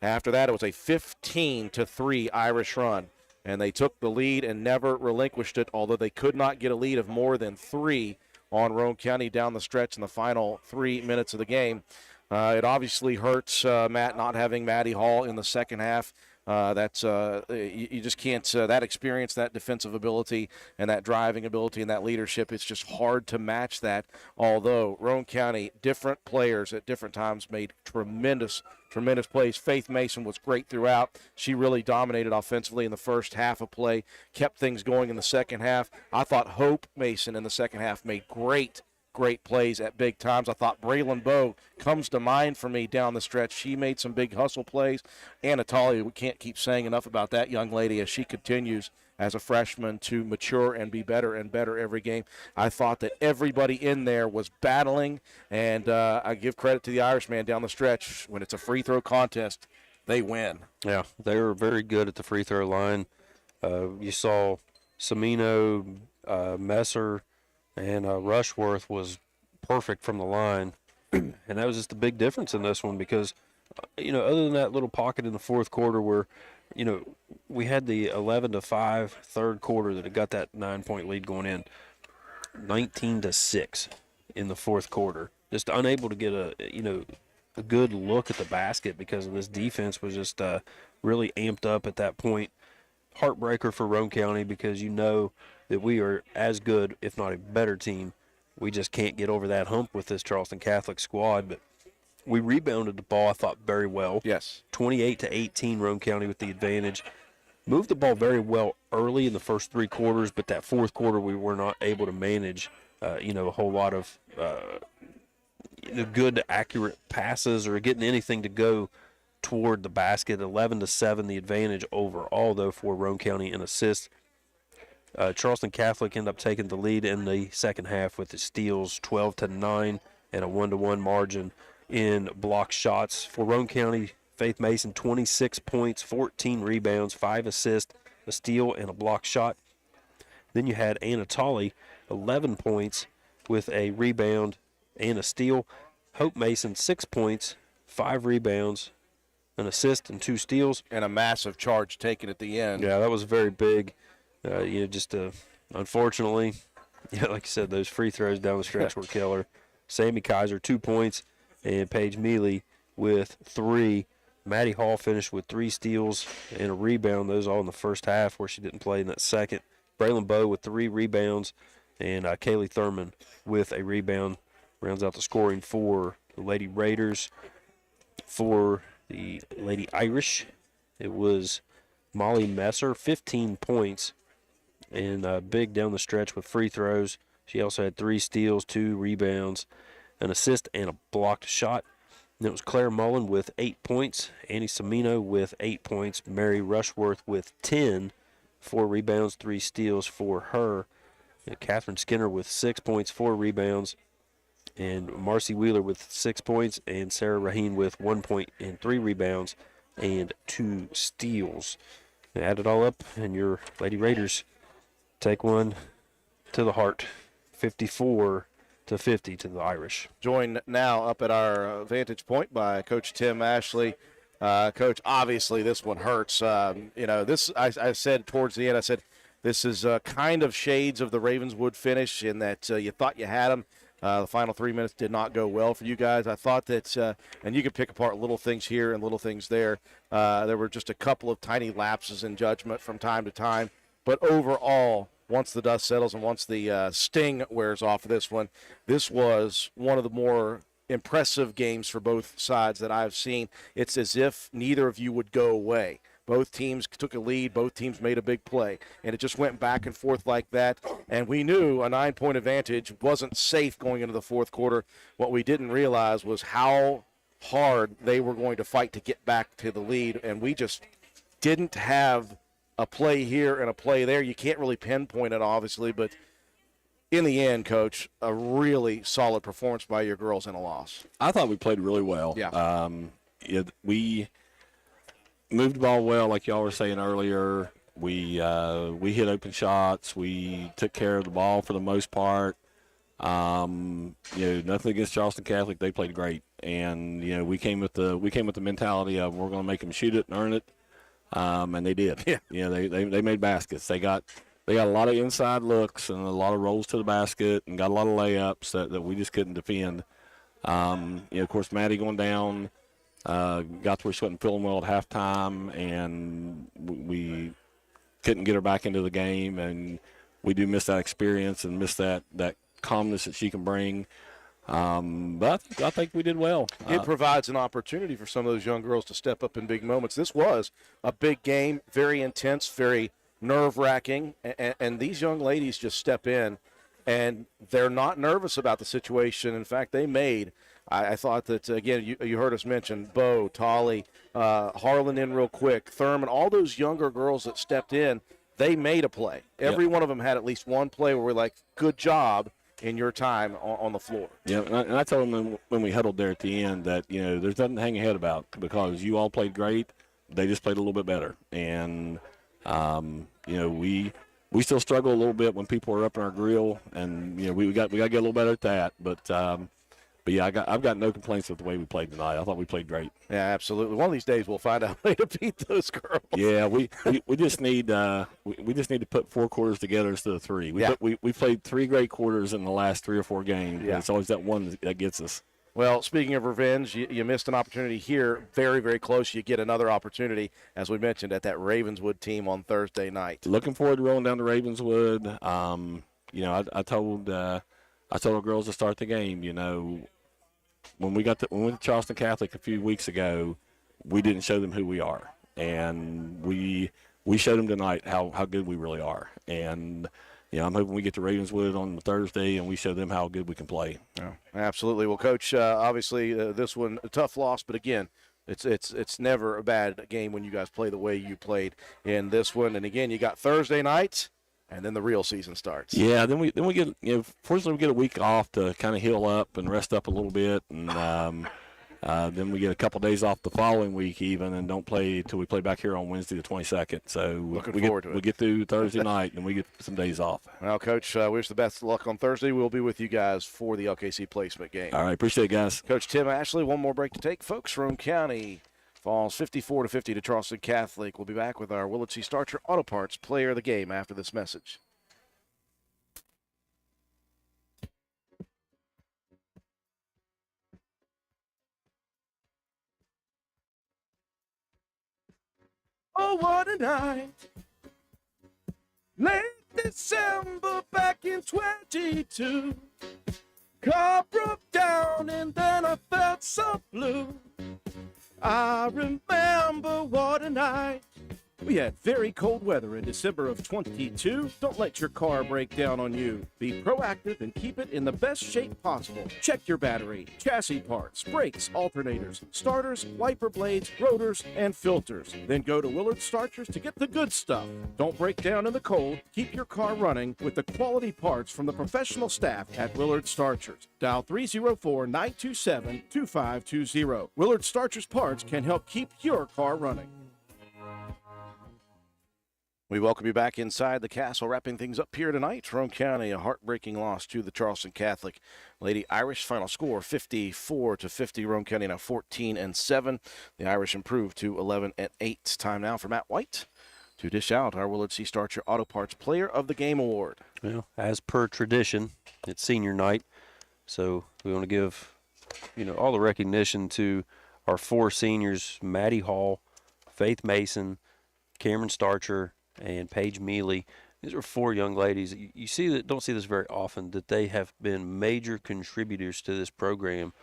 After that, it was a 15-3 Irish run, and they took the lead and never relinquished it, although they could not get a lead of more than 3 on Roane County down the stretch in the final 3 minutes of the game. It obviously hurts Matt not having Maddie Hall in the second half. That's you just can't that experience, that defensive ability, and that driving ability and that leadership. It's just hard to match that. Although Roane County, different players at different times made tremendous plays. Faith Mason was great throughout. She really dominated offensively in the first half of play, kept things going in the second half. I thought Hope Mason in the second half made great plays at big times. I thought Braylon Bowe comes to mind for me down the stretch. She made some big hustle plays. Anatolia, we can't keep saying enough about that young lady as she continues as a freshman to mature and be better and better every game. I thought that everybody in there was battling, and I give credit to the Irishman down the stretch. When it's a free throw contest, they win. Yeah, they were very good at the free throw line. You saw Semino, Messer, and Rushworth was perfect from the line. And that was just a big difference in this one because, other than that little pocket in the fourth quarter where, we had the 11-5 third quarter that had got that 9-point lead going in, 19-6 in the fourth quarter. Just unable to get a good look at the basket because of this defense was just really amped up at that point. Heartbreaker for Roane County because that we are as good, if not a better team. We just can't get over that hump with this Charleston Catholic squad. But we rebounded the ball, I thought, very well. Yes. 28-18, Roane County with the advantage. Moved the ball very well early in the first 3 quarters, but that fourth quarter we were not able to manage, a whole lot of good, accurate passes or getting anything to go toward the basket. 11-7, the advantage overall, though, for Roane County in assists. Charleston Catholic ended up taking the lead in the second half with the steals, 12-9, and a 1-1 margin in block shots. For Roane County, Faith Mason, 26 points, 14 rebounds, 5 assists, a steal, and a block shot. Then you had Anatoly, 11 points with a rebound and a steal. Hope Mason, 6 points, 5 rebounds, an assist, and 2 steals. And a massive charge taken at the end. Yeah, that was very big. Unfortunately, like you said, those free throws down the stretch were killer. Sammy Kaiser, 2 points, and Paige Mealy with 3. Maddie Hall finished with 3 steals and a rebound. Those all in the first half where she didn't play in that second. Braylon Bowe with 3 rebounds, and Kaylee Thurman with a rebound. Rounds out the scoring for the Lady Raiders. For the Lady Irish, it was Molly Messer, 15 points, and big down the stretch with free throws. She also had 3 steals, 2 rebounds, an assist, and a blocked shot. And it was Claire Mullen with 8 points, Annie Semino with 8 points, Mary Rushworth with 10, 4 rebounds, 3 steals for her. And Catherine Skinner with 6 points, 4 rebounds, and Marcy Wheeler with 6 points, and Sarah Raheen with 1 point and 3 rebounds and 2 steals. Add it all up, and your Lady Raiders take one to the heart, 54-50 to the Irish. Joined now up at our vantage point by Coach Tim Ashley. Coach, obviously this one hurts. This I said towards the end, I said this is kind of shades of the Ravenswood finish in that you thought you had them. The final 3 minutes did not go well for you guys. I thought that, and you could pick apart little things here and little things there. There were just a couple of tiny lapses in judgment from time to time. But overall, once the dust settles and once the sting wears off of this was one of the more impressive games for both sides that I've seen. It's as if neither of you would go away. Both teams took a lead. Both teams made a big play. And it just went back and forth like that. And we knew a 9-point advantage wasn't safe going into the fourth quarter. What we didn't realize was how hard they were going to fight to get back to the lead. And we just didn't have a play here and a play there. You can't really pinpoint it, obviously. But in the end, Coach, a really solid performance by your girls in a loss. I thought we played really well. Yeah. We moved the ball well, like y'all were saying earlier. We hit open shots. We took care of the ball for the most part. Nothing against Charleston Catholic. They played great. And we came with the mentality of we're going to make them shoot it and earn it, and they did. Yeah. They made baskets. They got a lot of inside looks and a lot of rolls to the basket and got a lot of layups that we just couldn't defend. Of course, Maddie going down got to where she wasn't feeling well at halftime, and we couldn't get her back into the game, and we do miss that experience and miss that calmness that she can bring. But I think we did well. It provides an opportunity for some of those young girls to step up in big moments. This was a big game, very intense, very nerve-wracking, and these young ladies just step in, and they're not nervous about the situation. In fact, they made I thought that, again, you heard us mention Bo, Tolly, Harlan in real quick, Thurman, all those younger girls that stepped in, they made a play. Every one of them had at least one play where we're like, good job in your time on the floor. Yeah, and I told them when we huddled there at the end that, there's nothing to hang your head about because you all played great. They just played a little bit better. And, we still struggle a little bit when people are up in our grill, and, we got to get a little better at that. But yeah, I've got no complaints with the way we played tonight. I thought we played great. Yeah, absolutely. One of these days we'll find out a way to beat those girls. Yeah, we just need we just need to put 4 quarters together instead of 3. We played 3 great quarters in the last 3 or 4 games. Yeah. It's always that one that gets us. Well, speaking of revenge, you missed an opportunity here. Very, very close. You get another opportunity, as we mentioned, at that Ravenswood team on Thursday night. Looking forward to rolling down to Ravenswood. I told our girls to start the game, when we went to Charleston Catholic a few weeks ago, we didn't show them who we are. And we showed them tonight how good we really are. And, I'm hoping we get to Ravenswood on Thursday and we show them how good we can play. Yeah, absolutely. Well, Coach, obviously this one, a tough loss, but again, it's never a bad game when you guys play the way you played in this one. And again, you got Thursday night, and then the real season starts. Yeah, then we get fortunately we get a week off to kind of heal up and rest up a little bit, and then we get a couple days off the following week even, and don't play till we play back here on Wednesday the 22nd. So looking forward to it. We get through Thursday night and we get some days off. Well, Coach, wish the best of luck on Thursday. We'll be with you guys for the LKC placement game. All right, appreciate it, guys. Coach Tim Ashley, one more break to take, folks. Roane County falls 54-50 to Charleston Catholic. We'll be back with our Willard C. Starcher Auto Parts player of the game after this message. Oh, what a night. Late December back in 22. Car broke down and then I felt so blue. I remember what a night. We had very cold weather in December of 22. Don't let your car break down on you. Be proactive and keep it in the best shape possible. Check your battery, chassis parts, brakes, alternators, starters, wiper blades, rotors, and filters. Then go to Willard Starchers to get the good stuff. Don't break down in the cold. Keep your car running with the quality parts from the professional staff at Willard Starchers. Dial 304-927-2520. Willard Starchers parts can help keep your car running. We welcome you back inside the castle, wrapping things up here tonight. Roane County, a heartbreaking loss to the Charleston Catholic Lady Irish. Final score 54-50. Roane County now 14-7. The Irish improved to 11-8. Time now for Matt White to dish out our Willard C. Starcher Auto Parts Player of the Game Award. Well, as per tradition, it's senior night, so we want to give all the recognition to our 4 seniors: Maddie Hall, Faith Mason, Cameron Starcher, and Paige Mealy. These are 4 young ladies. You see that, don't see this very often, that they have been major contributors to this program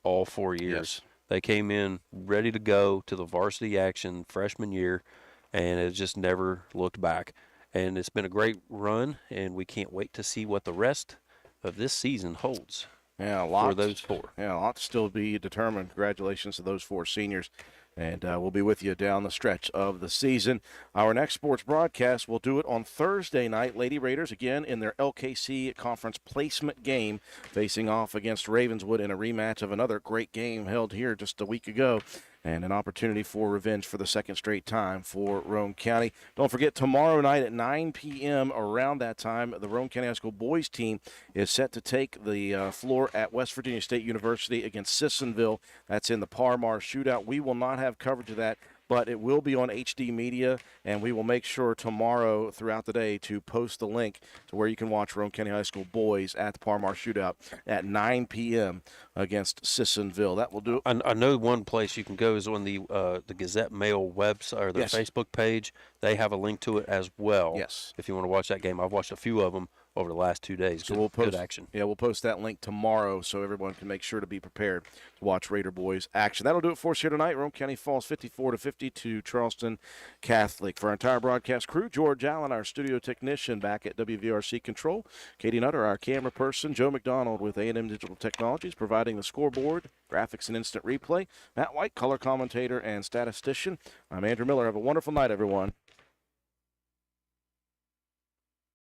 all 4 years. Yes. They came in ready to go to the varsity action freshman year, and it just never looked back. And it's been a great run, and we can't wait to see what the rest of this season holds. Yeah, a lot for those 4. Yeah, a lot to still be determined. Congratulations to those 4 seniors. And we'll be with you down the stretch of the season. Our next sports broadcast, we'll do it on Thursday night. Lady Raiders, again, in their LKC Conference placement game, facing off against Ravenswood in a rematch of another great game held here just a week ago. and an opportunity for revenge for the second straight time for Roane County. Don't forget, tomorrow night at 9 p.m., around that time, the Roane County High School boys team is set to take the floor at West Virginia State University against Sissonville. That's in the Parmar shootout. We will not have coverage of that, but it will be on HD Media, and we will make sure tomorrow throughout the day to post the link to where you can watch Roane County High School boys at the Parmar shootout at 9 p.m. against Sissonville. That will do it. I know one place you can go is on the Gazette Mail website or their Facebook page. They have a link to it as well. Yes. If you want to watch that game. I've watched a few of them over the last 2 days. So we'll post good action. Yeah, we'll post that link tomorrow so everyone can make sure to be prepared to watch Raider boys action. That'll do it for us here tonight. Roane County falls 54-50 to Charleston Catholic. For our entire broadcast crew, George Allen, our studio technician back at WVRC Control, Katie Nutter, our camera person, Joe McDonald with A&M Digital Technologies, providing the scoreboard, graphics, and instant replay, Matt White, color commentator and statistician. I'm Andrew Miller. Have a wonderful night, everyone.